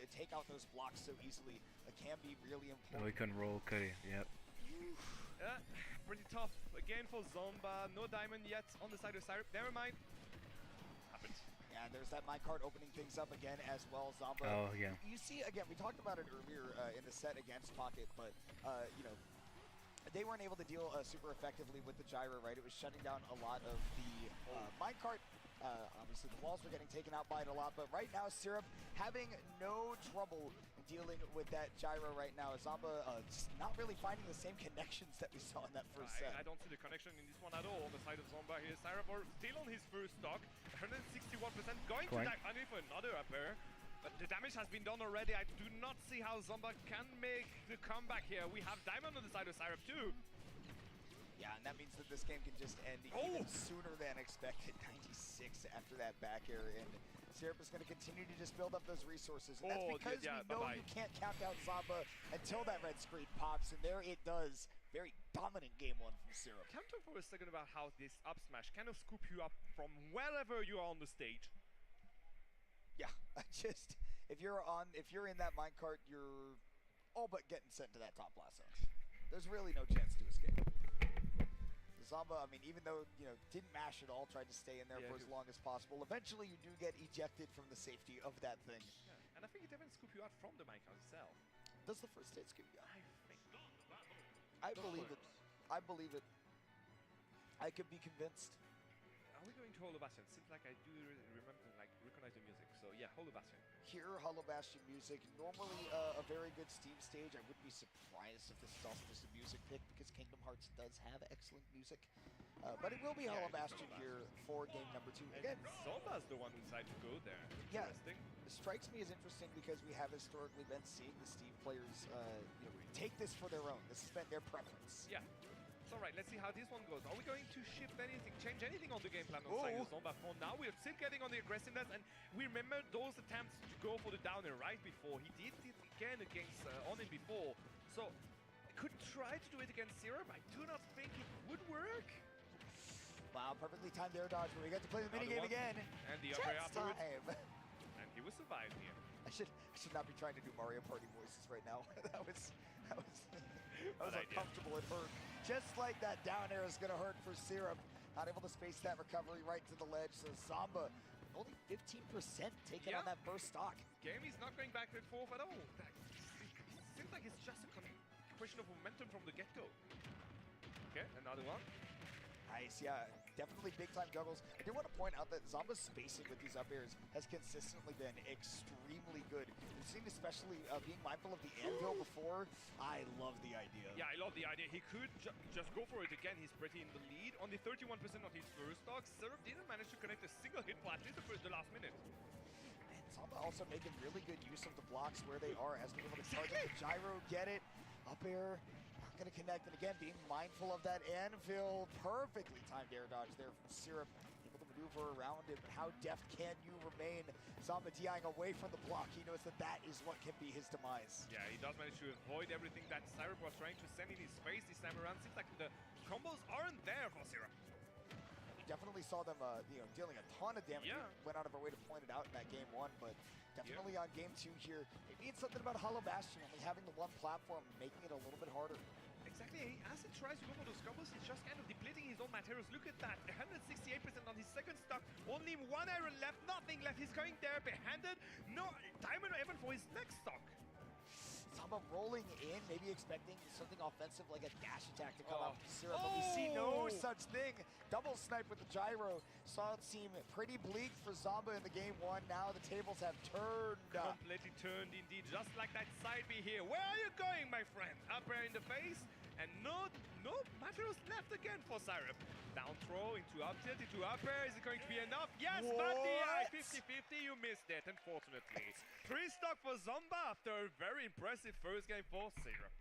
take out those blocks so easily can be really Oh, important. he couldn't roll, could he? Yep. Pretty tough again for Zomba. No diamond yet on the side of Syrup. Never mind. Happens. Yeah, and there's that minecart opening things up again as well. Zomba. Oh, yeah. You see, again, we talked about it earlier in the set against Pocket, but, they weren't able to deal super effectively with the gyro, right? It was shutting down a lot of the minecart. Obviously, the walls were getting taken out by it a lot, but right now, Syrup having no trouble dealing with that gyro right now. Zomba just not really finding the same connections that we saw in that first set. I don't see the connection in this one at all on the side of Zomba here. Syrup still on his first stock. 161% going Clank. to dive honey for another upper. But the damage has been done already. I do not see how Zomba can make the comeback here. We have Diamond on the side of Syrup too. Yeah, and that means that this game can just end even sooner than expected. 96 after that back air, and Syrup is going to continue to just build up those resources. And that's because we know you can't count out Zomba until that red screen pops, and there it does. Very dominant game one from Syrup. Can we talk for a second about how this up smash kind of scoop you up from wherever you are on the stage? Yeah, if you're in that minecart, you're all but getting sent to that top blast zone. There's really no chance to escape. Zomba, I mean, even though, didn't mash at all, tried to stay in there for as long as possible, eventually you do get ejected from the safety of that thing. Yeah. And I think it even scoop you out from the minecart itself. Does the first hit scoop you out? I think. I believe it. I believe it. I could be convinced. Are we going to Hollow Bastion? Seems like I do recognize the music. So yeah, Hollow Bastion. Hear Hollow Bastion music. Normally a very good Steam stage. I wouldn't be surprised if this is also just a music pick because Kingdom Hearts does have excellent music. But it will be Hollow Bastion here for game number 2. Again, Zomba's the one who decided to go there. Yeah, Interesting. it strikes me as interesting because we have historically been seeing the Steve players take this for their own. This has been their preference. Yeah. It's all right, let's see how this one goes. Are we going to shift anything, change anything on the game plan on side of Zomba? For now, we're still getting on the aggressiveness, and we remember those attempts to go for the downer right before. He did it again against Onin before. So, I could try to do it against Syrup. I do not think it would work. Wow, perfectly timed air dodge, but we get to play the minigame again. And the upper afterwards. Time. And he will survive here. I should not be trying to do Mario Party voices right now. that was uncomfortable. It hurt. Just like that down air is going to hurt for Syrup. Not able to space that recovery right to the ledge. So Zomba, only 15% taken on that first stock. Game is not going back and forth at all. It seems like it's just a question of momentum from the get-go. Okay, another one. Nice, yeah, definitely big-time juggles. I do want to point out that Zomba's spacing with these up airs has consistently been extremely good. We've seen especially being mindful of the anvil before. I love the idea. Yeah, I love the idea. He could just go for it again. He's pretty in the lead. Only 31% on his first stock. Syrup didn't manage to connect a single hit for at least the last minute. And Zomba also making really good use of the blocks where they are, as being able to charge up the gyro, get it, up air. Going to connect, and again, being mindful of that anvil. Perfectly timed air dodge there from Syrup. Able to maneuver around it, but how deft can you remain? Zomba DIing away from the block. He knows that that is what can be his demise. Yeah, he does manage to avoid everything that Syrup was trying to send in his face this time around. Seems like the combos aren't there for Syrup. We definitely saw them, dealing a ton of damage. Yeah. Went out of our way to point it out in that game 1, but definitely on game 2 here. It means something about Hollow Bastion only having the one platform, making it a little bit harder. Exactly, as he tries to go for those combos, he's just kind of depleting his own materials. Look at that, 168% on his second stock, only one iron left, nothing left. He's going there behanded, no diamond even for his next stock. Zomba rolling in, maybe expecting something offensive like a dash attack to come out from Syrup, but we see no such thing. Double snipe with the gyro. Saw it seem pretty bleak for Zomba in the game 1. Now the tables have turned. Completely turned indeed, just like that side B here. Where are you going, my friend? Up air in the face, and no materials left again for Syrup. Down throw into up tilt, into up air. Is it going to be enough? Yes, but DI 50-50, you missed it, unfortunately. 3 stock for Zomba after a very impressive first game for Syrup.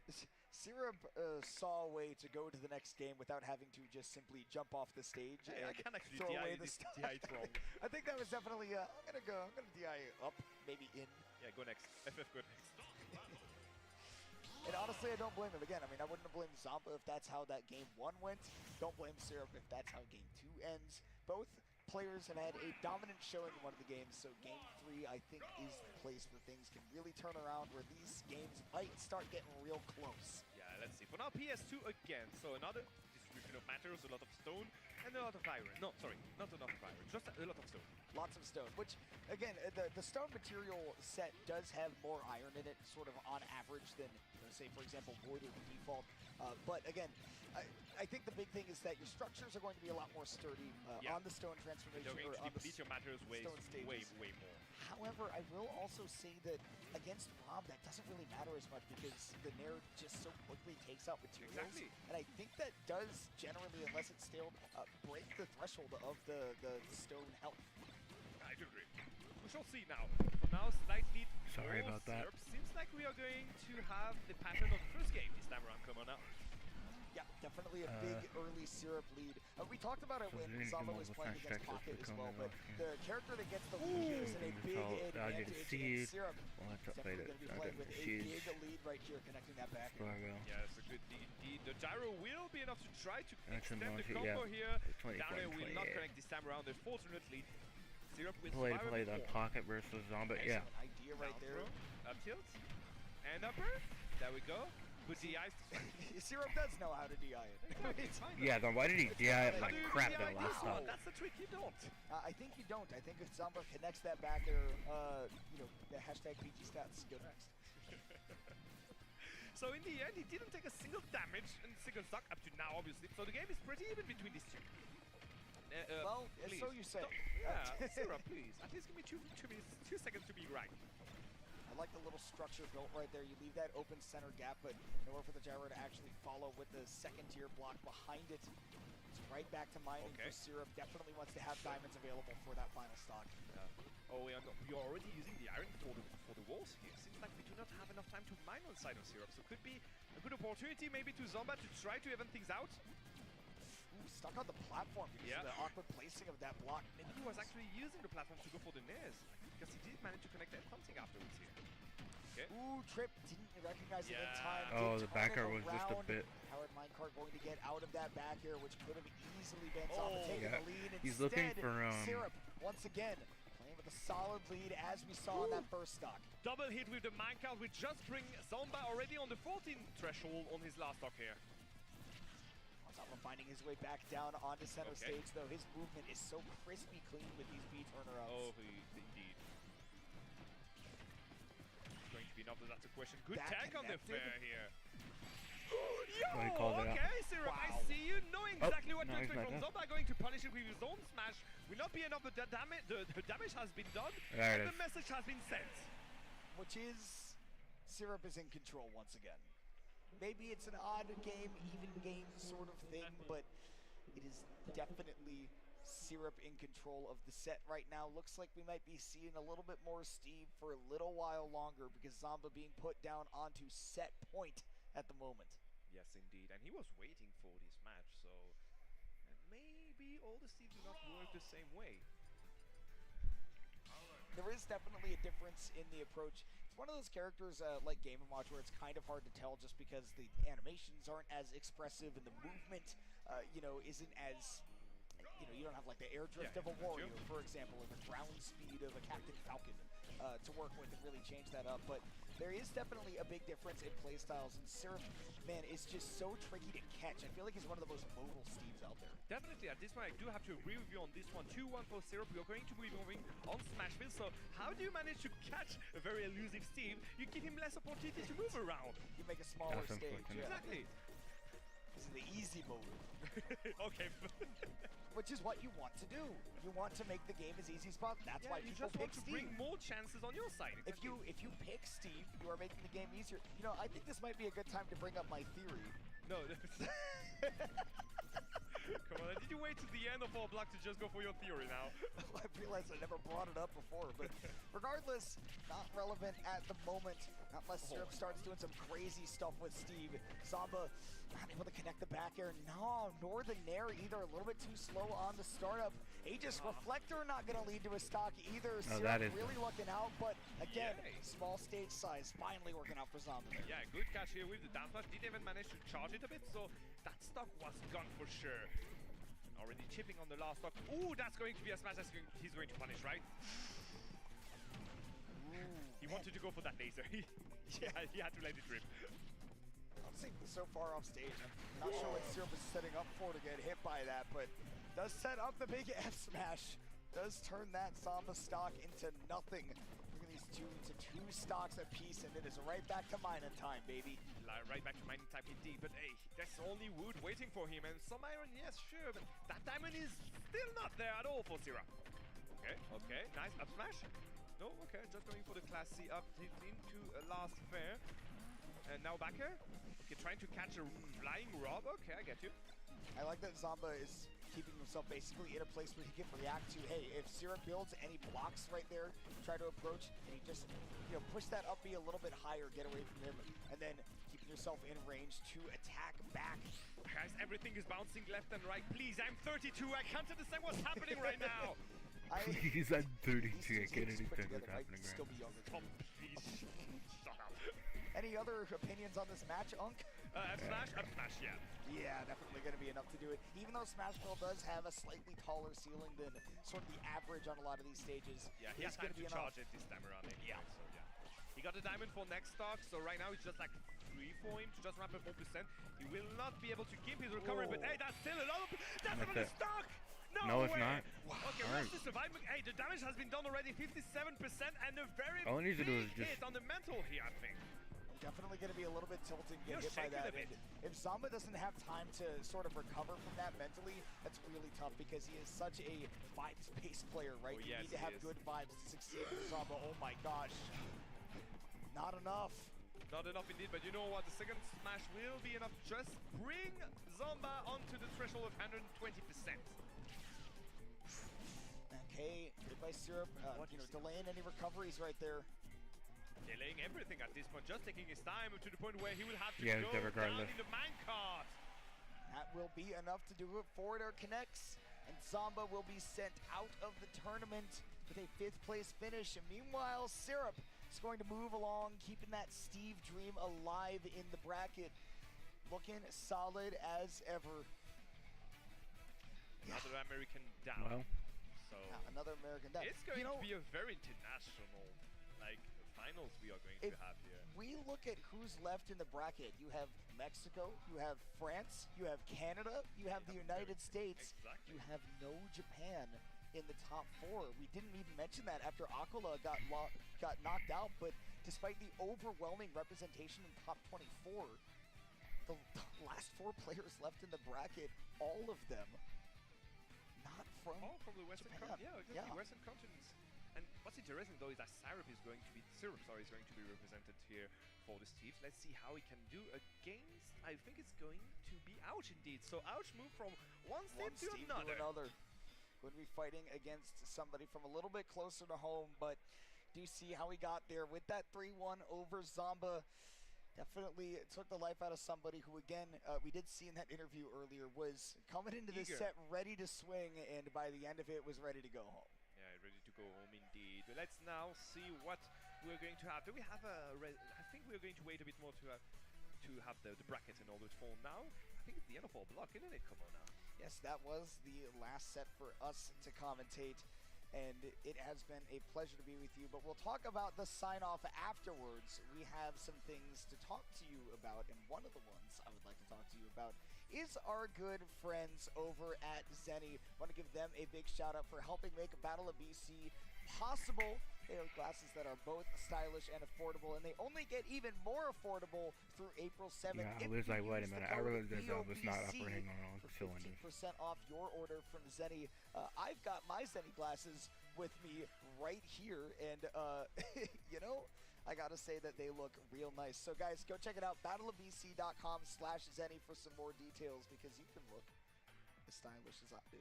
Syrup saw a way to go to the next game without having to just simply jump off the stage and I can actually throw away the DI wrong. I think that was definitely, I'm gonna DI up, maybe in. Yeah, go next. FF, go next. And honestly, I don't blame him. Again, I mean, I wouldn't have blamed Zomba if that's how that game 1 went. Don't blame Syrup if that's how game 2 ends. Both players have had a dominant showing in one of the games, so game 3, I think, is the place where things can really turn around, where these games might start getting real close. Yeah, let's see. For now, PS2 again. So another distribution of materials, a lot of stone, and a lot of iron. No, sorry, not enough iron, just a lot of stone. Lots of stone, which, again, the stone material set does have more iron in it, sort of on average, than, say, for example, wood or the default. But again, I think the big thing is that your structures are going to be a lot more sturdy on the stone transformation. They're going to deplete your materials way more. However, I will also say that against Rob, that doesn't really matter as much because the Nair just so quickly takes out materials. Exactly. And I think that does generally, unless it's stale, break the threshold of the stone health. I do agree. We shall see now. For now, slight lead. Sorry for about that. Syrup. Seems like we are going to have the pattern of the first game this time around. Come on now. Yeah, definitely a big early Syrup lead. We talked about it when Zamba was playing against Pocket as well, but the character that gets the lead here is in a big advantage against Syrup. Definitely going to be playing with a big lead right here, connecting that back. Yeah, it's a good lead indeed. The gyro will be enough to try to extend the combo here. Gyro will not connect this time around, unfortunately. Syrup will play that Pocket versus Zamba, yeah. Idea right there. Up tilt. And upper. There we go. Good DI. Syrup does know how to DI it. Yeah, then why did he DI it like crap that last time? That's the trick, you don't. I think you don't. I think if Zamba connects that back there, you know, the hashtag PG stats go next. So in the end, he didn't take a single damage and single suck up to now, obviously. So the game is pretty even between these two. Well, please, so you say. Yeah, Syrup, please. At least give me 2 minutes, 2 seconds to be right. I like the little structure built right there. You leave that open center gap, but nowhere for the gyro to actually follow with the second tier block behind it. It's right back to mining for Syrup. Definitely wants to have diamonds available for that final stock. Oh, we are already using the iron for the walls here. Seems like we do not have enough time to mine on the side of Syrup, so could be a good opportunity maybe to Zamba to try to even things out. Stuck on the platform because of the awkward placing of that block. And he was actually using the platform to go for the Nares, because he did manage to connect that something afterwards here. Okay. Ooh, Trip didn't recognize it in time. Oh, the back air was just a bit. Howard Minecart going to get out of that back air, which could have easily been Zamba taking the lead. He's looking for Syrup once again playing with a solid lead as we saw in that first stock. Double hit with the minecart, which just bring Zamba already on the 14 threshold on his last stock here. Finding his way back down onto center stage, though. His movement is so crispy clean with these B turnarounds. Oh, indeed. It's going to be another, that's a question. Good tag on the fair here. Yo, okay, Syrup, I see you. Knowing exactly what to expect from Zamba, going to punish it with his own smash. Will not be enough, but the damage has been done, and the message has been sent. Which is, Syrup is in control once again. Maybe it's an odd game, even game sort of thing, but it is definitely Syrup in control of the set right now. Looks like we might be seeing a little bit more Steve for a little while longer because Zamba being put down onto set point at the moment. Yes, indeed, and he was waiting for this match, so maybe all the Steves do not work the same way. There is definitely a difference in the approach. It's one of those characters like Game & Watch where it's kind of hard to tell just because the animations aren't as expressive and the movement, you know, isn't as, you know, you don't have like the air drift of a warrior, for example, or the ground speed of a Captain Falcon to work with and really change that up. But there is definitely a big difference in playstyles, and Syrup, man, is just so tricky to catch. I feel like he's one of the most mobile Steves out there. Definitely, at this point, I do have to agree with you on this one. 2-1 for Syrup. You're going to be moving on Smashville, so how do you manage to catch a very elusive Steve? You give him less opportunity to move around. You make a smaller stage. Exactly. This is the easy mode. Okay. Which is what you want to do. You want to make the game as easy as possible. That's why people pick Steve. Bring more chances on your side. Exactly. If you pick Steve, you are making the game easier. You know, I think this might be a good time to bring up my theory. No. Come on, did you wait to the end of our block to just go for your theory now? I realized I never brought it up before, but regardless, not relevant at the moment, unless Syrup starts doing some crazy stuff with Steve. Zamba not able to connect the back air. No, nor the Nair either, a little bit too slow on the startup. Aegis Reflector not going to lead to a stock either. Syrup really looking out, but again, small stage size finally working out for Zamba. Yeah, good catch here with the down flash. Didn't even manage to charge it a bit, so that stock was gone for sure. Already chipping on the last stock. Ooh, that's going to be a smash he's going to punish, right? He wanted to go for that laser. Yeah, he had to let it rip. I'm seeing so far off stage. I'm not sure what Syrup is setting up for to get hit by that, but does set up the big F smash. Does turn that Zamba stock into nothing. Look at these two to 2 stocks apiece, and it is right back to mining time, baby. Right back to mining time indeed, but hey, there's only wood waiting for him, and some iron, yes, sure, but that diamond is still not there at all for Syrup. Okay, nice up smash. No, okay, just going for the class C up into a last fair. And now back here. Okay, trying to catch a flying rob. Okay, I get you. I like that Zamba is keeping himself basically in a place where he can react to, hey, if Syrup builds and he blocks right there, try to approach, and he just, push that up B a little bit higher, get away from him, and then keeping yourself in range to attack back. Guys, everything is bouncing left and right. Please, I'm 32. I can't understand what's happening right now. Please, I'm 32. I can't understand what's happening right still be younger. Tom, please, shut up. Any other opinions on this match, Unk? Smash, yeah. Yeah, definitely going to be enough to do it. Even though Smashville does have a slightly taller ceiling than sort of the average on a lot of these stages. Yeah, he has time to charge it this time around. Yeah. So, yeah. He got a diamond for next stock, so right now it's just like 3 for him to just ramp up 4%. He will not be able to give his recovery, but hey, that's still a lot of... That's another stock! No, it's way. not. Wow. Okay, what's the surviving? Hey, the damage has been done already, 57%, and a very all he needs to do is big just hit on the mental here, I think. Definitely going to be a little bit tilted, get He'll hit by shake it that. a bit. If Zamba doesn't have time to sort of recover from that mentally, that's really tough because he is such a vibes-based player, right? Oh, You yes, need to have good vibes to succeed with Zamba. Oh my gosh. Not enough. Not enough indeed, but you know what? The second smash will be enough. Just bring Zamba onto the threshold of 120%. Okay, good by Syrup. Delaying any recoveries right there. Delaying everything at this point, just taking his time to the point where he will have to Yeah, go down regardless. in the minecart. That will be enough to do it. Forward air connects, and Zamba will be sent out of the tournament with a 5th place finish. And meanwhile, Syrup is going to move along, keeping that Steve dream alive in the bracket. Looking solid as ever. Another American down. Well. So another American down. it's going to be a very international, finals we are going to have here. We look at who's left in the bracket. You have Mexico, you have France, you have Canada, you have the United States. Exactly. You have no Japan in the top 4. We didn't even mention that after Aquila got knocked out, but despite the overwhelming representation in top 24, the last 4 players left in the bracket, all of them not from the Western Japan. Yeah, exactly. Western continents. And what's interesting though is that Syrup is going to be represented here for the Steves. Let's see how he can do against. I think it's going to be Ouch indeed. So Ouch moved from one Steve to another. Going to be fighting against somebody from a little bit closer to home, but do see how he got there with that 3-1 over Zamba. Definitely took the life out of somebody who, again, we did see in that interview earlier, was coming into this set ready to swing, and by the end of it was ready to go home. Yeah, ready to go home indeed. Let's now see what we're going to have. Do we have I think we're going to wait a bit more to have the bracket in order for now. I think it's the end of our block, isn't it? Come on now. Yes, that was the last set for us to commentate, and it has been a pleasure to be with you, but we'll talk about the sign-off afterwards. We have some things to talk to you about, and one of the ones I would like to talk to you about is our good friends over at Zenny. I want to give them a big shout-out for helping make Battle of BC possible. They have glasses that are both stylish and affordable, and they only get even more affordable through April 7th. Yeah, if there's you wait a use the minute. I code realized that was not VOBC operating on all for cylinders. 15% off your order from Zenny. I've got my Zenny glasses with me right here, and I gotta say that they look real nice. So guys, go check it out, battleofbc.com/Zenny for some more details, because you can look as stylish as I do.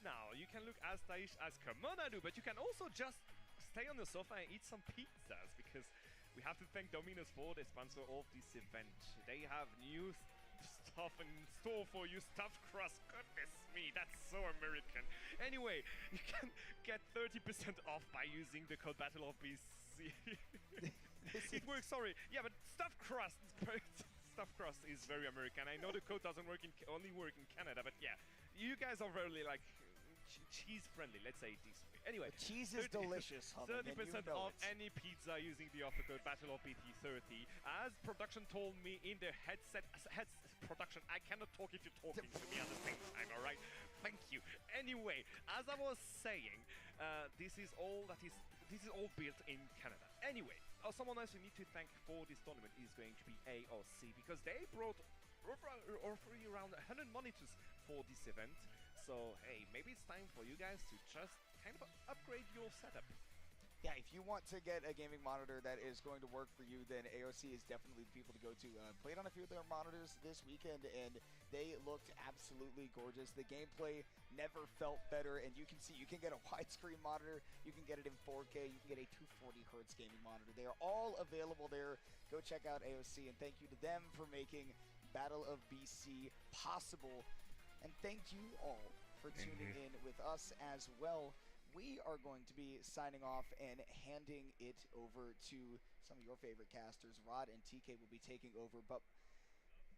Now, you can look as stylish as Kamona do, but you can also just stay on the sofa and eat some pizzas, because we have to thank Domino's for the sponsor of this event. They have new stuff in store for you, stuffed crust. Goodness me, that's so American. Anyway, you can get 30% off by using the code Battle of BC. It works, sorry. Yeah, but stuffed crust. Stuffed crust is very American. I know the code doesn't only work in Canada, but yeah, you guys are very cheese friendly, let's say it this way. Anyway, cheese is delicious, 30% off any pizza using the offer code Battle of BT30. As production told me in their headset production, I cannot talk if you're talking to me at the same time, alright? Thank you. Anyway, as I was saying, this is all built in Canada. Anyway, someone else we need to thank for this tournament is going to be AOC, because they brought offering around 100 monitors for this event. So hey, maybe it's time for you guys to just kind of upgrade your setup. Yeah, if you want to get a gaming monitor that is going to work for you, then AOC is definitely the people to go to. Played on a few of their monitors this weekend, and they looked absolutely gorgeous. The gameplay never felt better, and you can see you can get a widescreen monitor, you can get it in 4K, you can get a 240 hertz gaming monitor. They are all available there. Go check out AOC, and thank you to them for making Battle of BC possible. And thank you all for tuning in with us as well. We are going to be signing off and handing it over to some of your favorite casters. Rod and TK will be taking over, but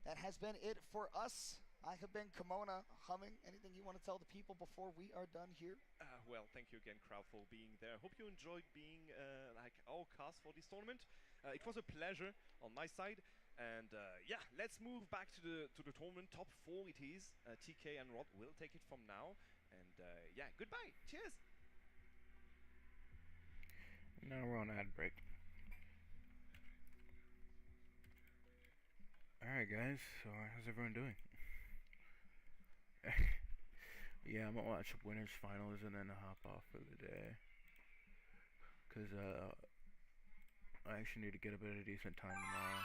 that has been it for us. I have been Kimona Humming. Anything you want to tell the people before we are done here? Well, thank you again, Crowd, for being there. Hope you enjoyed being like our cast for this tournament. It was a pleasure on my side. And yeah, let's move back to the tournament. Top 4 it is. TK and Rod will take it from now. And yeah, goodbye. Cheers. Now we're on ad break. Alright guys, so how's everyone doing? Yeah, I'm gonna watch winners finals and then hop off for the day. Cause I actually need to get up at a decent time tomorrow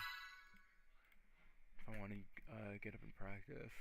if I want to get up and practice.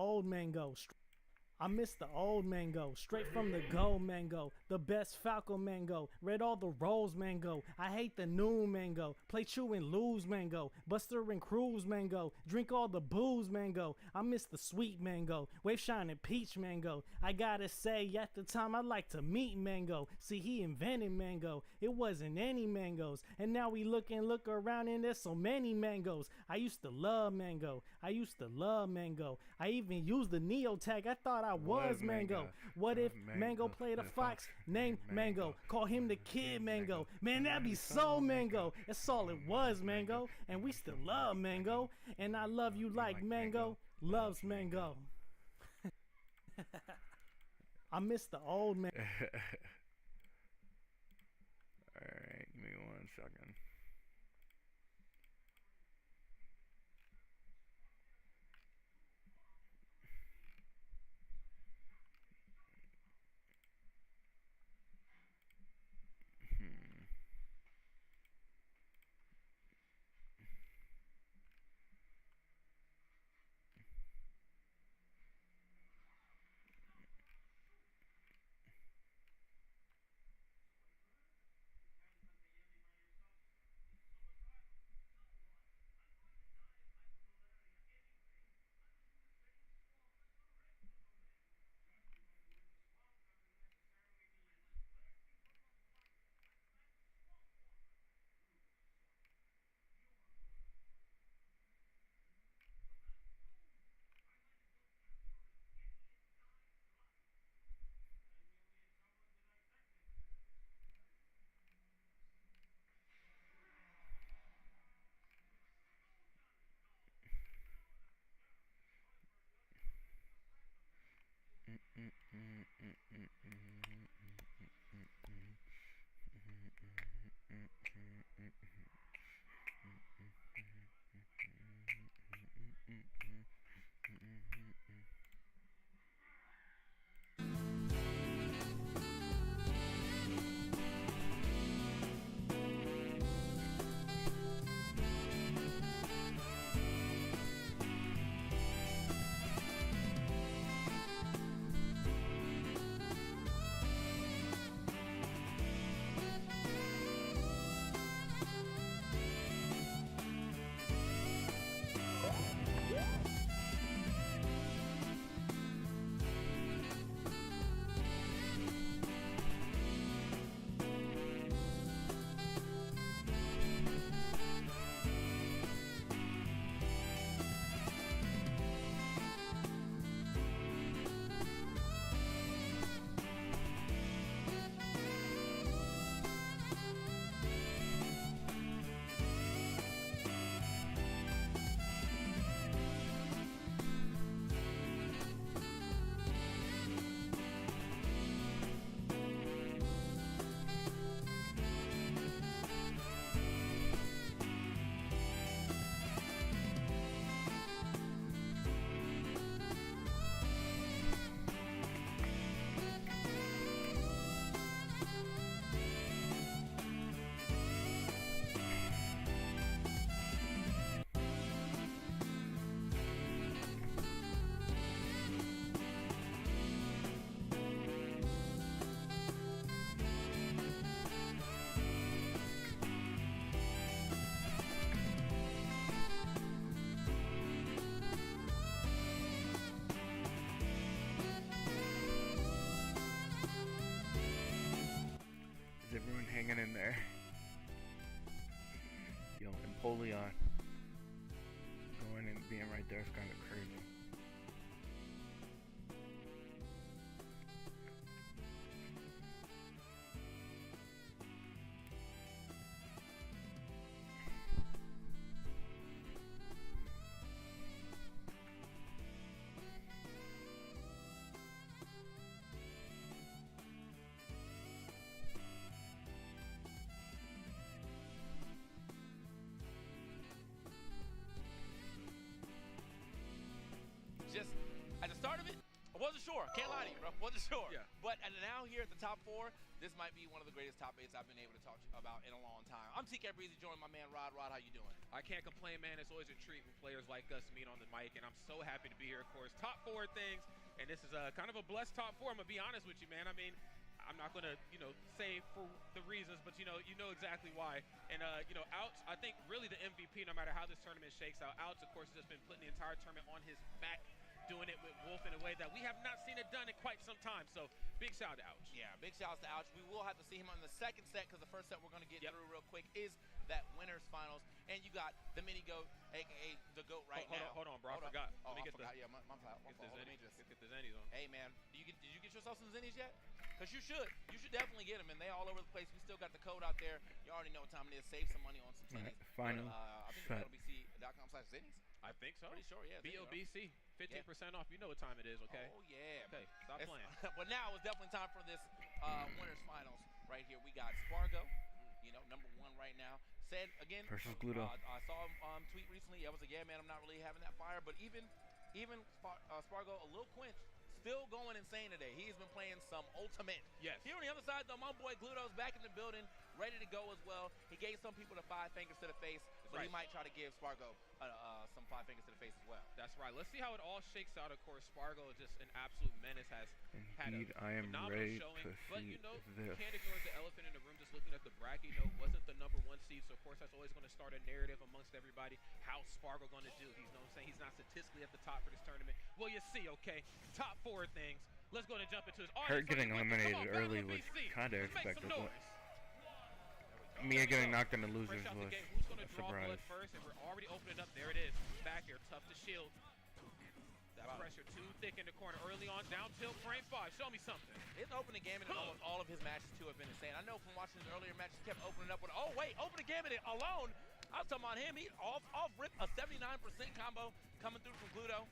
Old mango. I miss the old mango, straight from the gold mango, the best Falco mango, read all the roles mango, I hate the new mango, play true and lose mango, Buster and Cruz mango, drink all the booze mango, I miss the sweet mango, wave shining peach mango, I gotta say at the time I like to meet mango, see he invented mango, it wasn't any mangoes, and now we look around and there's so many mangoes, I used to love mango, I even used the Neo tag, I thought I was Mango. What if Mango played a fox named Mango? Call him the Kid Mango. Man, that'd be so Mango. That's all it was, Mango. And we still love Mango. And I love you like Mango loves Mango. I miss the old man. Alright, give me 1 second. hanging in there. Yo, Empoleon going and being right there is kind of crazy. Just at the start of it, I wasn't sure. Can't lie to you, bro. Wasn't sure. Yeah. But now here at the top 4, this might be one of the greatest top 8s I've been able to talk about in a long time. I'm TK Breezy, joining my man Rod. Rod, how you doing? I can't complain, man. It's always a treat when players like us meet on the mic, and I'm so happy to be here, of course. Top 4 things, and this is kind of a blessed top 4. I'm going to be honest with you, man. I mean, I'm not going to, say for the reasons, but, you know exactly why. And, Ouch, I think really the MVP, no matter how this tournament shakes out. Ouch, of course, has just been putting the entire tournament on his back, doing it with Wolf in a way that we have not seen it done in quite some time. So big shout out to Ouch. Yeah, big shout out to Ouch. We will have to see him on the second set because the first set we're going to get through real quick is that winners finals. And you got the mini GOAT, a.k.a. the GOAT now. Hold on, bro. I forgot. Oh, Let me I forgot. Yeah, my fault. Get Let me just the Zennies on. Hey, man, did you get yourself some Zennies yet? Because you should. You should definitely get them, and they all over the place. We still got the code out there. You already know what time it is. Save some money on some Zennies. Final I think set. LBC.com/Zennies. I think so. Pretty sure, yeah. BOBC, 15% off. You know what time it is, okay? Oh, yeah. Okay, stop playing. But now it's definitely time for this winners finals right here. We got Spargo, number 1 right now. Said again versus Gluto. I saw him tweet recently. I was like, yeah, man, I'm not really having that fire. But even Spargo, a little quench, still going insane today. He's been playing some ultimate. Yes. Here on the other side, though, my boy Gluto's back in the building, ready to go as well. He gave some people the 5 fingers to the face, so he might try to give Spargo some 5 fingers to the face as well. That's right. Let's see how it all shakes out. Of course, Spargo is just an absolute menace. Has had a I am phenomenal ready showing, to but see you this. can't ignore the elephant in the room. Just looking at the bracket, wasn't the number 1 seed, so of course that's always going to start a narrative amongst everybody. How's Spargo going to do? He's saying he's not statistically at the top for this tournament. Well, you see, okay. Top 4 things. Let's go and jump into his audience. Her getting eliminated early was kind of expected. Mia getting knocked into losers was a surprise. First, and we're already opening up. There it is. Back here, tough to shield. That pressure too thick in the corner early on. Down tilt, frame 5. Show me something. His opening gambit in almost all of his matches too have been insane. I know from watching his earlier matches, he kept opening up with, opening gambit alone. I was talking about him. He off rip a 79% combo coming through from Gluto.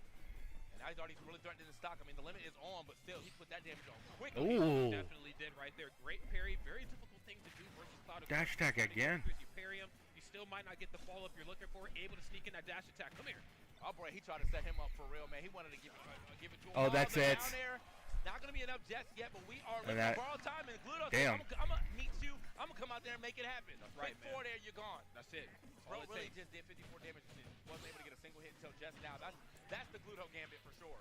And now he's already really threatening the stock. I mean, the limit is on, but still, he put that damage on quickly. Ooh. Definitely did right there. Great parry. Very difficult thing to do versus Cloud. Dash attack again. You parry him. You still might not get the follow-up you're looking for. Able to sneak in that dash attack. Come here. Oh, boy, he tried to set him up for real, man. He wanted to give it to him. Oh, that's it. Down there. Not going to be enough jets yet, but we are looking for all time. And Gluto, damn. I'm going to meet you. I'm going to come out there and make it happen. That's right, man. 4 there, you're gone. That's it. Bro really just did 54 damage and wasn't able to get a single hit until just now. That's the Gluto gambit for sure.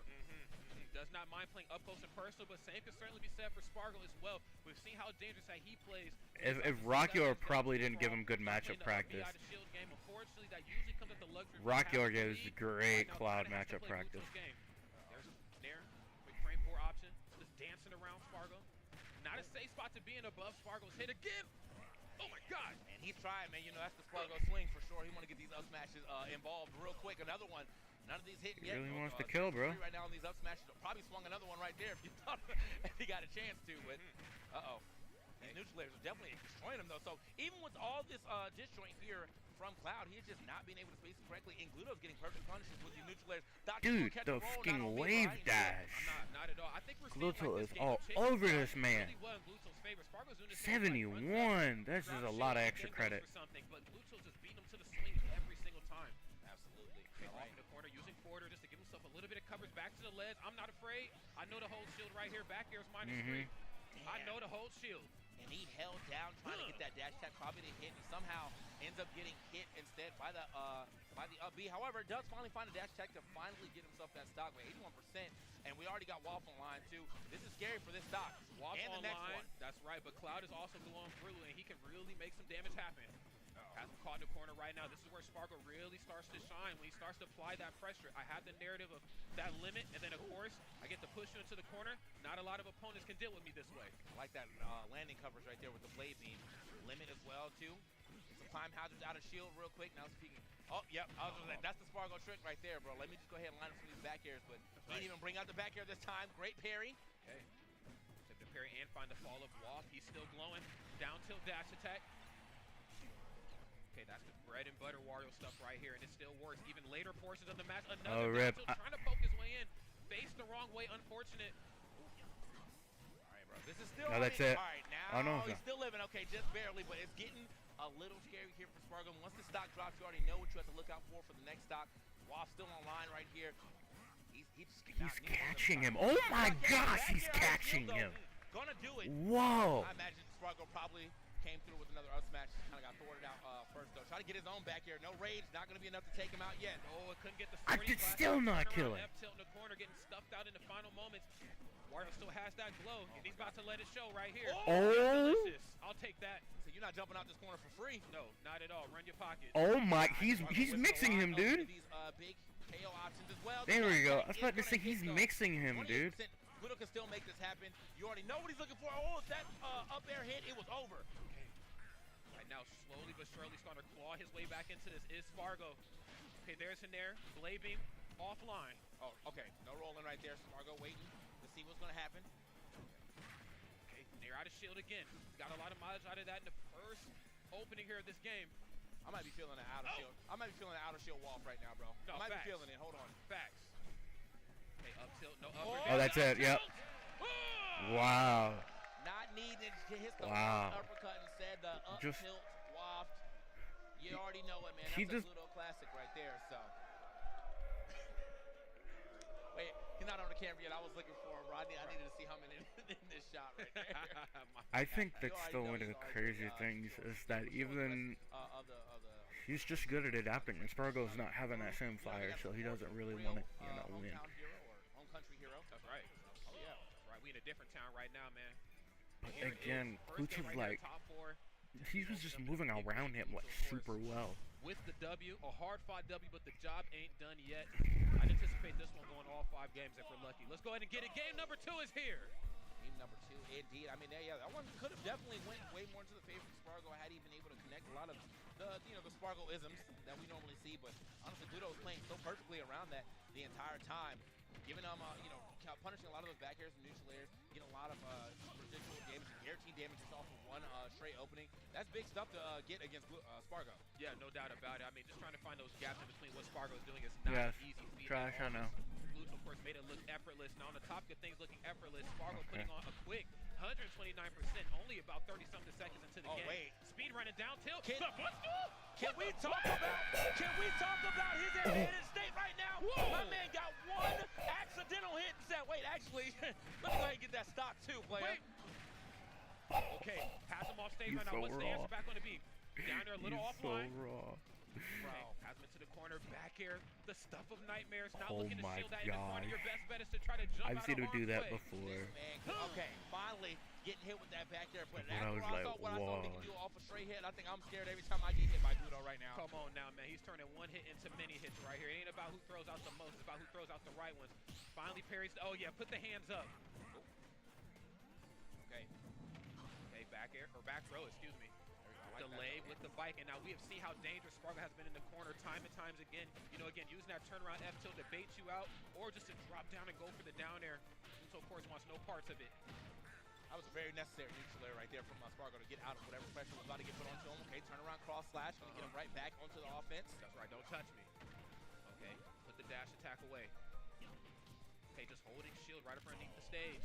Does not mind playing up close and personal, but same can certainly be said for Spargo as well. We've seen how dangerous that he plays. If Rockyor probably didn't give him good matchup practice. Unfortunately, that usually comes at the luxury. Rockyor gives great Cloud matchup practice. There's Nair, quick frame 4 option, just dancing around Spargo. Not a safe spot to be in above Spargo's hit again. Oh my God! And he's trying, man. That's the Spargo swing for sure. He want to get these up smashes involved real quick. Another one. None of these hit yet. He really wants to kill, bro. Right now on these up smashes, probably swung another one right there if you thought if he got a chance to. But these neutral layers are definitely destroying him though. So even with all this disjoint here from Cloud, he's just not being able to space it correctly. And Gluto's getting perfect punishes with these neutral layers. Dude, the fucking wave dash. Not at all. I think we're Gluto is all over this man. 71. This is a lot of extra credit. But Gluto's just beating him to the swing every single time. Absolutely. Off in the corner, using quarter just to give himself a little bit of coverage back to the ledge. I'm not afraid. I know the whole shield right here. Back here is -3. I know the whole shield. And he held down trying to get that dash attack, probably to hit, and somehow ends up getting hit instead by the up B. However, does finally find a dash attack to finally get himself that stock with 81%, and we already got Waff on line too. This is scary for this stock. Waff and on the next line, one. that's right, but Cloud is also going through, and he can really make some damage happen. Has him caught in the corner right now. This is where Spargo really starts to shine, when he starts to apply that pressure. I have the narrative of that limit, and then of course, I get to push you into the corner. Not a lot of opponents can deal with me this way. I like that landing coverage right there with the blade beam. Limit as well, too. Some time hazards out of shield real quick. Now speaking. Oh, yep. That's the Spargo trick right there, bro. Let me just go ahead and line up some of these back airs, but he didn't even bring out the back air this time. Great parry. Okay. Take the parry and find the fall of Waff. He's still glowing. Down tilt dash attack. Okay, that's the bread and butter Wario stuff right here, and it still works. Even later portions of the match, another rip. trying to poke his way in. Faced the wrong way, unfortunate. All right, bro. This is still. No, that's it. All right, now Oh, no. he's still living. Okay, just barely, but it's getting a little scary here for Spargo. Once the stock drops, you already know what you have to look out for the next stock. Waff still online right here. He's catching him. Oh my gosh, he's catching him. Gonna do it. Whoa. I imagine Spargo probably came through with another up smash. Kind of got thwarted out first though. Try to get his own back here. No rage. Not going to be enough to take him out yet. Oh, it couldn't get the I could still not kill him. F-tilt in the corner, getting stuffed out in the final moments. Wario still has that glow, and he's about to let it show right here. Oh. Delicious. I'll take that. So you're not jumping out this corner for free. No, not at all. Run your pocket. Oh my, he's mixing him, dude. These big KO options as well. There we go. I was about to say he's mixing him, dude. Gludo can still make this happen. You already know what he's looking for. Oh, if that up air hit, it was over. Right now, slowly but surely starting to claw his way back into this is Spargo. Okay, there's in there. Blade beam offline. Oh, okay. No rolling right there. Spargo waiting to see what's going to happen. Okay, near out of shield again. Got a lot of mileage out of that in the first opening here of this game. I might be feeling an out of shield. I might be feeling an out of shield Waff right now, bro. No, I might facts. be feeling it. Hold on. Facts. Okay, up tilt. No up. Oh, that's it. Yep. Wow. Not needed to hit the uppercut instead. The up Just tilt waft. You already know it, man. He That's just- a Gludo classic right there. So. Wait, he's not on the camera yet. I was looking for him, Rodney. I needed to see him in this shot right there. I think that's still one of the crazy things is that even he's just good at adapting, and Spargo's not having that same fire, so he doesn't really want to, win. Hometown hero or home country hero. That's right. Oh yeah. That's right. We in a different town right now, man. But Here it again, is. First game Kluch's right here, like, top four. he was just moving around him like super well. With the W, a hard-fought W, but the job ain't done yet. I'd anticipate this one going all 5 games if we're lucky. Let's go ahead and get it. Game number 2 is here. Game number 2, indeed. I mean, yeah, that one could have definitely went way more into the favor of Spargo had he been able to connect a lot of the Spargo-isms that we normally see. But honestly, Gludo was playing so perfectly around that the entire time, giving them, punishing a lot of those back airs and neutral airs, getting a lot of residual damage, guaranteed damage just off of one straight opening. That's big stuff to get against Spargo. Yeah, no doubt about it. I mean, just trying to find those gaps in between what Spargo's doing is not an easy feat. Trash, I know. Luch, of course, made it look effortless. Now, on the topic of things looking effortless, Spargo putting on a quick 129%, only about 30-something seconds into the game. Wait. Speed running down tilt. Can we talk about his advantage state right now? Whoa. My man got one accidental hit and said, wait, actually, let me go ahead and get that stock too, player. Wait. Okay, pass him off stage right now. So What's the answer back going to be? Down there a little He's offline. so raw. Okay, pass him into the corner, back air, the stuff of nightmares, not Oh looking to my shield that in the front of your gosh. best bet is to try to jump I've out seen of him do harm's that way. before. Okay, finally getting hit with that back there. But But I after was I like, saw what I saw he whoa. can do off a straight hit, I think I'm scared every time I get hit by Gludo right now. Come on now, man. He's turning one hit into many hits right here. It ain't about who throws out the most. It's about who throws out the right ones. Finally parries. Oh, yeah. Put the hands up. Okay. Okay, back air. Or back row, excuse me. Delay with the bike. And now we have seen how dangerous Spargo has been in the corner time and times again. Again, using that turnaround F tilt to bait you out or just to drop down and go for the down air. And so, of course, wants no parts of it. That was a very necessary neutral air right there from Spargo to get out of whatever pressure was about to get put onto him. Okay, turn around, cross slash, gonna get him right back onto the offense. That's right, don't touch me. Okay, put the dash attack away. Okay, just holding shield right up underneath the stage.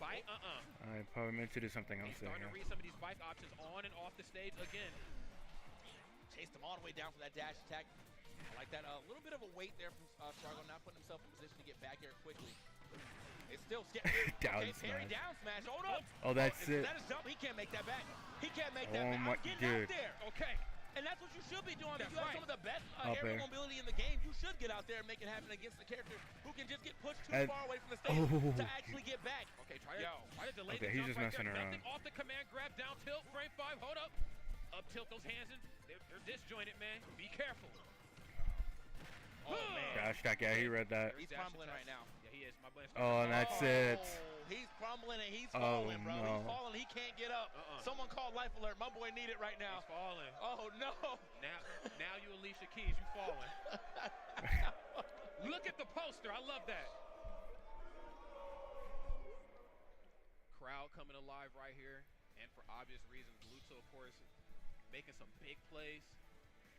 Bite, I probably meant to do something else He's there. starting to read some of these bike options on and off the stage again. Chased him all the way down for that dash attack. I like that. A little bit of a weight there from Spargo, not putting himself in position to get back here quickly. It's still scary. Down okay, parry smash. down smash. Hold up. Oh, that's it. That is jump. He can't make that back. He can't make that Oh back. my- I'm getting dude. out there. Okay. And that's what you should be doing. If That's you have right. some of the best Up aerial air. mobility in the game, you should get out there and make it happen against the character who can just get pushed too And- far away from the stage Oh. to actually get back. Okay, try to delay Okay, the he's jump just right messing there. around. Nothing off the command grab, down tilt, frame 5, hold up. up tilt those hands, and they're disjointed, man. Be careful. Oh, man. Gosh, that guy, he read that. He's crumbling right now. Yeah, he is. My boy. Oh, and that's it. He's crumbling and he's Oh, falling, bro. no. He's falling. He can't get up. Someone call life alert. My boy need it right now. He's falling. Oh, no. Now you Alicia Keys, you falling. Look at the poster. I love that. Crowd coming alive right here. And for obvious reasons, Gluto, of course, making some big plays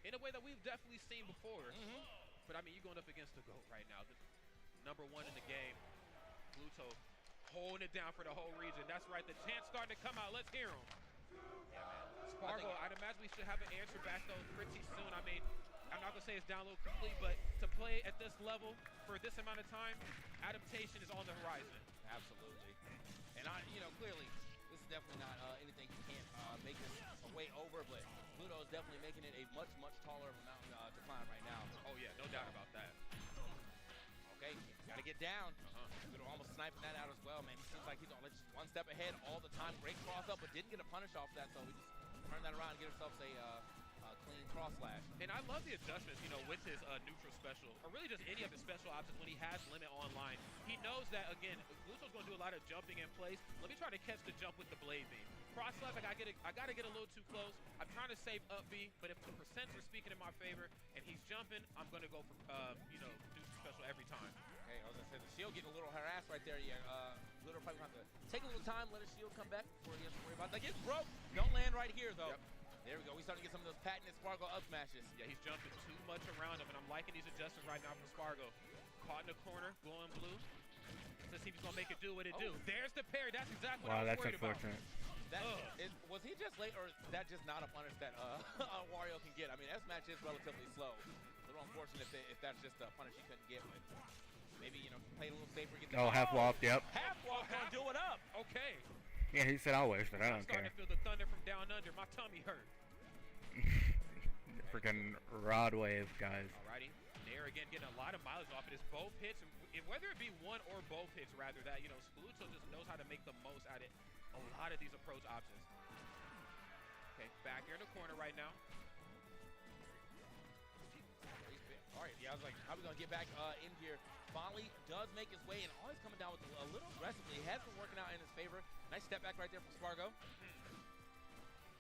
in a way that we've definitely seen before. But, I mean, you're going up against the GOAT right now. The #1 in the game. Gluto holding it down for the whole region. That's right. The chant's starting to come out. Let's hear him. Yeah, man. Spargo, I'd imagine we should have an answer back, though, pretty soon. I mean, I'm not going to say it's download complete, but to play at this level for this amount of time, adaptation is on the horizon. Absolutely. And, clearly, this is definitely not anything you can't make this a way over, but Gluto is definitely making it a much, much taller of a mountain to climb right now. Oh, yeah, no doubt about that. Okay, got to get down. Gluto almost sniping that out as well, man. He seems like he's just one step ahead all the time. Great cross up, but didn't get a punish off that, so we just turn that around and get ourselves a clean cross slash. And I love the adjustments, with his neutral special, or really just any of his special options when he has limit online. He knows that, again, Gluto's going to do a lot of jumping in place. Let me try to catch the jump with the blade beam. Cross slash, I got to get a little too close. I'm trying to save up B, but if the percents are speaking in my favor and he's jumping, I'm going to go for, neutral special every time. Okay, I was going to say, the shield getting a little harassed right there. Yeah, Gluto probably going to have to take a little time, let his shield come back before he has to worry about it. Like, it's broke. Don't land right here, though. Yep. There we go. We're starting to get some of those patented Spargo up smashes. Yeah, he's jumping too much around him, and I'm liking these adjustments right now from Spargo. Caught in the corner, glowing blue. Let's see if he's going to make it do what it do. There's the parry. That's exactly what I was worried about. Was he just late, or is that just not a punish that Wario can get? I mean, S-Match is relatively slow. A little unfortunate if that's just a punish he couldn't get, but maybe, play a little safer. Get the half wallop, yep. Half wallop, gonna do it up. Okay. Yeah, he said I'll waste it. I don't care. I'm starting to feel the thunder from down under. My tummy hurt. Freaking rod wave, guys. Alrighty. Nair again getting a lot of mileage off of this. Both hits, and whether it be one or both hits, rather, that, Gluto just knows how to make the most out of a lot of these approach options. Okay, back here in the corner right now. All right, yeah, I was like, how are we going to get back in here? Finally does make his way, and always coming down with a little aggressively. It has been working out in his favor. Nice step back right there from Spargo.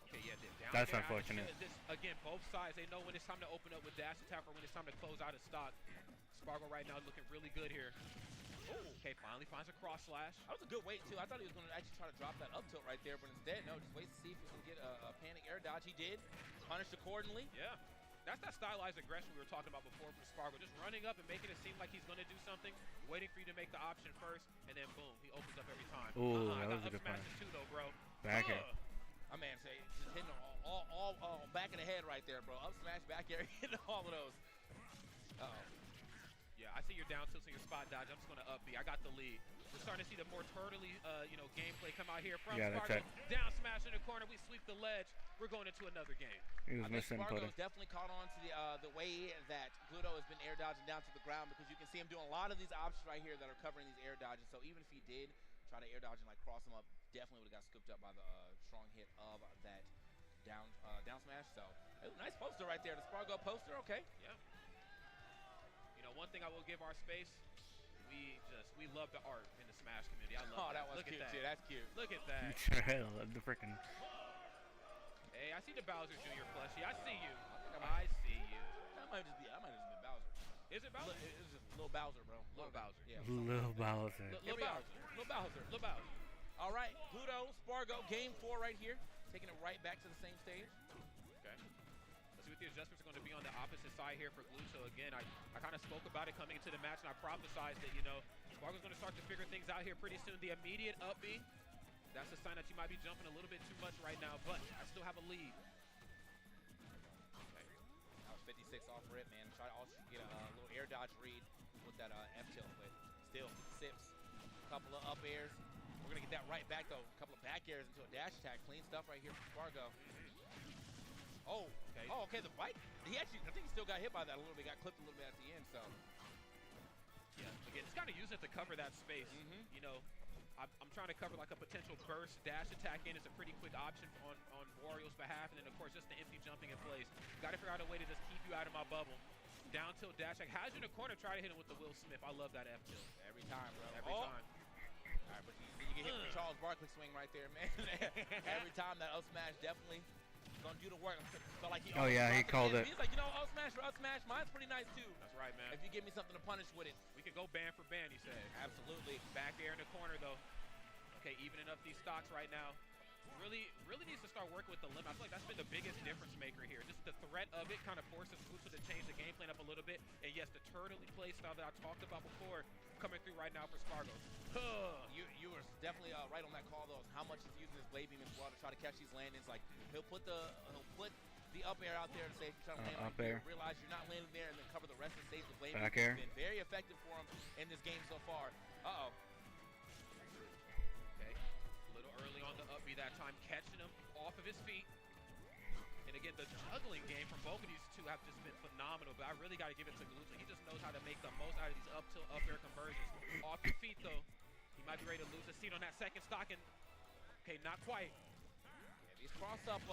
Okay, yeah, down that's there, unfortunate. Again, both sides, they know when it's time to open up with dash attack or when it's time to close out of stock. Spargo right now looking really good here. Ooh. Okay, finally finds a cross slash. That was a good wait, too. I thought he was going to actually try to drop that up tilt right there, but instead, no, just wait to see if he can get a panic air dodge. He did. Punished accordingly. Yeah. That's that stylized aggression we were talking about before from Spargo. Just running up and making it seem like he's going to do something, waiting for you to make the option first, and then boom, he opens up every time. Ooh, that was a good punish. Too, though, bro. Back air. My man say just hitting all back of the head right there, bro. Up smash, back air, hitting all of those. Uh-oh. Yeah, I see you're down tilting your spot dodge. I'm just going to up B. I got the lead. We're starting to see the more turtley, gameplay come out here from Spargo. Down smash in the corner. We sweep the ledge. We're going into another game. He was missing Spargo's definitely caught on to the way that Gluto has been air dodging down to the ground, because you can see him doing a lot of these options right here that are covering these air dodges. So even if he did try to air dodge and cross him up, definitely would have got scooped up by the strong hit of that down smash. So nice poster right there. The Spargo poster. Okay. Yeah. One thing I will give our space, we love the art in the Smash community. I love that was Look cute, at that. too. That's cute. Look at that. The freaking. Hey, I see the Bowser Jr. plushie. I see you. I see you. That might just be Bowser. Is it Bowser? It's just Lil Bowser, bro. Lil Bowser. Yeah. Lil Bowser. Lil Bowser. All right, Gluto, Spargo, game 4 right here. Taking it right back to the same stage. Okay. Let's see what the adjustments are going to be on the opposite side here for Gluto. Again, I kind of spoke about it coming into the match, and I prophesized that, Spargo's going to start to figure things out here pretty soon. The immediate up B, that's a sign that you might be jumping a little bit too much right now, but I still have a lead. Okay. That was 56 off rip, man. Try to also get a little air dodge read with that F tilt, but still sips. A couple of up airs. We're going to get that right back, though. A couple of back airs into a dash attack. Clean stuff right here from Spargo. Oh, okay. Oh, okay, the bite. I think he still got hit by that a little bit. Got clipped a little bit at the end, so. Yeah, again, it's got to use it to cover that space. I'm trying to cover like a potential burst dash attack in. It's a pretty quick option on Wario's behalf, and then of course just the empty jumping in place. Got to figure out a way to just keep you out of my bubble. Down tilt dash attack. Has you in the corner. Try to hit him with the Will Smith. I love that F tilt. Every time, bro. Every time. All right, but you get hit with the Charles Barkley swing right there, man. Every time that up smash definitely gonna do the work. So like he he called it. He's like, you know, up smash for up smash, mine's pretty nice too. That's right, man. If you give me something to punish with it, we could go ban for ban. He said. Absolutely. Back air in the corner though. Okay, evening up these stocks right now. Really needs to start working with the limit. I feel like that's been the biggest difference maker here. Just the threat of it kind of forces Guto to change the game plan up a little bit. And yes, the turtley play style that I talked about before coming through right now for Spargo. You were definitely right on that call though. How much he's using his blade beam as well to try to catch these landings. Like he'll put the up air out there to say if you're trying to land up air. Realize you're not landing there and then cover the rest of the stage with blade Back beam. air. It's been very effective for him in this game so far. Early on the up B that time, catching him off of his feet. And again, the juggling game from both of these two have just been phenomenal, but I really got to give it to Galuta. He just knows how to make the most out of these up tilt, up air conversions. Off your feet, though, he might be ready to lose the seat on that second stock. And, okay, not quite. Yeah, these cross up,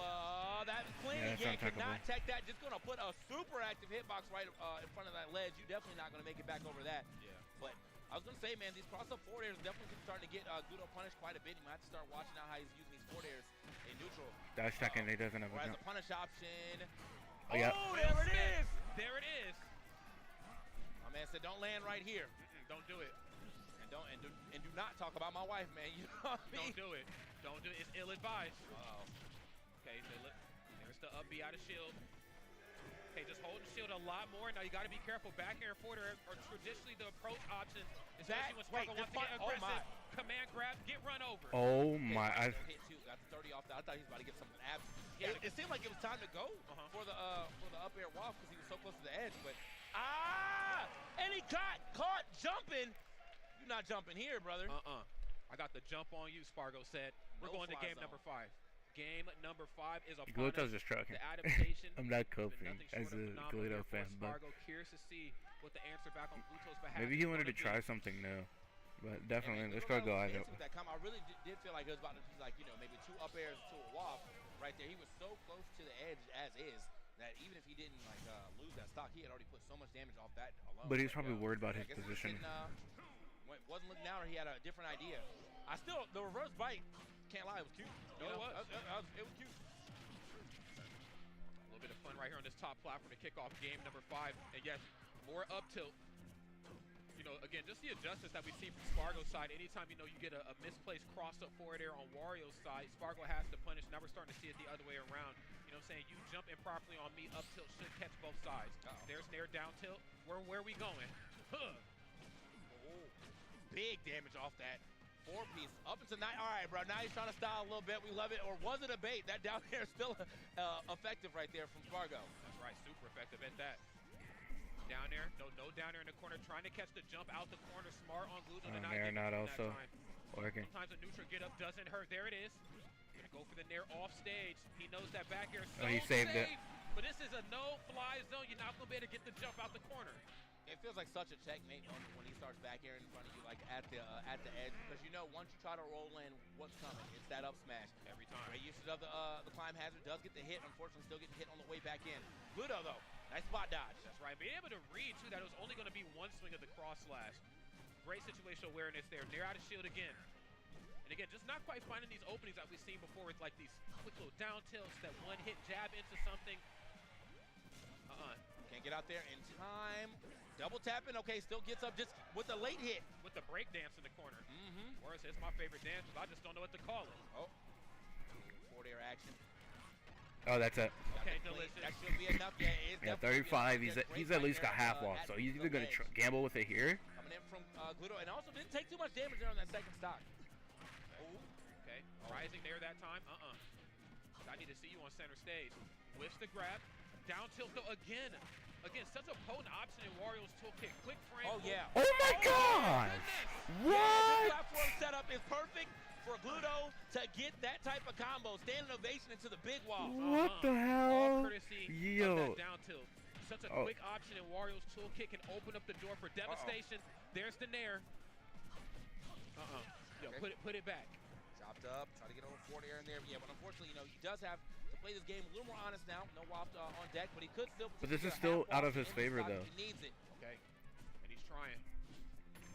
that clean again cannot tech that. Just going to put a super active hitbox right in front of that ledge. You're definitely not going to make it back over that. Yeah. But I was going to say, man, these cross-up forward airs definitely starting to get Guto punished quite a bit. You might have to start watching out how he's using these forward airs in neutral. Dash second, he doesn't have a as jump. a punish option. Oh, yeah. There it is! There it is! My man said, don't land right here. Don't do it. And do not talk about my wife, man. You know what I mean? Don't do it. Don't do it. It's ill-advised. Uh-oh. Okay, there's the up B out of shield. Okay, just hold the shield a lot more. Now you got to be careful. Back air forward are traditionally the approach option, especially when Spargo wants to get aggressive. Command grab, get run over. Oh my! Hit two, got the 30 off that. I thought he was about to get something absent. Yeah, it seemed like it was time to go for the up air waft because he was so close to the edge. But and he got caught jumping. You're not jumping here, brother. I got the jump on you, Spargo said. We're going to game number 5. Game number 5 is upon Galuto's just trucking. The adaptation. I'm not coping as a Galuto fan, but Spargo curious to see what the answer back on Gluto's behalf. maybe he wanted to try something new. But definitely, let's go either. I really did feel like it was about to be like, you know, maybe 2 up airs to a waft right there. He was so close to the edge as is that even if he didn't like lose that stock, he had already put so much damage off that alone. But he was probably worried about his position. Wasn't looking down, or he had a different idea. The reverse bite, can't lie, it was cute. No, it was. It was cute. A little bit of fun right here on this top platform to kick off game number 5. And yes, more up tilt. You know, again, just the adjustments that we see from Spargo's side. Anytime, you know, you get a misplaced cross-up forward air on Wario's side, Spargo has to punish. Now we're starting to see it the other way around. You know what I'm saying? You jump improperly on me, up tilt should catch both sides. There's nair, down tilt. Where are we going? Big damage off that 4-piece. Up into 9. All right, bro. Now he's trying to style a little bit. We love it. Or was it a bait? That down there is still effective right there from Spargo. That's right. Super effective at that. Down there. No down there in the corner. Trying to catch the jump out the corner. Smart on Guto. Not also working. Sometimes a neutral get up doesn't hurt. There it is. Gonna go for the nair off stage. He knows that back air is so he saved it. But this is a no-fly zone. You're not gonna be able to get the jump out the corner. It feels like such a checkmate when he starts back air in front of you, like at the edge, because you know once you try to roll in, what's coming? It's that up smash every time. Great usage of the climb hazard, does get the hit. Unfortunately, still getting hit on the way back in. Guto though, nice spot dodge. That's right. Being able to read too that it was only going to be one swing of the cross slash. Great situational awareness there. Nair out of shield again. And again, just not quite finding these openings that we've seen before with like these quick little down tilts, that one hit jab into something. Can't get out there in time. Double tapping, okay, still gets up just with the late hit. With the break dance in the corner. Whereas it's my favorite dance, but I just don't know what to call it. Forward air action. Oh, that's it. Okay, delicious. That should be enough. Yeah, 35. He's at least got half walk, so he's either going to gamble with it here. Coming in from Guto, and also didn't take too much damage there on that second stock. Okay, rising there that time. I need to see you on center stage. Whiffs the grab. Down tilt though again. Again, such a potent option in Wario's toolkit. Quick frame. Oh yeah. Oh my gosh! What? Yeah, this platform setup is perfect for Guto to get that type of combo. Standing ovation into the big wall. What the hell? All courtesy of that down tilt. Such a quick option in Wario's toolkit can open up the door for devastation. There's the nair. put it back. Chopped up, try to get a little forward air in there. Yeah, but unfortunately, he does have to play this game a little more honest now. No Waft on deck, but he could still. But this is still out of his favor, though. He needs it. Okay, and he's trying.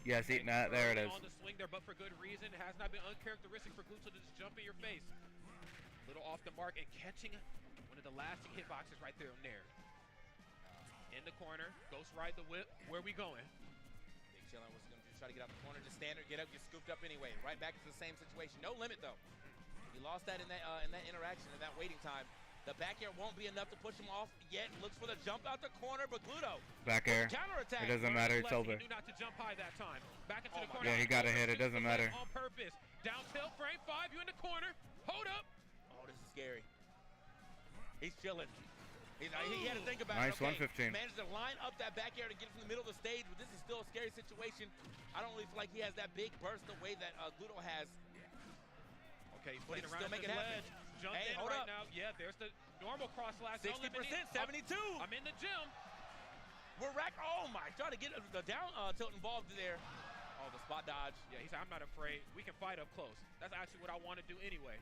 Yeah, see, there it is. On the swing there, but for good reason. It has not been uncharacteristic for Gluto to just jump in your face. Little off the mark and catching one of the lasting hitboxes right there and there. In the corner, Ghost ride the whip. Where we going? Big Chillin was going to try to get out the corner, just standard, get up, get scooped up anyway. Right back to the same situation. No limit though. He lost that in that interaction, in that waiting time. The back air won't be enough to push him off yet. Looks for the jump out the corner, but Gluto. Back air. Counterattack. It doesn't matter. It's over. He knew not to jump high that time. Back into the corner. Yeah, he got a hit. It doesn't matter. On purpose. Down tilt, frame 5. You in the corner. Hold up. Oh, this is scary. He's chilling. He had to think about nice, it. Okay, 115. Managed to line up that back air to get it from the middle of the stage, but this is still a scary situation. I don't really feel like he has that big burst the way that Gluto has. Okay, he's But he putting can around still make the it happen. ledge. Jumped Hey, in hold right up. now. Yeah, there's the normal cross slash. 60%, 72. I'm in the gym. We're racked. Oh my, trying to get the down tilt involved there. Oh, the spot dodge. Yeah, he said, I'm not afraid. We can fight up close. That's actually what I want to do anyway.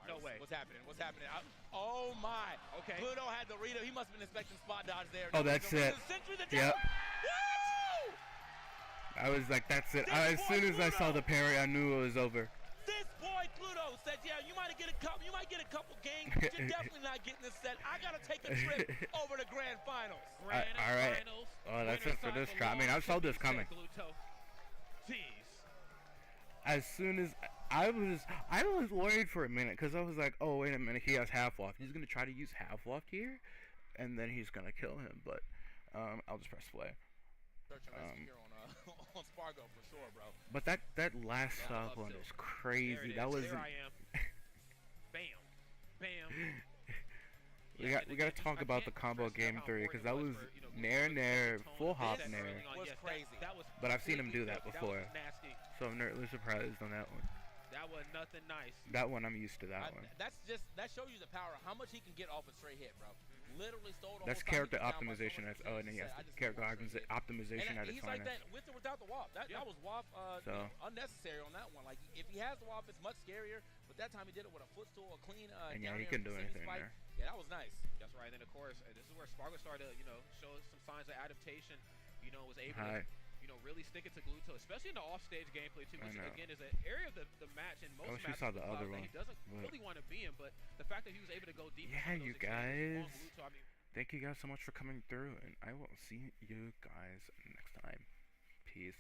No way. What's happening? What's happening? Oh my. Okay. Gluto had the read. He must have been expecting spot dodge there. Oh, that's it. Yep. I was like, that's it. As soon as I saw the parry, I knew it was over. This boy Gluto said, yeah, you might get a couple games, but you're definitely not getting this set. I gotta take a trip over to Grand Finals. All right. Oh, that's it for this try. I mean, I saw this coming. As soon as I was worried for a minute because I was like, oh wait a minute, he has half waft. He's gonna try to use half waft here, and then he's gonna kill him. But I'll just press play. Search and rescue here on Spargo for sure, bro. But that last stop one is crazy. That was. There I am. Bam, bam. We gotta talk about the combo game 3 because that was nair, full hop nair. Was crazy. But I've seen him do that before, Nasty. so I'm really surprised on that one. That was nothing nice. That one I'm used to. That one. That shows you the power, how much he can get off a straight hit, bro. Literally stole the That's whole character time he was down by optimization. so That's much. and then yes, I just character love straight hit. optimization at its he's like that finest. with or without the WAP. That was WAP unnecessary on that one. Like if he has the WAP, it's much scarier. But that time he did it with a footstool, a clean. And yeah, he couldn't do anything there. Yeah, that was nice. That's right. And then of course, this is where Spargo started to, show some signs of adaptation. Was able to, really stick it to Gluto, especially in the offstage gameplay too, which again is an area of the match in most matches saw the other that one. he doesn't really want to be in. But the fact that he was able to go deep. Yeah, you guys. Gluto, I mean, Thank you guys so much for coming through, and I will see you guys next time. Peace.